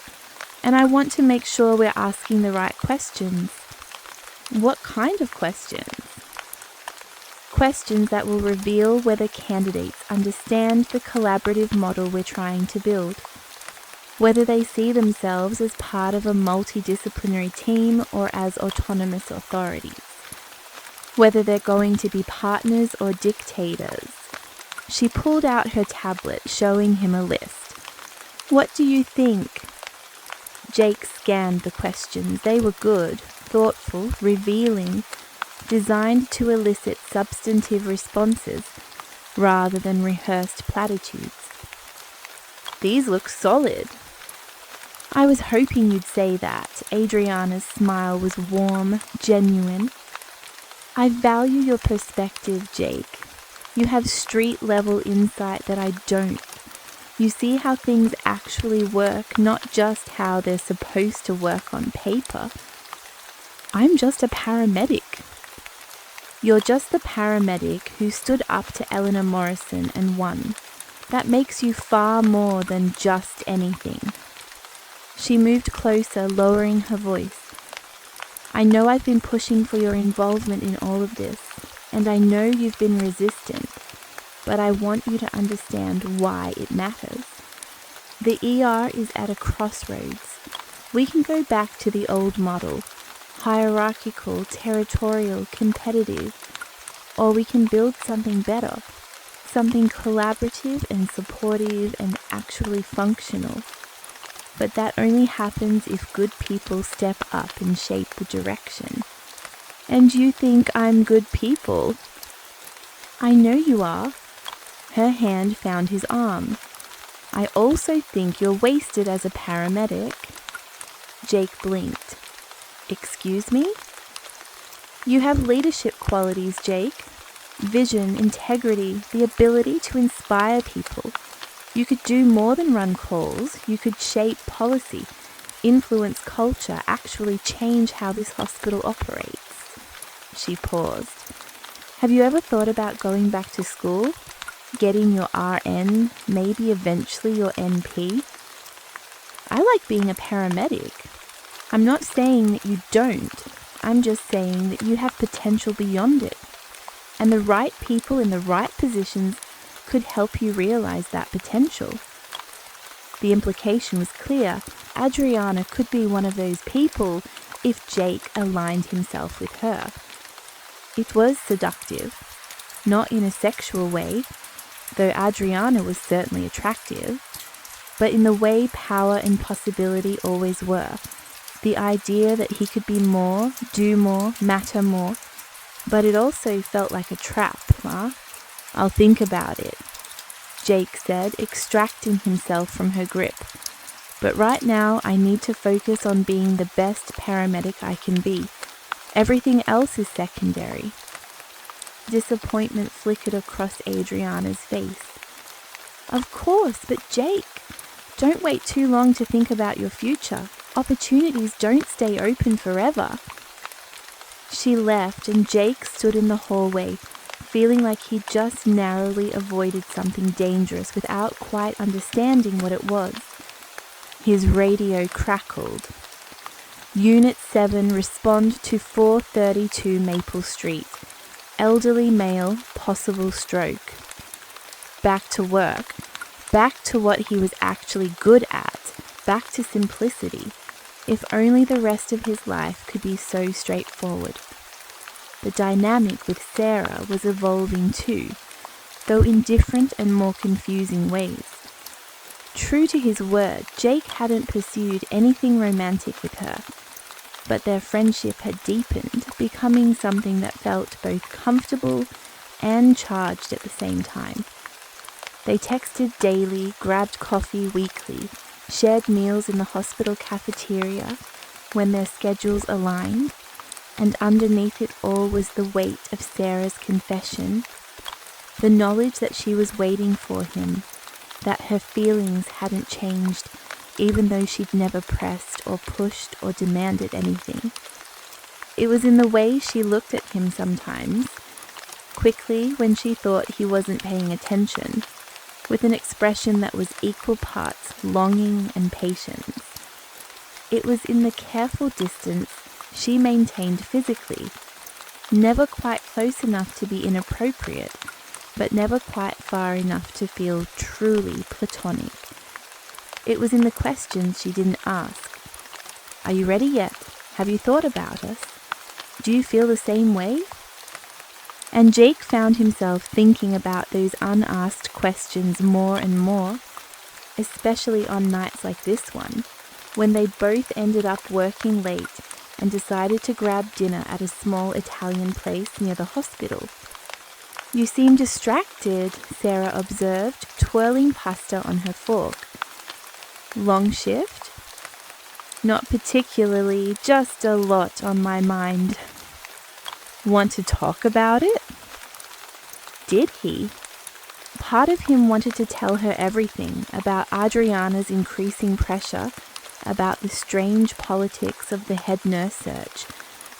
Speaker 1: And I want to make sure we're asking the right questions." "What kind of questions?" "Questions that will reveal whether candidates understand the collaborative model we're trying to build, whether they see themselves as part of a multidisciplinary team or as autonomous authorities, whether they're going to be partners or dictators." She pulled out her tablet, showing him a list. "What do you think?" Jake scanned the questions. They were good, thoughtful, revealing, designed to elicit substantive responses rather than rehearsed platitudes. "These look solid." "I was hoping you'd say that." Adriana's smile was warm, genuine. "I value your perspective, Jake. You have street-level insight that I don't. You see how things actually work, not just how they're supposed to work on paper." "I'm just a paramedic." "You're just the paramedic who stood up to Eleanor Morrison and won. That makes you far more than just anything." She moved closer, lowering her voice. "I know I've been pushing for your involvement in all of this, and I know you've been resistant, but I want you to understand why it matters. The ER is at a crossroads. We can go back to the old model, hierarchical, territorial, competitive, or we can build something better, something collaborative and supportive and actually functional. But that only happens if good people step up and shape the direction. And you think I'm good people? I know you are. Her hand found his arm. I also think you're wasted as a paramedic. Jake blinked. Excuse me? You have leadership qualities, Jake. Vision, integrity, the ability to inspire people. You could do more than run calls. You could shape policy, influence culture, actually change how this hospital operates. She paused. Have you ever thought about going back to school? Getting your RN, maybe eventually your NP? I like being a paramedic. I'm not saying that you don't. I'm just saying that you have potential beyond it. And the right people in the right positions could help you realize that potential. The implication was clear. Adriana could be one of those people if Jake aligned himself with her. It was seductive, not in a sexual way, though Adriana was certainly attractive, but in the way power and possibility always were. The idea that he could be more, do more, matter more, but it also felt like a trap, Ma. I'll think about it, Jake said, extracting himself from her grip. But right now I need to focus on being the best paramedic I can be. Everything else is secondary. Disappointment flickered across Adriana's face. Of course, but Jake, don't wait too long to think about your future. Opportunities don't stay open forever. She left and Jake stood in the hallway, feeling like he just narrowly avoided something dangerous without quite understanding what it was. His radio crackled. Unit 7, respond to 432 Maple Street. Elderly male, possible stroke. Back to work. Back to what he was actually good at. Back to simplicity. If only the rest of his life could be so straightforward. The dynamic with Sarah was evolving too, though in different and more confusing ways. True to his word, Jake hadn't pursued anything romantic with her, but their friendship had deepened, becoming something that felt both comfortable and charged at the same time. They texted daily, grabbed coffee weekly, shared meals in the hospital cafeteria when their schedules aligned, and underneath it all was the weight of Sarah's confession, the knowledge that she was waiting for him, that her feelings hadn't changed even though she'd never pressed or pushed or demanded anything. It was in the way she looked at him sometimes, quickly when she thought he wasn't paying attention, with an expression that was equal parts longing and patience. It was in the careful distance she maintained physically, never quite close enough to be inappropriate, but never quite far enough to feel truly platonic. It was in the questions she didn't ask. Are you ready yet? Have you thought about us? Do you feel the same way? And Jake found himself thinking about those unasked questions more and more, especially on nights like this one, when they both ended up working late and decided to grab dinner at a small Italian place near the hospital. You seem distracted, Sarah observed, twirling pasta on her fork. Long shift? Not particularly, just a lot on my mind. Want to talk about it? Did he? Part of him wanted to tell her everything about Adriana's increasing pressure, about the strange politics of the head nurse search,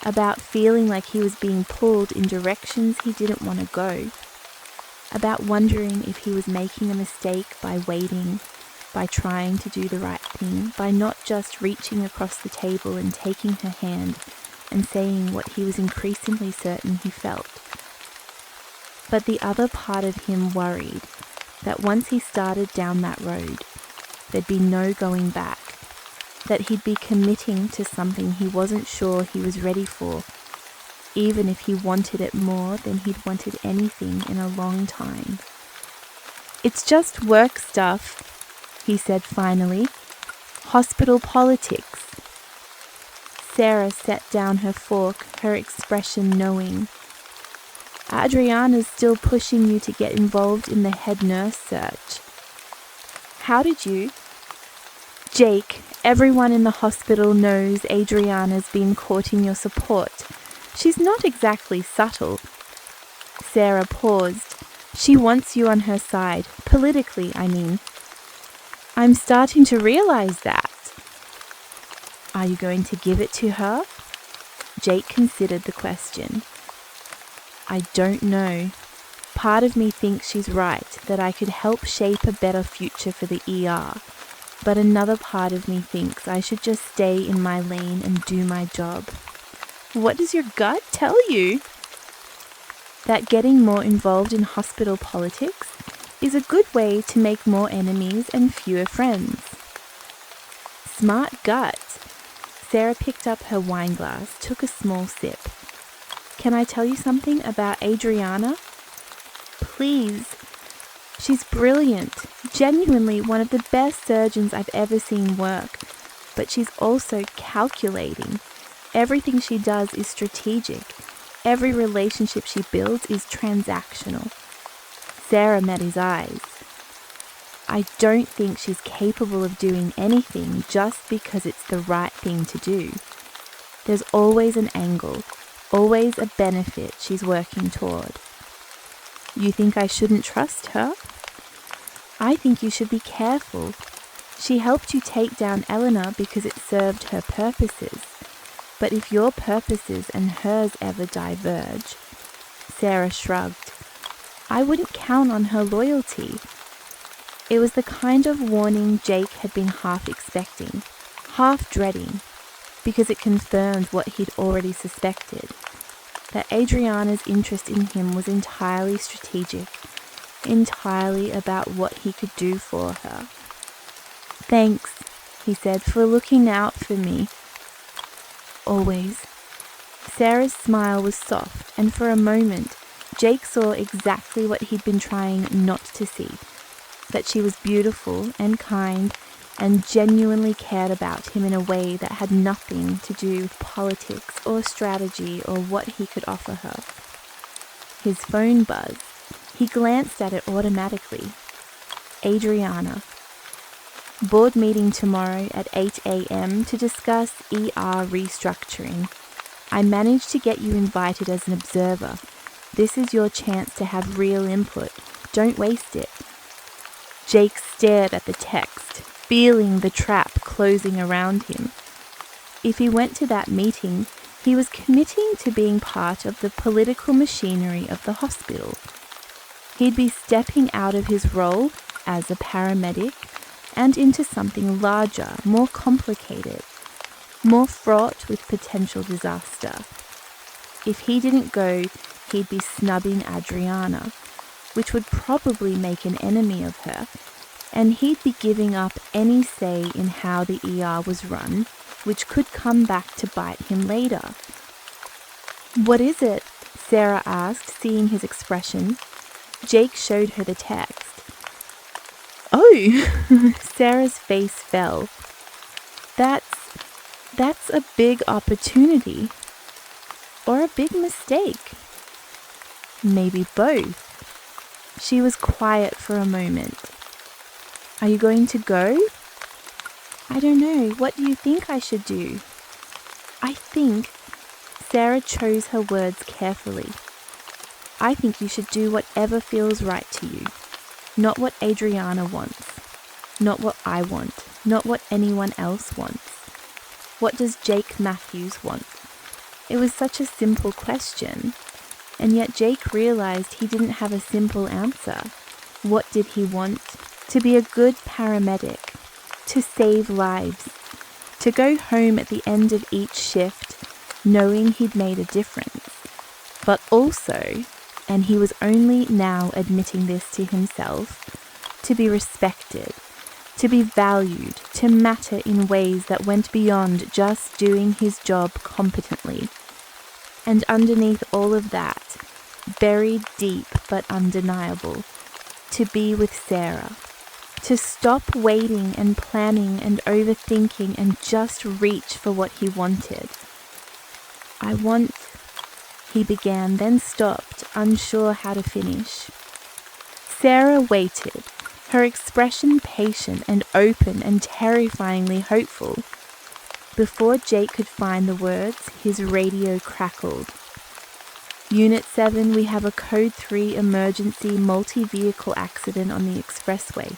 Speaker 1: about feeling like he was being pulled in directions he didn't want to go, about wondering if he was making a mistake by waiting, by trying to do the right thing, by not just reaching across the table and taking her hand and saying what he was increasingly certain he felt. But the other part of him worried that once he started down that road, there'd be no going back, that he'd be committing to something he wasn't sure he was ready for, even if he wanted it more than he'd wanted anything in a long time. "It's just work stuff," he said finally. "Hospital politics." Sarah set down her fork, her expression knowing. "Adriana's still pushing you to get involved in the head nurse search." "How did you?" "Jake, everyone in the hospital knows Adriana's been courting your support. She's not exactly subtle." Sarah paused. "She wants you on her side, politically, I mean." "I'm starting to realize that." "Are you going to give it to her?" Jake considered the question. "I don't know. Part of me thinks she's right, that I could help shape a better future for the ER. But another part of me thinks I should just stay in my lane and do my job." "What does your gut tell you?" "That getting more involved in hospital politics is a good way to make more enemies and fewer friends." "Smart gut." Sarah picked up her wine glass, took a small sip. "Can I tell you something about Adriana?" "Please." "She's brilliant, genuinely one of the best surgeons I've ever seen work, but she's also calculating. Everything she does is strategic. Every relationship she builds is transactional." Sarah met his eyes. "I don't think she's capable of doing anything just because it's the right thing to do. There's always an angle, always a benefit she's working toward." "You think I shouldn't trust her?" "I think you should be careful. She helped you take down Elena because it served her purposes. But if your purposes and hers ever diverge..." Sarah shrugged. "I wouldn't count on her loyalty." It was the kind of warning Jake had been half expecting, half dreading, because it confirmed what he'd already suspected, that Adriana's interest in him was entirely strategic, entirely about what he could do for her. "Thanks," he said, "for looking out for me." "Always." Sarah's smile was soft, and for a moment, Jake saw exactly what he'd been trying not to see, that she was beautiful and kind and genuinely cared about him in a way that had nothing to do with politics or strategy or what he could offer her. His phone buzzed. He glanced at it automatically. Adriana. "Board meeting tomorrow at 8 a.m. to discuss ER restructuring. I managed to get you invited as an observer. This is your chance to have real input. Don't waste it." Jake stared at the text, feeling the trap closing around him. If he went to that meeting, he was committing to being part of the political machinery of the hospital. He'd be stepping out of his role as a paramedic and into something larger, more complicated, more fraught with potential disaster. If he didn't go, he'd be snubbing Adriana, which would probably make an enemy of her, and he'd be giving up any say in how the ER was run, which could come back to bite him later. "What is it?" Sarah asked, seeing his expression. Jake showed her the text. "Oh!" Sarah's face fell. That's a big opportunity. Or a big mistake. Maybe both." She was quiet for a moment. "Are you going to go?" "I don't know. What do you think I should do?" "I think..." Sarah chose her words carefully. "I think you should do whatever feels right to you. Not what Adriana wants. Not what I want. Not what anyone else wants. What does Jake Matthews want?" It was such a simple question, and yet Jake realized he didn't have a simple answer. What did he want? To be a good paramedic, to save lives, to go home at the end of each shift knowing he'd made a difference, but also, and he was only now admitting this to himself, to be respected, to be valued, to matter in ways that went beyond just doing his job competently. And underneath all of that, buried deep but undeniable, to be with Sarah. To stop waiting and planning and overthinking and just reach for what he wanted. I want, he began, then stopped, unsure how to finish. Sarah waited, her expression patient and open and terrifyingly hopeful. Before Jake could find the words, his radio crackled. Unit 7, we have a Code 3 emergency multi-vehicle accident on the expressway.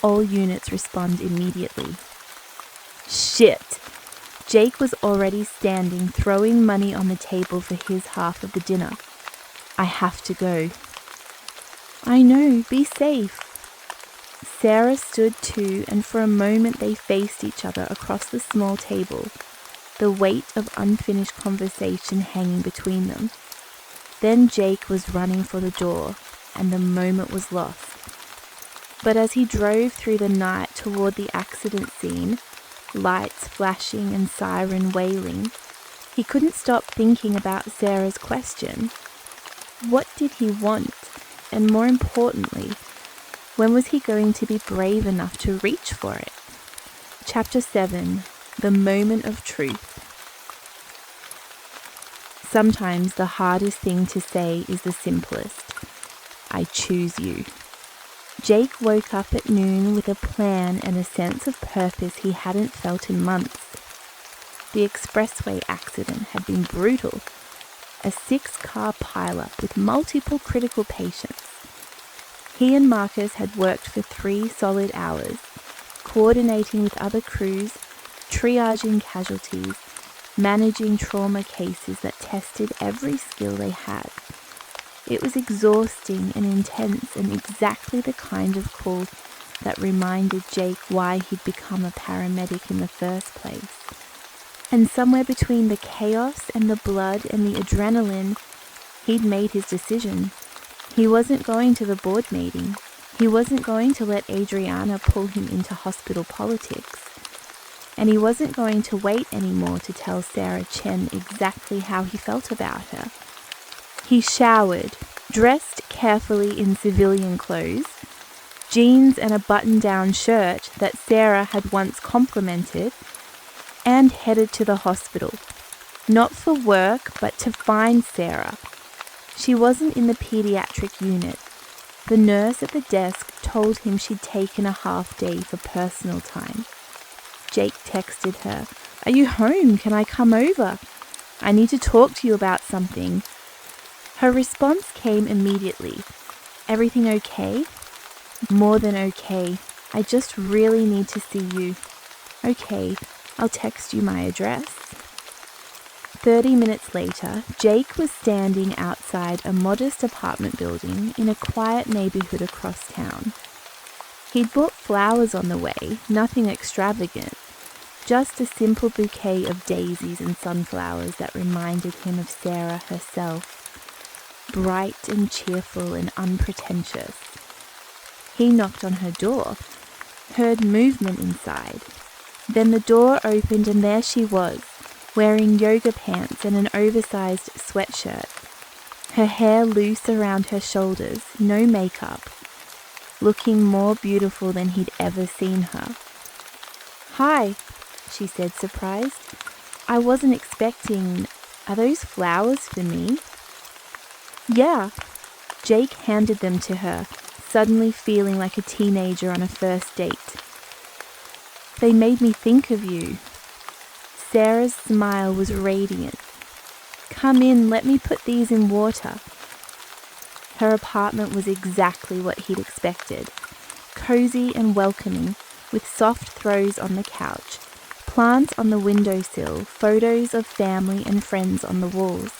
Speaker 1: All units respond immediately. Shit! Jake was already standing, throwing money on the table for his half of the dinner. I have to go. I know, be safe. Sarah stood too, and for a moment they faced each other across the small table, the weight of unfinished conversation hanging between them. Then Jake was running for the door, and the moment was lost. But as he drove through the night toward the accident scene, lights flashing and siren wailing, he couldn't stop thinking about Sarah's question. What did he want? And more importantly, when was he going to be brave enough to reach for it? Chapter 7, The Moment of Truth. Sometimes the hardest thing to say is the simplest. I choose you. Jake woke up at noon with a plan and a sense of purpose he hadn't felt in months. The expressway accident had been brutal. A 6-car pileup with multiple critical patients. He and Marcus had worked for 3 solid hours, coordinating with other crews, triaging casualties, managing trauma cases that tested every skill they had. It was exhausting and intense and exactly the kind of call that reminded Jake why he'd become a paramedic in the first place. And somewhere between the chaos and the blood and the adrenaline, he'd made his decision. He wasn't going to the board meeting. He wasn't going to let Adriana pull him into hospital politics. And he wasn't going to wait anymore to tell Sarah Chen exactly how he felt about her. He showered, dressed carefully in civilian clothes, jeans and a button-down shirt that Sarah had once complimented, and headed to the hospital. Not for work, but to find Sarah. She wasn't in the pediatric unit. The nurse at the desk told him she'd taken a half day for personal time. Jake texted her, "Are you home? Can I come over? I need to talk to you about something." Her response came immediately. "Everything okay?" "More than okay. I just really need to see you." "Okay, I'll text you my address." 30 minutes later, Jake was standing outside a modest apartment building in a quiet neighborhood across town. He'd bought flowers on the way, nothing extravagant, just a simple bouquet of daisies and sunflowers that reminded him of Sarah herself. Bright and cheerful and unpretentious. He knocked on her door, heard movement inside. Then the door opened and there she was, wearing yoga pants and an oversized sweatshirt. Her hair loose around her shoulders, no makeup, looking more beautiful than he'd ever seen her. "Hi," she said, surprised. "I wasn't expecting... Are those flowers for me?" "Yeah." Jake handed them to her, suddenly feeling like a teenager on a first date. "They made me think of you." Sarah's smile was radiant. "Come in, let me put these in water." Her apartment was exactly what he'd expected. Cozy and welcoming, with soft throws on the couch, plants on the windowsill, photos of family and friends on the walls.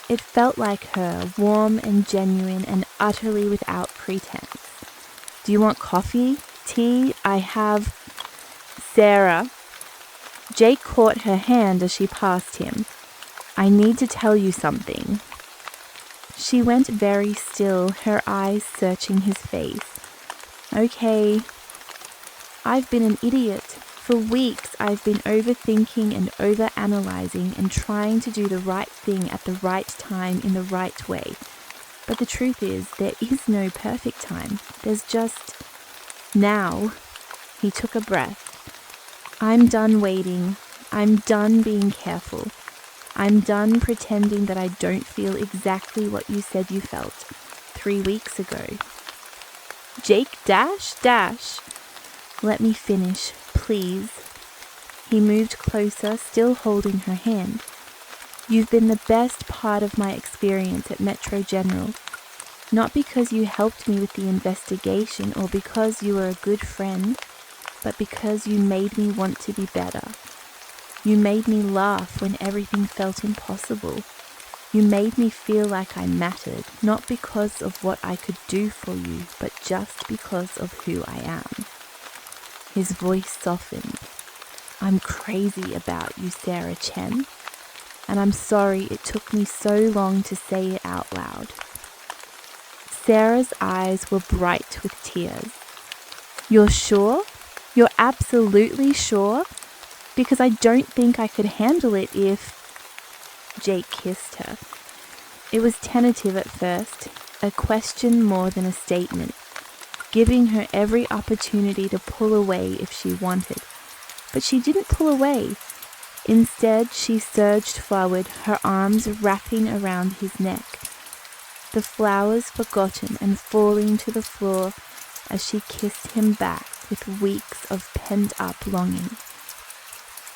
Speaker 1: It felt like her, warm and genuine and utterly without pretense. "Do you want coffee? Tea? I have..." "Sarah." Jake caught her hand as she passed him. "I need to tell you something." She went very still, her eyes searching his face. "Okay." I've been an idiot. For weeks, I've been overthinking and overanalyzing and trying to do the right thing at the right time in the right way. But the truth is, there is no perfect time. There's just now. He took a breath. I'm done waiting. I'm done being careful. I'm done pretending that I don't feel exactly what you said you felt 3 weeks ago. Jake dash. Let me finish, please. He moved closer, still holding her hand. You've been the best part of my experience at Metro General. Not because you helped me with the investigation or because you were a good friend, but because you made me want to be better. You made me laugh when everything felt impossible. You made me feel like I mattered, not because of what I could do for you, but just because of who I am. His voice softened. I'm crazy about you, Sarah Chen, and I'm sorry it took me so long to say it out loud. Sarah's eyes were bright with tears. You're sure? You're absolutely sure? Because I don't think I could handle it if... Jake kissed her. It was tentative at first, a question more than a statement, giving her every opportunity to pull away if she wanted. But she didn't pull away. Instead, she surged forward, her arms wrapping around his neck. The flowers forgotten and falling to the floor as she kissed him back with weeks of pent-up longing.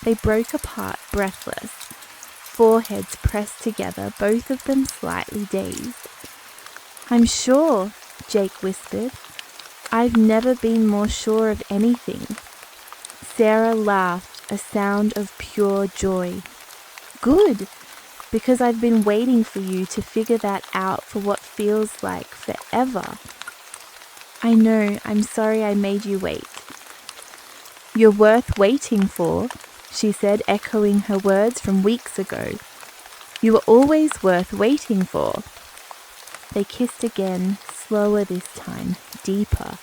Speaker 1: They broke apart breathless, foreheads pressed together, both of them slightly dazed. I'm sure, Jake whispered. I've never been more sure of anything. Sarah laughed, a sound of pure joy. Good, because I've been waiting for you to figure that out for what feels like forever. I know, I'm sorry I made you wait. You're worth waiting for, she said, echoing her words from weeks ago. You were always worth waiting for. They kissed again, slower this time, deeper,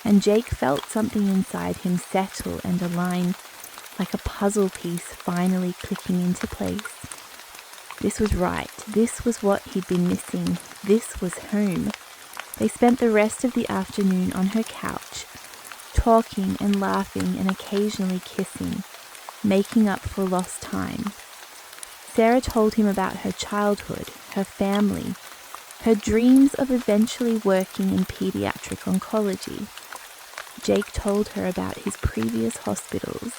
Speaker 1: and Jake felt something inside him settle and align, like a puzzle piece finally clicking into place. This was right. This was what he'd been missing. This was home. They spent the rest of the afternoon on her couch, talking and laughing and occasionally kissing, making up for lost time. Sarah told him about her childhood, her family, her dreams of eventually working in pediatric oncology. Jake told her about his previous hospitals,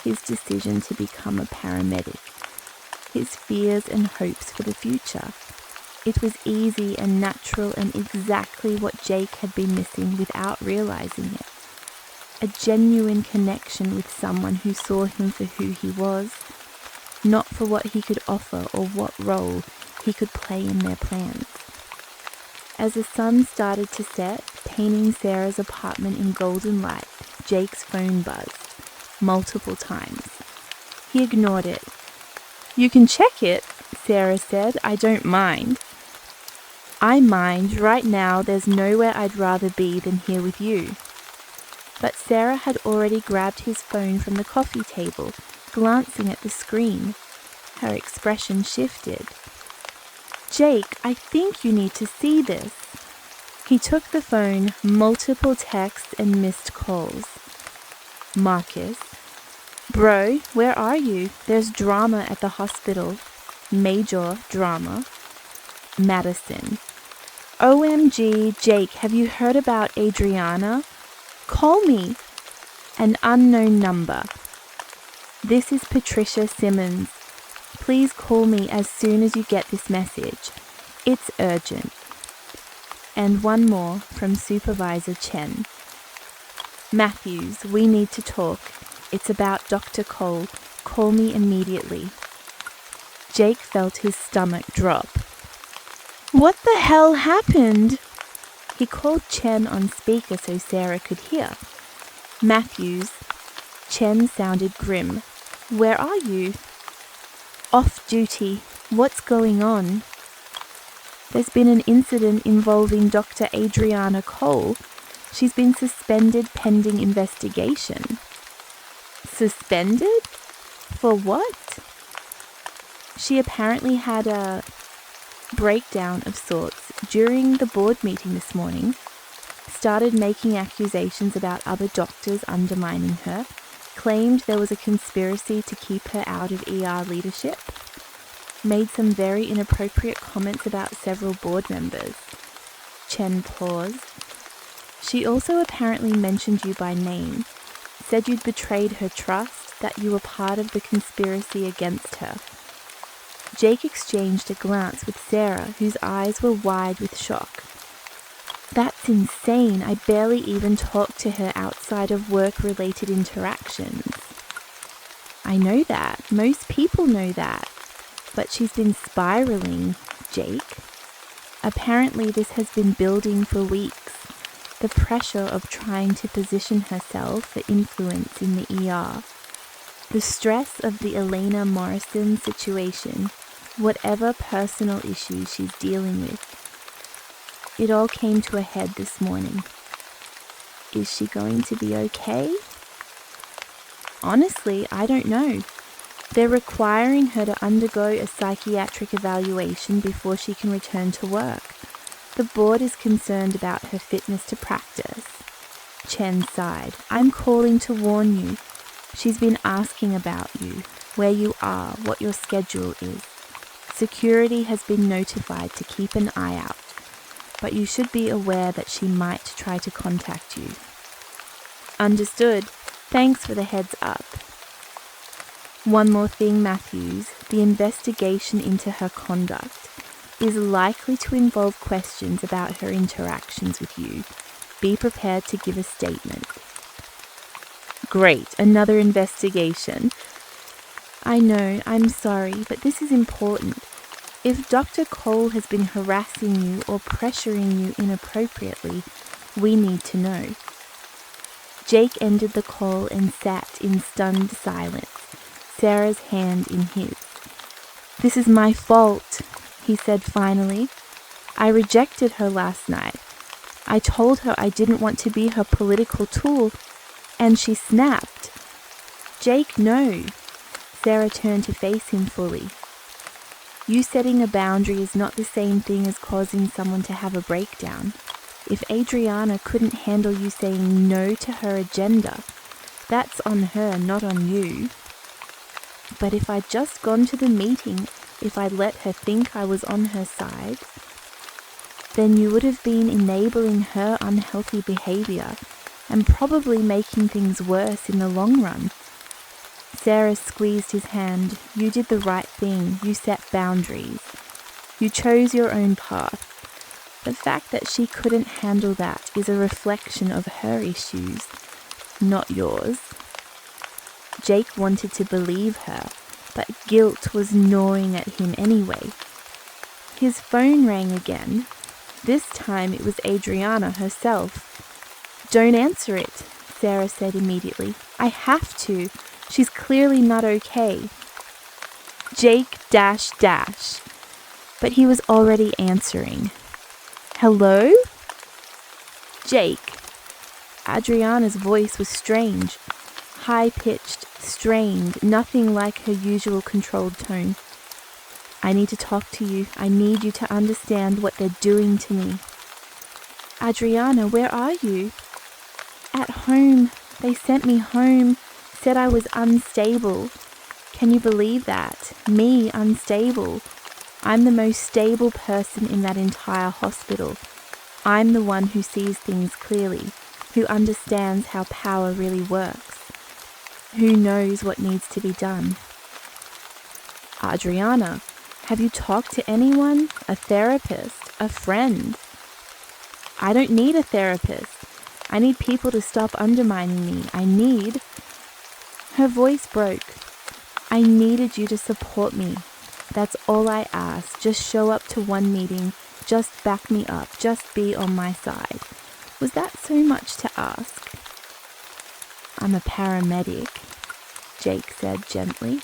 Speaker 1: his decision to become a paramedic, his fears and hopes for the future. It was easy and natural and exactly what Jake had been missing without realizing it. A genuine connection with someone who saw him for who he was, not for what he could offer or what role he could play in their plans. As the sun started to set, painting Sarah's apartment in golden light, Jake's phone buzzed multiple times. He ignored it. You can check it, Sarah said. I don't mind. I mind. Right now, there's nowhere I'd rather be than here with you. But Sarah had already grabbed his phone from the coffee table, glancing at the screen. Her expression shifted. Jake, I think you need to see this. He took the phone, multiple texts and missed calls. Marcus. Bro, where are you? There's drama at the hospital. Major drama. Madison. OMG, Jake, have you heard about Adriana? Call me. An unknown number. This is Patricia Simmons. Please call me as soon as you get this message. It's urgent. And one more from Supervisor Chen. Matthews, we need to talk. It's about Dr. Cole. Call me immediately. Jake felt his stomach drop. What the hell happened? He called Chen on speaker so Sarah could hear. Matthews. Chen sounded grim. Where are you? Off duty. What's going on? There's been an incident involving Dr. Adriana Cole. She's been suspended pending investigation. Suspended? For what? She apparently had a breakdown of sorts during the board meeting this morning, started making accusations about other doctors undermining her, claimed there was a conspiracy to keep her out of ER leadership, made some very inappropriate comments about several board members. Chen paused. She also apparently mentioned you by name, said you'd betrayed her trust, that you were part of the conspiracy against her. Jake exchanged a glance with Sarah, whose eyes were wide with shock. That's insane. I barely even talked to her outside of work-related interactions. I know that. Most people know that. But she's been spiraling, Jake. Apparently this has been building for weeks. The pressure of trying to position herself for influence in the ER. The stress of the Elena Morrison situation, whatever personal issues she's dealing with. It all came to a head this morning. Is she going to be okay? Honestly, I don't know. They're requiring her to undergo a psychiatric evaluation before she can return to work. The board is concerned about her fitness to practice. Chen sighed. I'm calling to warn you. She's been asking about you, where you are, what your schedule is. Security has been notified to keep an eye out, but you should be aware that she might try to contact you. Understood. Thanks for the heads up. One more thing, Matthews. The investigation into her conduct is likely to involve questions about her interactions with you. Be prepared to give a statement. Great, another investigation. I know, I'm sorry, but this is important. If Dr. Cole has been harassing you or pressuring you inappropriately, we need to know. Jake ended the call and sat in stunned silence, Sarah's hand in his. This is my fault, he said finally. I rejected her last night. I told her I didn't want to be her political tool, and she snapped. Jake, no. Sarah turned to face him fully. You setting a boundary is not the same thing as causing someone to have a breakdown. If Adriana couldn't handle you saying no to her agenda, that's on her, not on you. But if I'd just gone to the meeting, if I'd let her think I was on her side, then you would have been enabling her unhealthy behavior and probably making things worse in the long run. Sarah squeezed his hand. You did the right thing. You set boundaries. You chose your own path. The fact that she couldn't handle that is a reflection of her issues, not yours. Jake wanted to believe her, but guilt was gnawing at him anyway. His phone rang again. This time it was Adriana herself. Don't answer it, Sarah said immediately. I have to. She's clearly not okay. Jake ... But he was already answering. Hello? Jake. Adriana's voice was strange, high-pitched, strained, nothing like her usual controlled tone. I need to talk to you. I need you to understand what they're doing to me. Adriana, where are you? At home. They sent me home, said I was unstable. Can you believe that? Me, unstable. I'm the most stable person in that entire hospital. I'm the one who sees things clearly, who understands how power really works, who knows what needs to be done. Adriana, have you talked to anyone? A therapist? A friend? I don't need a therapist. I need people to stop undermining me. Her voice broke. I needed you to support me. That's all I ask. Just show up to one meeting. Just back me up. Just be on my side. Was that so much to ask? I'm a paramedic, Jake said gently.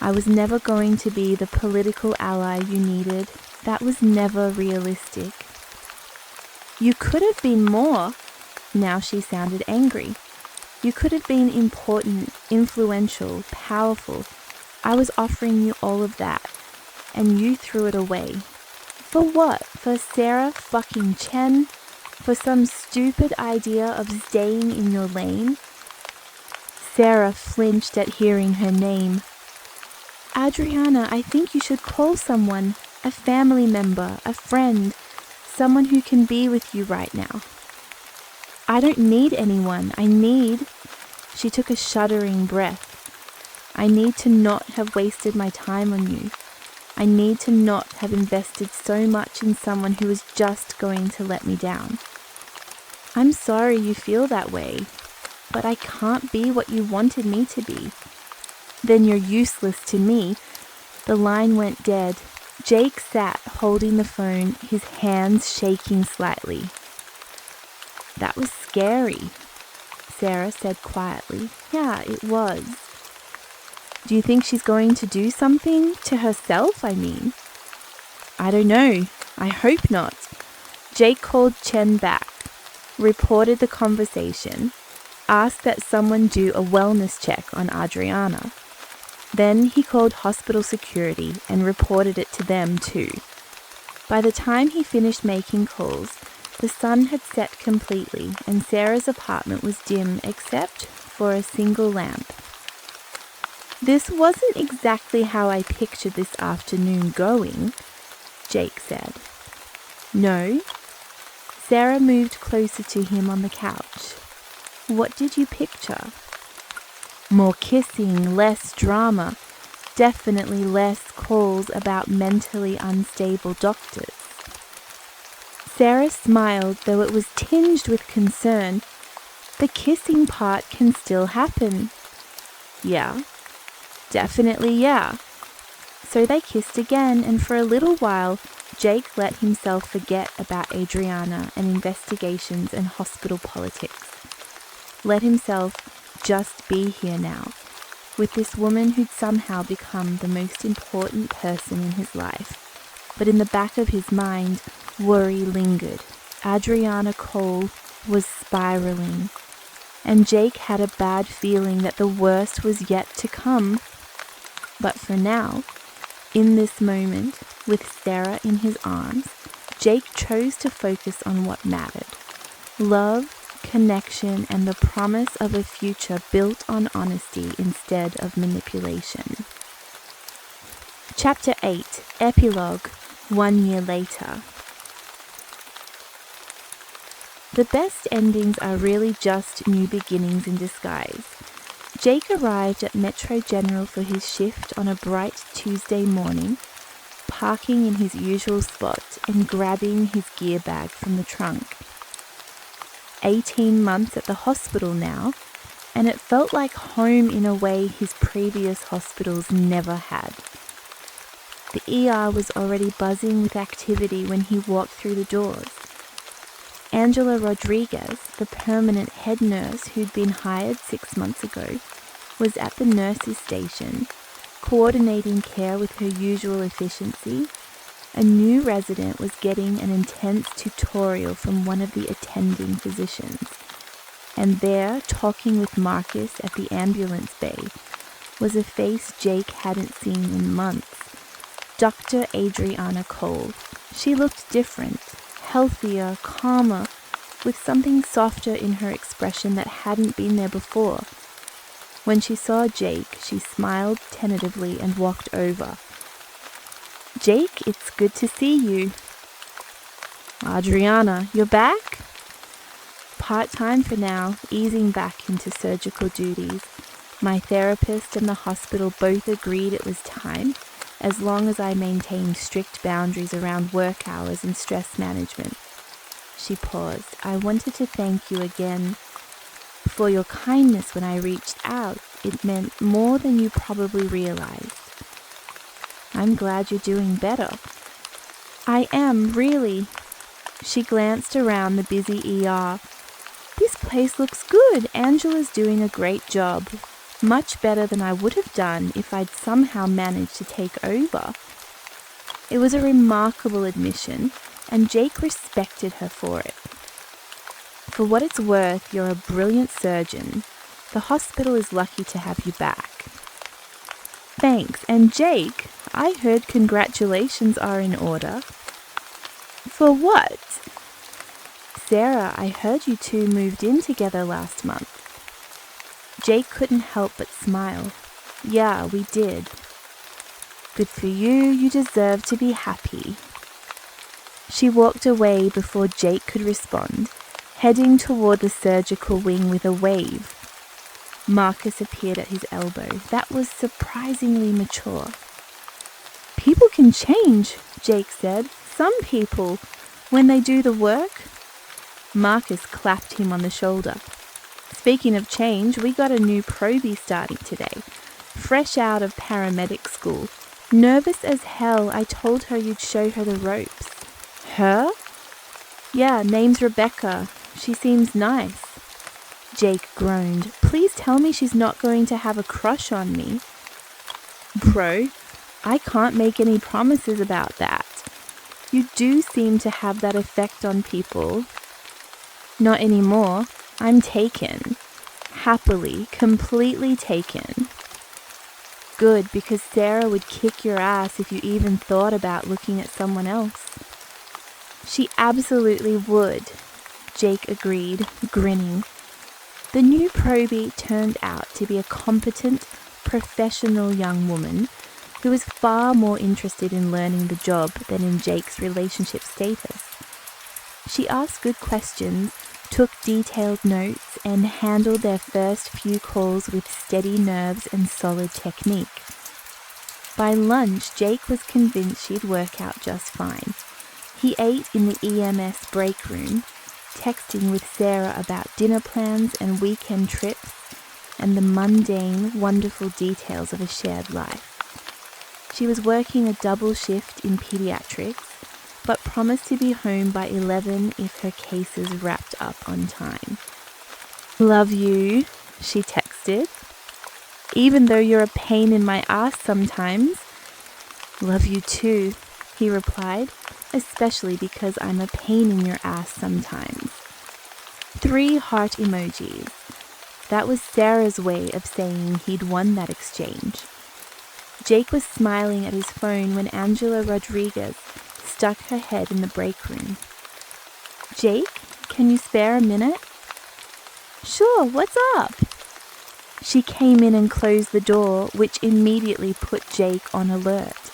Speaker 1: I was never going to be the political ally you needed. That was never realistic. You could have been more. Now she sounded angry. You could have been important, influential, powerful. I was offering you all of that, and you threw it away. For what? For Sarah fucking Chen? For some stupid idea of staying in your lane? Sarah flinched at hearing her name. Adriana, I think you should call someone, a family member, a friend, someone who can be with you right now. I don't need anyone. She took a shuddering breath. I need to not have wasted my time on you. I need to not have invested so much in someone who was just going to let me down. I'm sorry you feel that way, but I can't be what you wanted me to be. Then you're useless to me. The line went dead. Jake sat holding the phone, his hands shaking slightly. That was scary, Sarah said quietly. Yeah, it was. Do you think she's going to do something to herself, I mean? I don't know. I hope not. Jake called Chen back, reported the conversation, asked that someone do a wellness check on Adriana. Then he called hospital security and reported it to them too. By the time he finished making calls, the sun had set completely and Sarah's apartment was dim except for a single lamp. This wasn't exactly how I pictured this afternoon going, Jake said. No? Sarah moved closer to him on the couch. What did you picture? More kissing, less drama, definitely less calls about mentally unstable doctors. Sarah smiled, though it was tinged with concern. The kissing part can still happen. Yeah, definitely yeah. So they kissed again, and for a little while, Jake let himself forget about Adriana and investigations and hospital politics. Let himself just be here now, with this woman who'd somehow become the most important person in his life. But in the back of his mind, worry lingered. Adriana Cole was spiraling, and Jake had a bad feeling that the worst was yet to come. But for now, in this moment, with Sarah in his arms, Jake chose to focus on what mattered. Love, connection, and the promise of a future built on honesty instead of manipulation. Chapter 8, Epilogue, 1 year later. The best endings are really just new beginnings in disguise. Jake arrived at Metro General for his shift on a bright Tuesday morning, parking in his usual spot and grabbing his gear bag from the trunk. 18 months at the hospital now, and it felt like home in a way his previous hospitals never had. The ER was already buzzing with activity when he walked through the doors. Angela Rodriguez, the permanent head nurse who'd been hired 6 months ago, was at the nurses' station, coordinating care with her usual efficiency. A new resident was getting an intense tutorial from one of the attending physicians. And there, talking with Marcus at the ambulance bay, was a face Jake hadn't seen in months. Dr. Adriana Cole. She looked different, healthier, calmer, with something softer in her expression that hadn't been there before. When she saw Jake, she smiled tentatively and walked over. Jake, it's good to see you. Adriana, you're back? Part-time for now, easing back into surgical duties. My therapist and the hospital both agreed it was time, as long as I maintained strict boundaries around work hours and stress management. She paused. I wanted to thank you again for your kindness when I reached out. It meant more than you probably realized. I'm glad you're doing better. I am, really. She glanced around the busy ER. This place looks good. Angela's doing a great job. Much better than I would have done if I'd somehow managed to take over. It was a remarkable admission, and Jake respected her for it. For what it's worth, you're a brilliant surgeon. The hospital is lucky to have you back. Thanks, and Jake, I heard congratulations are in order. For what? Sarah, I heard you two moved in together last month. Jake couldn't help but smile. Yeah, we did. Good for you, you deserve to be happy. She walked away before Jake could respond, heading toward the surgical wing with a wave. Marcus appeared at his elbow. That was surprisingly mature. People can change, Jake said. Some people, when they do the work. Marcus clapped him on the shoulder. Speaking of change, we got a new probie starting today. Fresh out of paramedic school. Nervous as hell, I told her you'd show her the ropes. Her? Yeah, name's Rebecca. She seems nice. Jake groaned. Please tell me she's not going to have a crush on me. Bro, I can't make any promises about that. You do seem to have that effect on people. Not anymore. I'm taken. Happily, completely taken. Good, because Sarah would kick your ass if you even thought about looking at someone else. She absolutely would, Jake agreed, grinning. The new probie turned out to be a competent, professional young woman who was far more interested in learning the job than in Jake's relationship status. She asked good questions, took detailed notes, and handled their first few calls with steady nerves and solid technique. By lunch, Jake was convinced she'd work out just fine. He ate in the EMS break room, texting with Sarah about dinner plans and weekend trips and the mundane, wonderful details of a shared life. She was working a double shift in pediatrics, but promised to be home by 11 if her cases wrapped up on time. Love you, she texted. Even though you're a pain in my ass sometimes. Love you too, he replied, especially because I'm a pain in your ass sometimes. 3 heart emojis. That was Sarah's way of saying he'd won that exchange. Jake was smiling at his phone when Angela Rodriguez stuck her head in the break room. Jake, can you spare a minute? Sure, what's up? She came in and closed the door, which immediately put Jake on alert.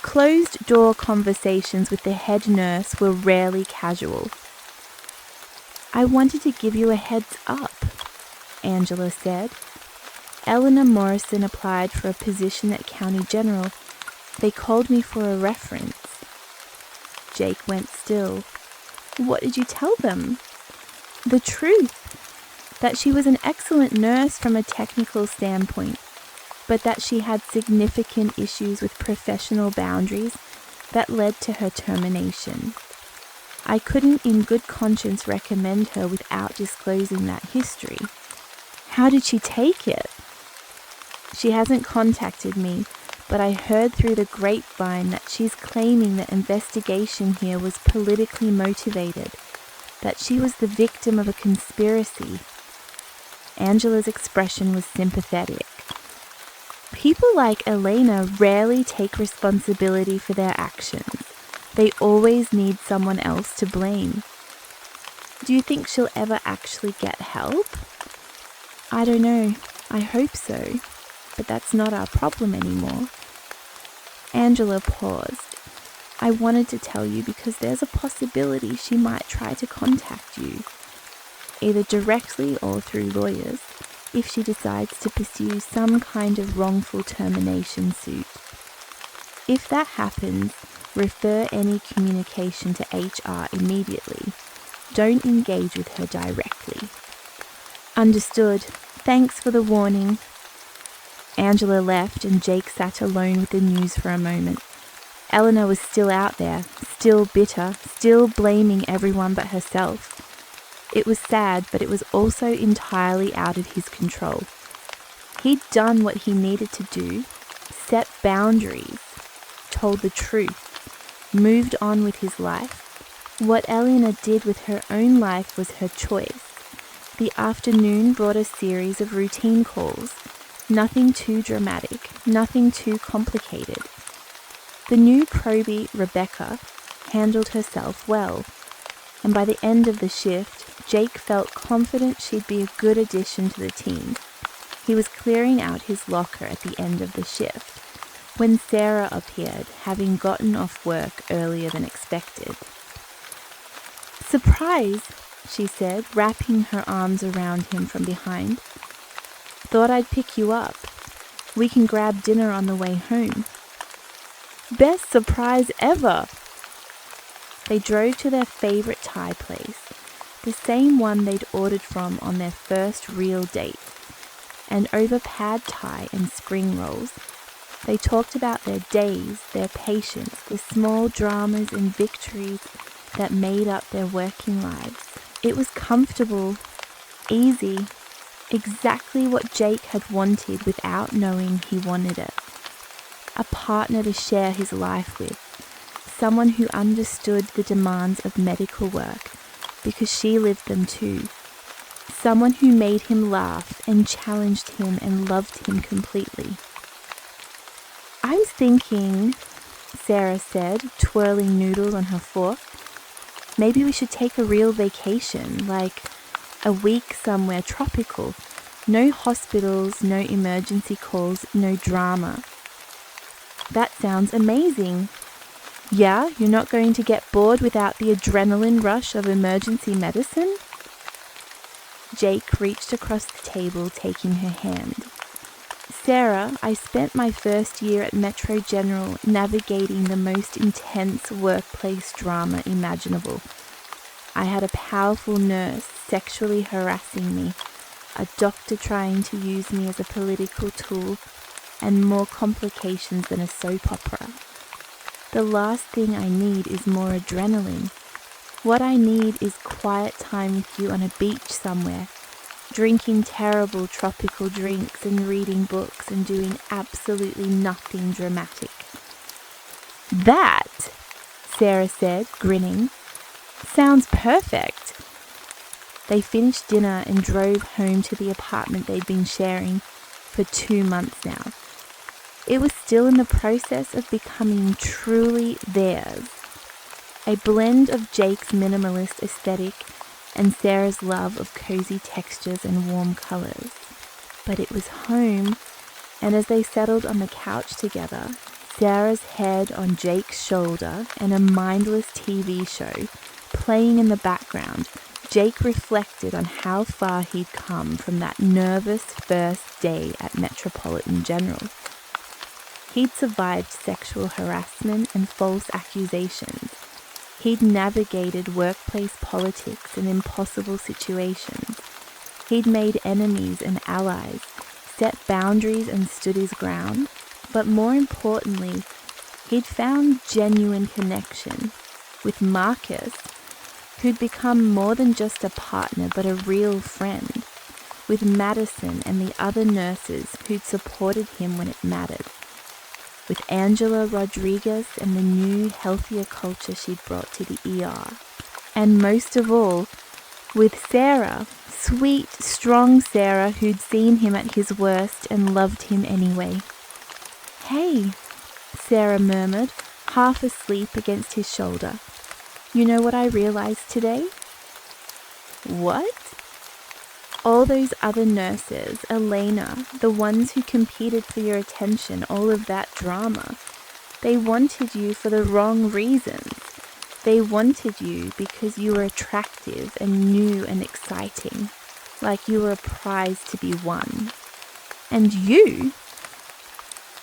Speaker 1: Closed-door conversations with the head nurse were rarely casual. I wanted to give you a heads up, Angela said. Elena Morrison applied for a position at County General. They called me for a reference. Jake went still. What did you tell them? The truth, that she was an excellent nurse from a technical standpoint, but that she had significant issues with professional boundaries that led to her termination. I couldn't in good conscience recommend her without disclosing that history. How did she take it? She hasn't contacted me, but I heard through the grapevine that she's claiming the investigation here was politically motivated, that she was the victim of a conspiracy. Angela's expression was sympathetic. People like Elena rarely take responsibility for their actions. They always need someone else to blame. Do you think she'll ever actually get help? I don't know. I hope so. But that's not our problem anymore. Angela paused. I wanted to tell you because there's a possibility she might try to contact you, either directly or through lawyers, if she decides to pursue some kind of wrongful termination suit. If that happens, refer any communication to HR immediately. Don't engage with her directly. Understood. Thanks for the warning. Angela left and Jake sat alone with the news for a moment. Elena was still out there, still bitter, still blaming everyone but herself. It was sad, but it was also entirely out of his control. He'd done what he needed to do, set boundaries, told the truth, moved on with his life. What Elena did with her own life was her choice. The afternoon brought a series of routine calls. Nothing too dramatic, nothing too complicated. The new probie, Rebecca, handled herself well, and by the end of the shift, Jake felt confident she'd be a good addition to the team. He was clearing out his locker at the end of the shift, when Sarah appeared, having gotten off work earlier than expected. "Surprise," she said, wrapping her arms around him from behind. "Thought I'd pick you up. We can grab dinner on the way home." "Best surprise ever!" They drove to their favorite Thai place, the same one they'd ordered from on their first real date, and over pad Thai and spring rolls, they talked about their days, their patience, the small dramas and victories that made up their working lives. It was comfortable, easy, exactly what Jake had wanted without knowing he wanted it. A partner to share his life with, someone who understood the demands of medical work because she lived them too. Someone who made him laugh and challenged him and loved him completely. "I was thinking," Sarah said, twirling noodles on her fork, "maybe we should take a real vacation, like a week somewhere tropical. No hospitals, no emergency calls, no drama." "That sounds amazing." "Yeah, you're not going to get bored without the adrenaline rush of emergency medicine?" Jake reached across the table, taking her hand. "Sarah, I spent my first year at Metro General navigating the most intense workplace drama imaginable. I had a powerful nurse sexually harassing me, a doctor trying to use me as a political tool, and more complications than a soap opera. The last thing I need is more adrenaline. What I need is quiet time with you on a beach somewhere, drinking terrible tropical drinks and reading books and doing absolutely nothing dramatic." "That," Sarah said, grinning, "sounds perfect." They finished dinner and drove home to the apartment they'd been sharing for 2 months now. It was still in the process of becoming truly theirs. A blend of Jake's minimalist aesthetic and Sarah's love of cozy textures and warm colors. But it was home, and as they settled on the couch together, Sarah's head on Jake's shoulder and a mindless TV show playing in the background, Jake reflected on how far he'd come from that nervous first day at Metropolitan General. He'd survived sexual harassment and false accusations. He'd navigated workplace politics and impossible situations. He'd made enemies and allies, set boundaries and stood his ground. But more importantly, he'd found genuine connection with Marcus, who'd become more than just a partner but a real friend, with Madison and the other nurses who'd supported him when it mattered, with Angela Rodriguez and the new, healthier culture she'd brought to the ER. And most of all, with Sarah, sweet, strong Sarah who'd seen him at his worst and loved him anyway. "Hey," Sarah murmured, half asleep against his shoulder. "You know what I realized today?" "What?" "All those other nurses, Elena, the ones who competed for your attention, all of that drama, they wanted you for the wrong reasons. They wanted you because you were attractive and new and exciting, like you were a prize to be won. And you?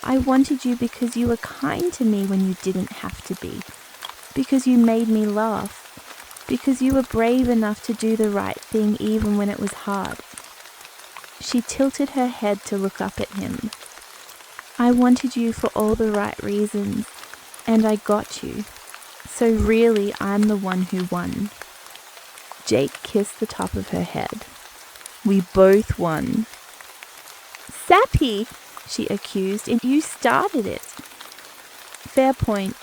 Speaker 1: I wanted you because you were kind to me when you didn't have to be, because you made me laugh, because you were brave enough to do the right thing even when it was hard." She tilted her head to look up at him. "I wanted you for all the right reasons, and I got you. So really, I'm the one who won." Jake kissed the top of her head. "We both won." "Sappy," she accused, "and you started it." "Fair point.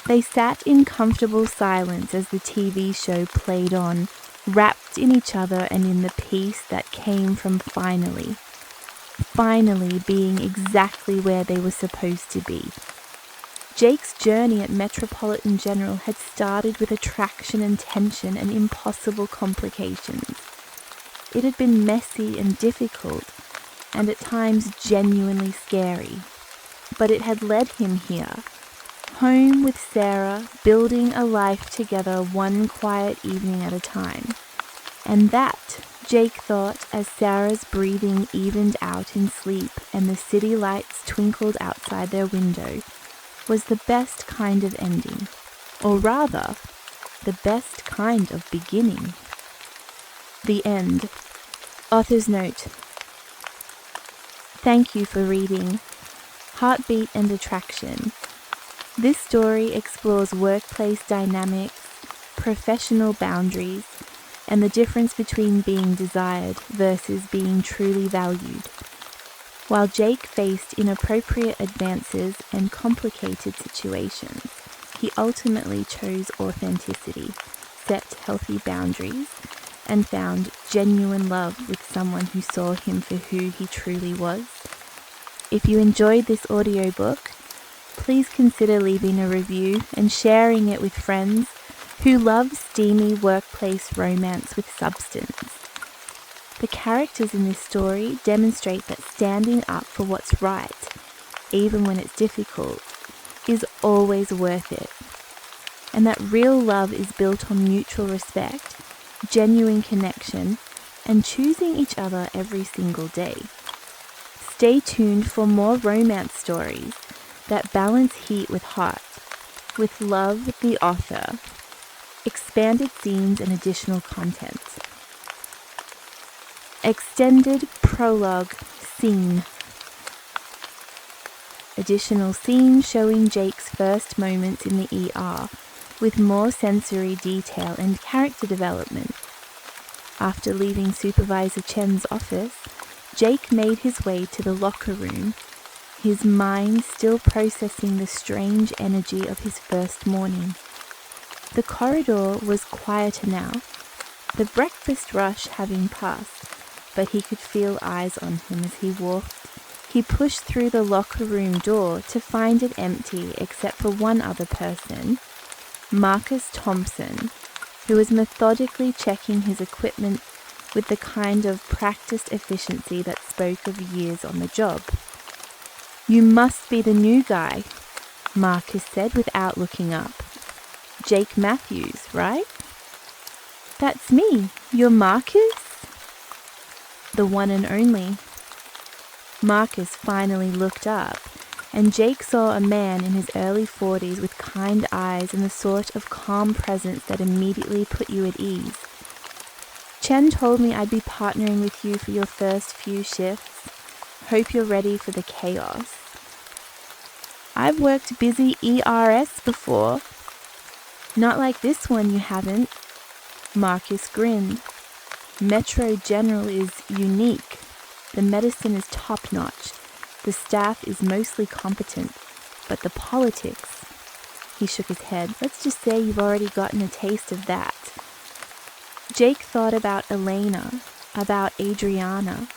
Speaker 1: They sat in comfortable silence as the TV show played on, wrapped in each other and in the peace that came from finally being exactly where they were supposed to be. Jake's journey at Metropolitan General had started with attraction and tension and impossible complications. It had been messy and difficult, and at times genuinely scary. But it had led him here, home with Sarah, building a life together one quiet evening at a time. And that, Jake thought, as Sarah's breathing evened out in sleep and the city lights twinkled outside their window, was the best kind of ending. Or rather, the best kind of beginning. The end. Author's note. Thank you for reading Heartbeat and Attraction. This story explores workplace dynamics, professional boundaries, and the difference between being desired versus being truly valued. While Jake faced inappropriate advances and complicated situations, he ultimately chose authenticity, set healthy boundaries, and found genuine love with someone who saw him for who he truly was. If you enjoyed this audiobook, please consider leaving a review and sharing it with friends who love steamy workplace romance with substance. The characters in this story demonstrate that standing up for what's right, even when it's difficult, is always worth it, and that real love is built on mutual respect, genuine connection, and choosing each other every single day. Stay tuned for more romance stories that balance heat with heart, with Love, the author, expanded scenes and additional content. Extended prologue scene. Additional scenes showing Jake's first moments in the ER, with more sensory detail and character development. After leaving Supervisor Chen's office, Jake made his way to the locker room, his mind still processing the strange energy of his first morning. The corridor was quieter now, the breakfast rush having passed, but he could feel eyes on him as he walked. He pushed through the locker room door to find it empty except for one other person, Marcus Thompson, who was methodically checking his equipment with the kind of practiced efficiency that spoke of years on the job. "You must be the new guy," Marcus said without looking up. "Jake Matthews, right?" "That's me. You're Marcus?" "The one and only." Marcus finally looked up, and Jake saw a man in his early 40s with kind eyes and the sort of calm presence that immediately put you at ease. "Chen told me I'd be partnering with you for your first few shifts. Hope you're ready for the chaos." "I've worked busy ERS before." "Not like this one, you haven't." Marcus grinned. "Metro General is unique. The medicine is top-notch. The staff is mostly competent, but the politics..." He shook his head. "Let's just say you've already gotten a taste of that." Jake thought about Elena, about Adriana,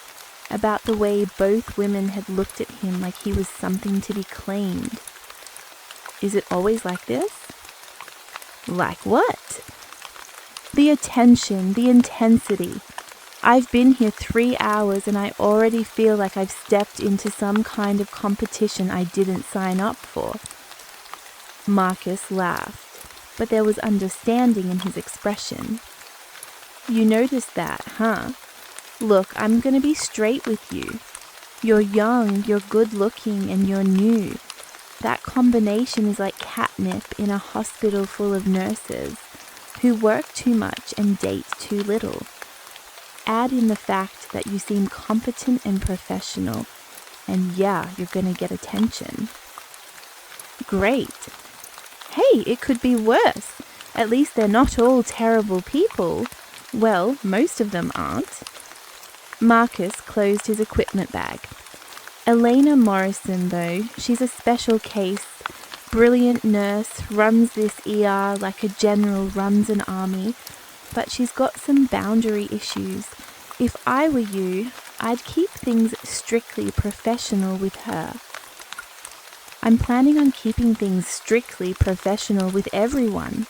Speaker 1: about the way both women had looked at him like he was something to be claimed. Is it always like this? Like what? The attention, the intensity. I've been here 3 hours and I already feel like I've stepped into some kind of competition I didn't sign up for. Marcus laughed, but there was understanding in his expression. "You noticed that, huh? Look, I'm going to be straight with you. You're young, you're good-looking, and you're new. That combination is like catnip in a hospital full of nurses who work too much and date too little. Add in the fact that you seem competent and professional, and yeah, you're going to get attention." "Great. Hey, it could be worse. At least they're not all terrible people. Well, most of them aren't." Marcus closed his equipment bag. "Elena Morrison, though, she's a special case. brilliant nurse, runs this ER like a general runs an army, but she's got some boundary issues. If I were you, I'd keep things strictly professional with her. I'm planning on keeping things strictly professional with everyone.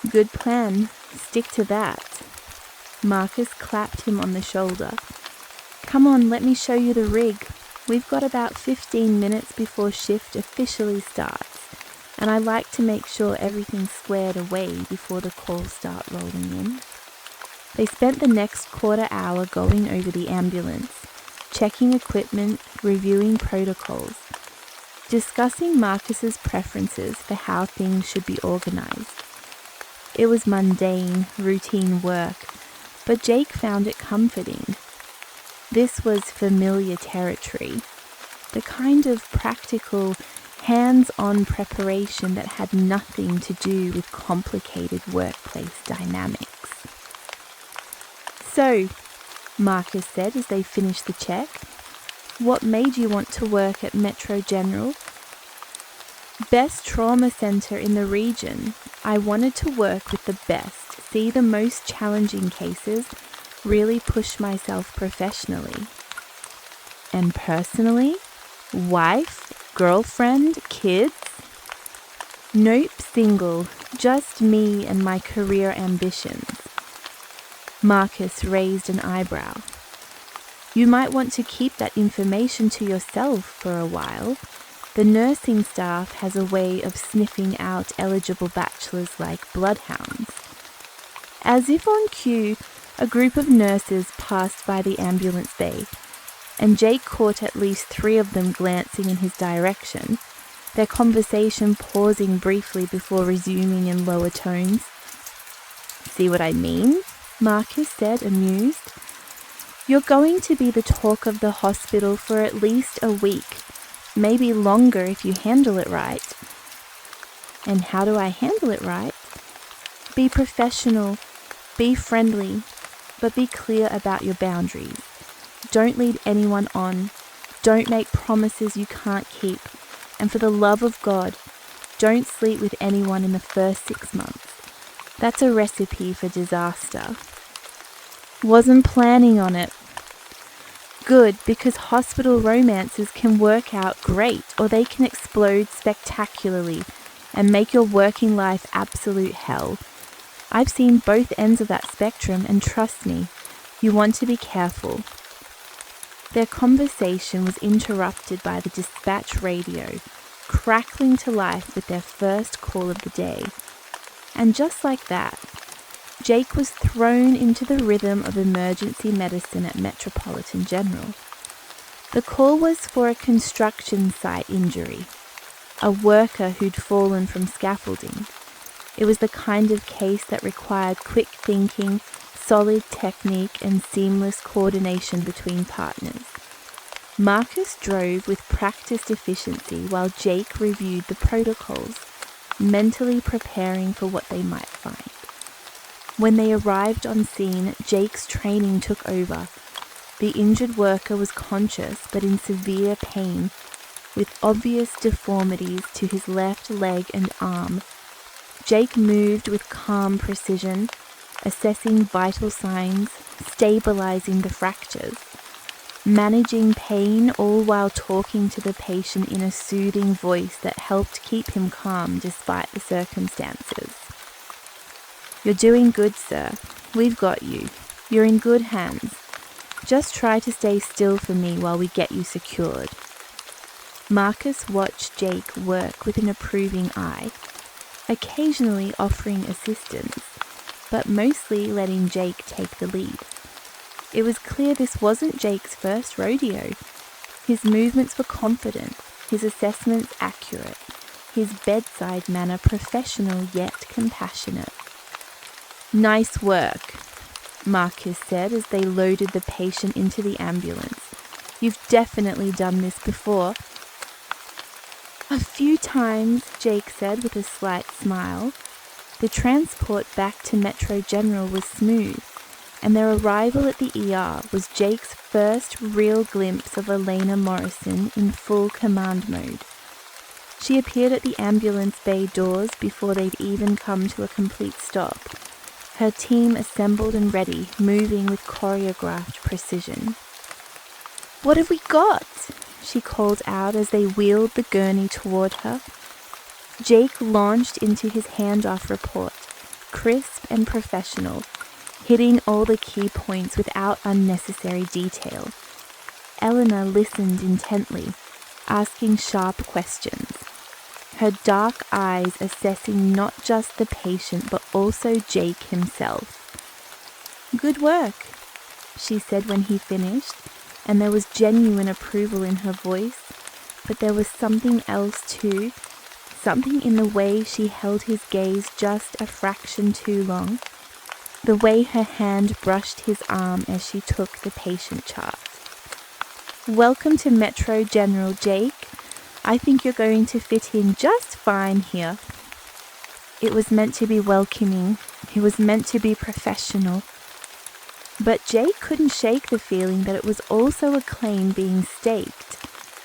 Speaker 1: Good plan. Stick to that. Marcus clapped him on the shoulder. Come on, let me show you the rig. We've got about 15 minutes before shift officially starts, and I like to make sure everything's squared away before the calls start rolling in. They spent the next quarter hour going over the ambulance, checking equipment, reviewing protocols, discussing Marcus's preferences for how things should be organized. It was mundane, routine work, but Jake found it comforting. This was familiar territory, the kind of practical, hands-on preparation that had nothing to do with complicated workplace dynamics. So, Marcus said as they finished the check, what made you want to work at Metro General? Best trauma center in the region. I wanted to work with the best, see the most challenging cases, really push myself professionally. And personally? Wife? Girlfriend? Kids? Nope, single. Just me and my career ambitions. Marcus raised an eyebrow. You might want to keep that information to yourself for a while. The nursing staff has a way of sniffing out eligible bachelors like bloodhounds. As if on cue, a group of nurses passed by the ambulance bay, and Jake caught at least 3 of them glancing in his direction, their conversation pausing briefly before resuming in lower tones. See what I mean? Marcus said, amused. You're going to be the talk of the hospital for at least a week, maybe longer if you handle it right. And how do I handle it right? Be professional, be friendly, but be clear about your boundaries. Don't lead anyone on. Don't make promises you can't keep. And for the love of God, don't sleep with anyone in the first 6 months. That's a recipe for disaster. Wasn't planning on it. Good, because hospital romances can work out great, or they can explode spectacularly and make your working life absolute hell. I've seen both ends of that spectrum, and trust me, you want to be careful. Their conversation was interrupted by the dispatch radio, crackling to life with their first call of the day. And just like that, Jake was thrown into the rhythm of emergency medicine at Metropolitan General. The call was for a construction site injury, a worker who'd fallen from scaffolding. It was the kind of case that required quick thinking, solid technique, and seamless coordination between partners. Marcus drove with practiced efficiency while Jake reviewed the protocols, mentally preparing for what they might find. When they arrived on scene, Jake's training took over. The injured worker was conscious but in severe pain, with obvious deformities to his left leg and arm. Jake moved with calm precision, assessing vital signs, stabilizing the fractures, managing pain, all while talking to the patient in a soothing voice that helped keep him calm despite the circumstances. You're doing good, sir. We've got you. You're in good hands. Just try to stay still for me while we get you secured. Marcus watched Jake work with an approving eye, occasionally offering assistance, but mostly letting Jake take the lead. It was clear this wasn't Jake's first rodeo. His movements were confident, his assessments accurate, his bedside manner professional yet compassionate. Nice work, Marcus said as they loaded the patient into the ambulance. You've definitely done this before. A few times, Jake said with a slight smile. The transport back to Metro General was smooth, and their arrival at the ER was Jake's first real glimpse of Elena Morrison in full command mode. She appeared at the ambulance bay doors before they'd even come to a complete stop. Her team assembled and ready, moving with choreographed precision. "What have we got?" she called out as they wheeled the gurney toward her. Jake launched into his handoff report, crisp and professional, hitting all the key points without unnecessary detail. Elena listened intently, asking sharp questions, her dark eyes assessing not just the patient but also Jake himself. "Good work," she said when he finished, and there was genuine approval in her voice, but there was something else too, something in the way she held his gaze just a fraction too long, the way her hand brushed his arm as she took the patient chart. "Welcome to Metro General, Jake. I think you're going to fit in just fine here." It was meant to be welcoming. It was meant to be professional. But Jake couldn't shake the feeling that it was also a claim being staked.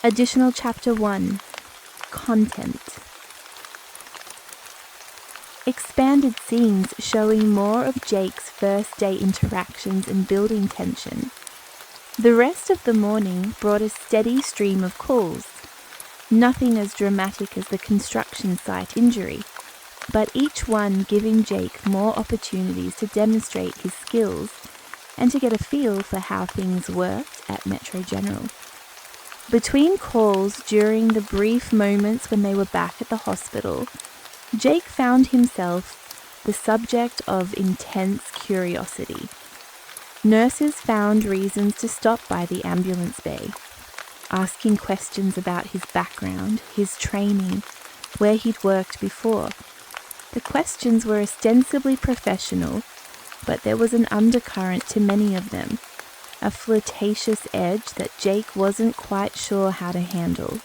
Speaker 1: Additional Chapter 1. Content. Expanded scenes showing more of Jake's first day interactions and building tension. The rest of the morning brought a steady stream of calls. Nothing as dramatic as the construction site injury, but each one giving Jake more opportunities to demonstrate his skills and to get a feel for how things worked at Metro General. Between calls, during the brief moments when they were back at the hospital, Jake found himself the subject of intense curiosity. Nurses found reasons to stop by the ambulance bay, asking questions about his background, his training, where he'd worked before. The questions were ostensibly professional, but there was an undercurrent to many of them, a flirtatious edge that Jake wasn't quite sure how to handle.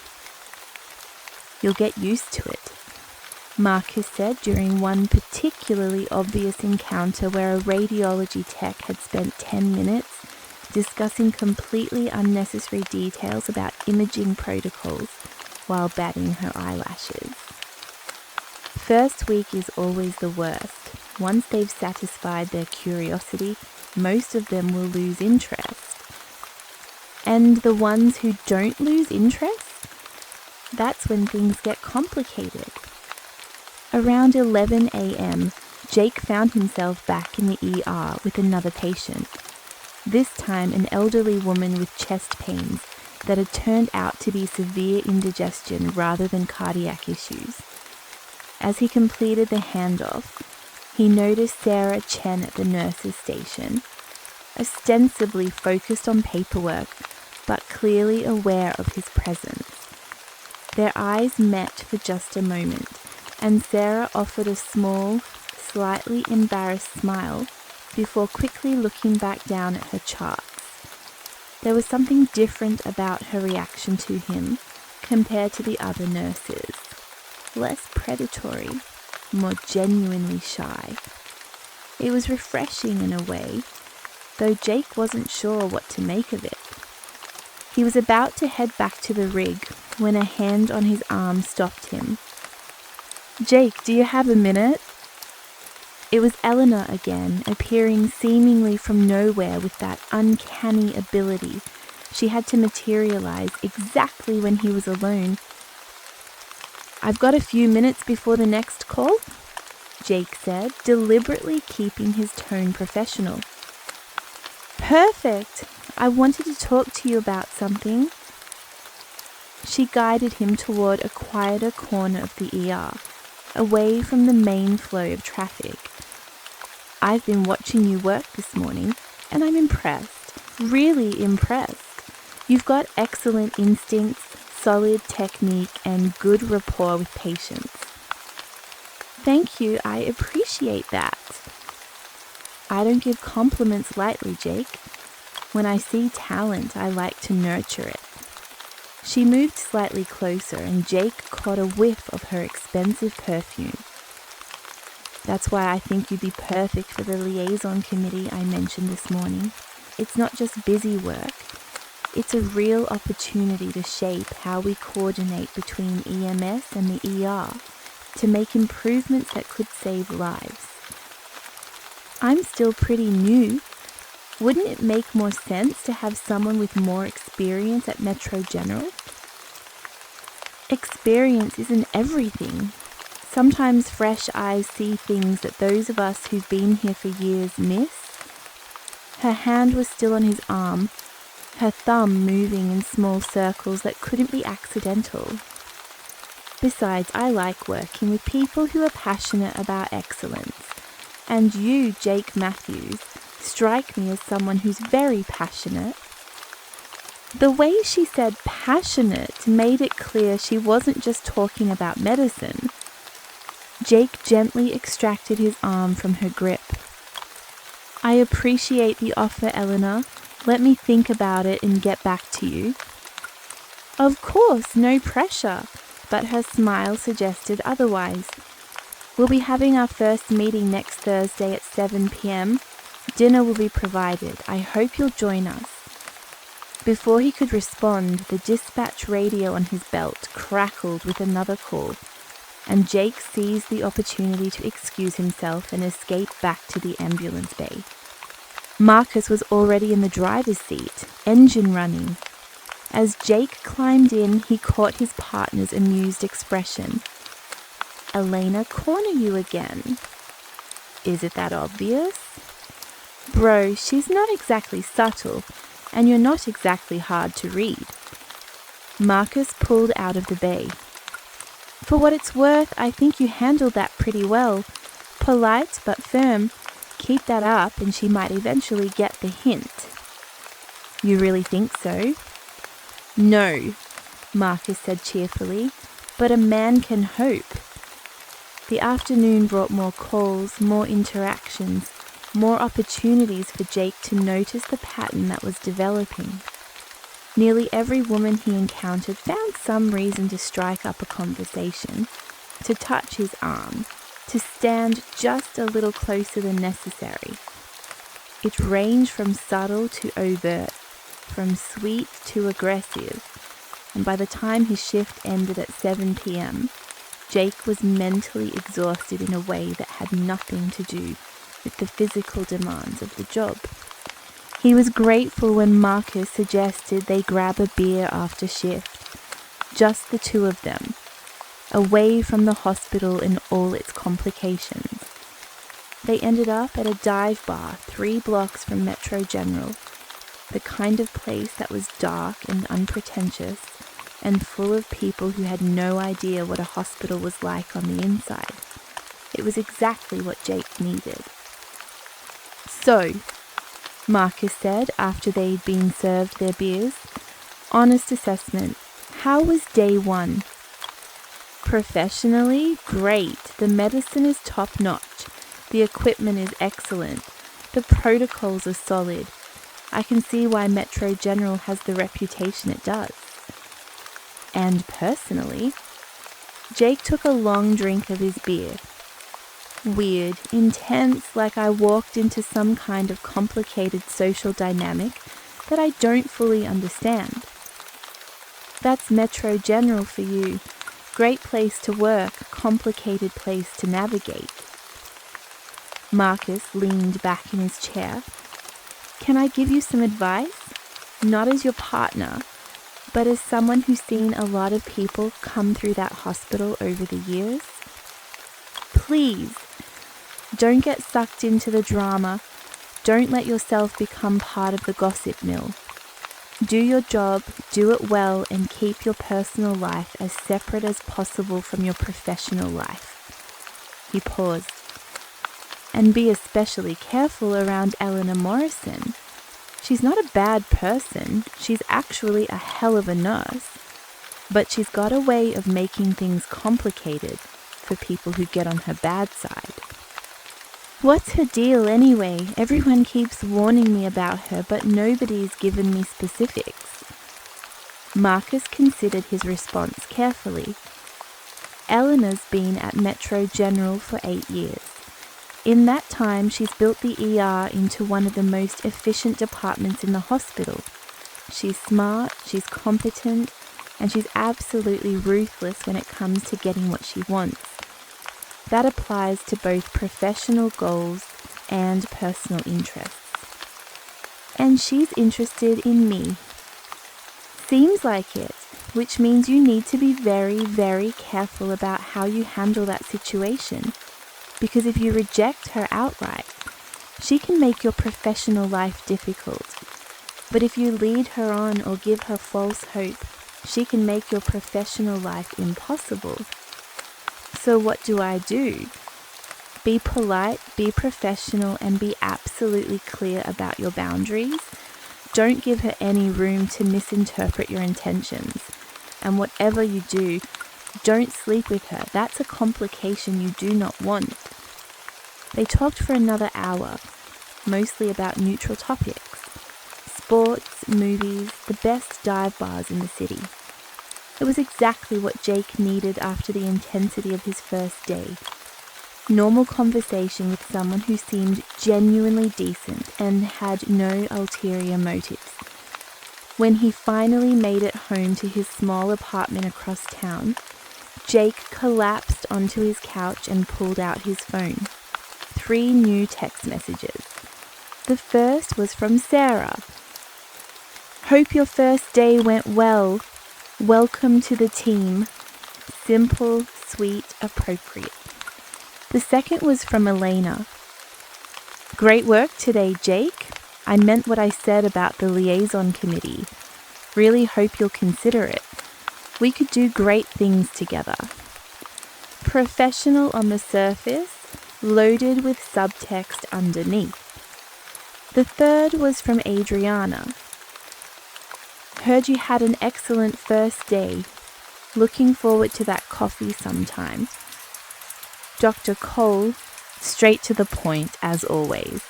Speaker 1: "You'll get used to it," Marcus said during one particularly obvious encounter where a radiology tech had spent 10 minutes discussing completely unnecessary details about imaging protocols while batting her eyelashes. First week is always the worst. Once they've satisfied their curiosity, most of them will lose interest. And the ones who don't lose interest? That's when things get complicated. Around 11 a.m., Jake found himself back in the ER with another patient. This time an elderly woman with chest pains that had turned out to be severe indigestion rather than cardiac issues. As he completed the handoff, he noticed Sarah Chen at the nurse's station, ostensibly focused on paperwork, but clearly aware of his presence. Their eyes met for just a moment, and Sarah offered a small, slightly embarrassed smile before quickly looking back down at her charts. There was something different about her reaction to him compared to the other nurses. Less predatory, more genuinely shy. It was refreshing in a way, though Jake wasn't sure what to make of it. He was about to head back to the rig when a hand on his arm stopped him. "Jake, do you have a minute?" It was Elena again, appearing seemingly from nowhere with that uncanny ability. She had to materialize exactly when he was alone. "I've got a few minutes before the next call," Jake said, deliberately keeping his tone professional. "Perfect! I wanted to talk to you about something." She guided him toward a quieter corner of the ER, away from the main flow of traffic. "I've been watching you work this morning, and I'm impressed, really impressed. You've got excellent instincts, solid technique, and good rapport with patients." "Thank you, I appreciate that." "I don't give compliments lightly, Jake. When I see talent, I like to nurture it." She moved slightly closer, and Jake caught a whiff of her expensive perfume. "That's why I think you'd be perfect for the liaison committee I mentioned this morning. It's not just busy work. it's a real opportunity to shape how we coordinate between EMS and the ER to make improvements that could save lives. I'm still pretty new. Wouldn't it make more sense to have someone with more experience at Metro General? Experience isn't everything. Sometimes fresh eyes see things that those of us who've been here for years miss. Her hand was still on his arm, her thumb moving in small circles that couldn't be accidental. Besides, I like working with people who are passionate about excellence. And you, Jake Matthews, strike me as someone who's very passionate. The way she said passionate made it clear she wasn't just talking about medicine. Jake gently extracted his arm from her grip. I appreciate the offer, Elena. Let me think about it and get back to you. Of course, no pressure, but her smile suggested otherwise. We'll be having our first meeting next Thursday at 7 p.m. Dinner will be provided. I hope you'll join us. Before he could respond, the dispatch radio on his belt crackled with another call, and Jake seized the opportunity to excuse himself and escape back to the ambulance bay. Marcus was already in the driver's seat, engine running. As Jake climbed in, he caught his partner's amused expression. Elena, corner you again. Is it that obvious? Bro, she's not exactly subtle, and you're not exactly hard to read. Marcus pulled out of the bay. For what it's worth, I think you handled that pretty well. Polite but firm. Keep that up and she might eventually get the hint. You really think so? No, Marcus said cheerfully, but a man can hope. The afternoon brought more calls, more interactions, more opportunities for Jake to notice the pattern that was developing. Nearly every woman he encountered found some reason to strike up a conversation, to touch his arm, to stand just a little closer than necessary. It ranged from subtle to overt, from sweet to aggressive, and by the time his shift ended at 7 p.m., Jake was mentally exhausted in a way that had nothing to do with the physical demands of the job. He was grateful when Marcus suggested they grab a beer after shift, just the two of them, away from the hospital and all its complications. They ended up at a dive bar 3 blocks from Metro General, the kind of place that was dark and unpretentious and full of people who had no idea what a hospital was like on the inside. It was exactly what Jake needed. So, Marcus said after they'd been served their beers, honest assessment, how was day 1? Professionally, great. The medicine is top-notch. The equipment is excellent. The protocols are solid. I can see why Metro General has the reputation it does. And personally, Jake took a long drink of his beer. Weird, intense, like I walked into some kind of complicated social dynamic that I don't fully understand. That's Metro General for you. Great place to work, complicated place to navigate. Marcus leaned back in his chair. Can I give you some advice? Not as your partner, but as someone who's seen a lot of people come through that hospital over the years. Please, don't get sucked into the drama. Don't let yourself become part of the gossip mill. Do your job, do it well, and keep your personal life as separate as possible from your professional life. He paused. And be especially careful around Elena Morrison. She's not a bad person. She's actually a hell of a nurse. But she's got a way of making things complicated for people who get on her bad side. What's her deal anyway? Everyone keeps warning me about her, but nobody's given me specifics. Marcus considered his response carefully. Elena's been at Metro General for 8 years. In that time, she's built the ER into one of the most efficient departments in the hospital. She's smart, she's competent, and she's absolutely ruthless when it comes to getting what she wants. That applies to both professional goals and personal interests. And she's interested in me. Seems like it, which means you need to be very, very careful about how you handle that situation. Because if you reject her outright, she can make your professional life difficult. But if you lead her on or give her false hope, she can make your professional life impossible. So what do? Be polite, be professional, and be absolutely clear about your boundaries. Don't give her any room to misinterpret your intentions. And whatever you do, don't sleep with her. That's a complication you do not want. They talked for another hour, mostly about neutral topics. Sports, movies, the best dive bars in the city. It was exactly what Jake needed after the intensity of his first day. Normal conversation with someone who seemed genuinely decent and had no ulterior motives. When he finally made it home to his small apartment across town, Jake collapsed onto his couch and pulled out his phone. 3 new text messages. The first was from Sarah. Hope your first day went well. Welcome to the team. Simple, sweet, appropriate. The second was from Elena. Great work today, Jake. I meant what I said about the liaison committee. Really hope you'll consider it. We could do great things together. Professional on the surface, loaded with subtext underneath. The third was from Adriana. Heard you had an excellent first day. Looking forward to that coffee sometime. Dr. Cole, straight to the point as always.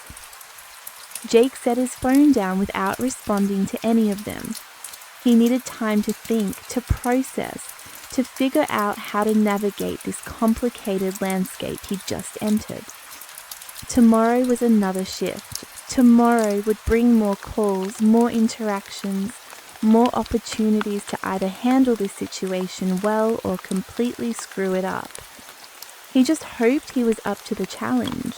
Speaker 1: Jake set his phone down without responding to any of them. He needed time to think, to process, to figure out how to navigate this complicated landscape he'd just entered. Tomorrow was another shift. Tomorrow would bring more calls, more interactions, more opportunities to either handle this situation well or completely screw it up. He just hoped he was up to the challenge.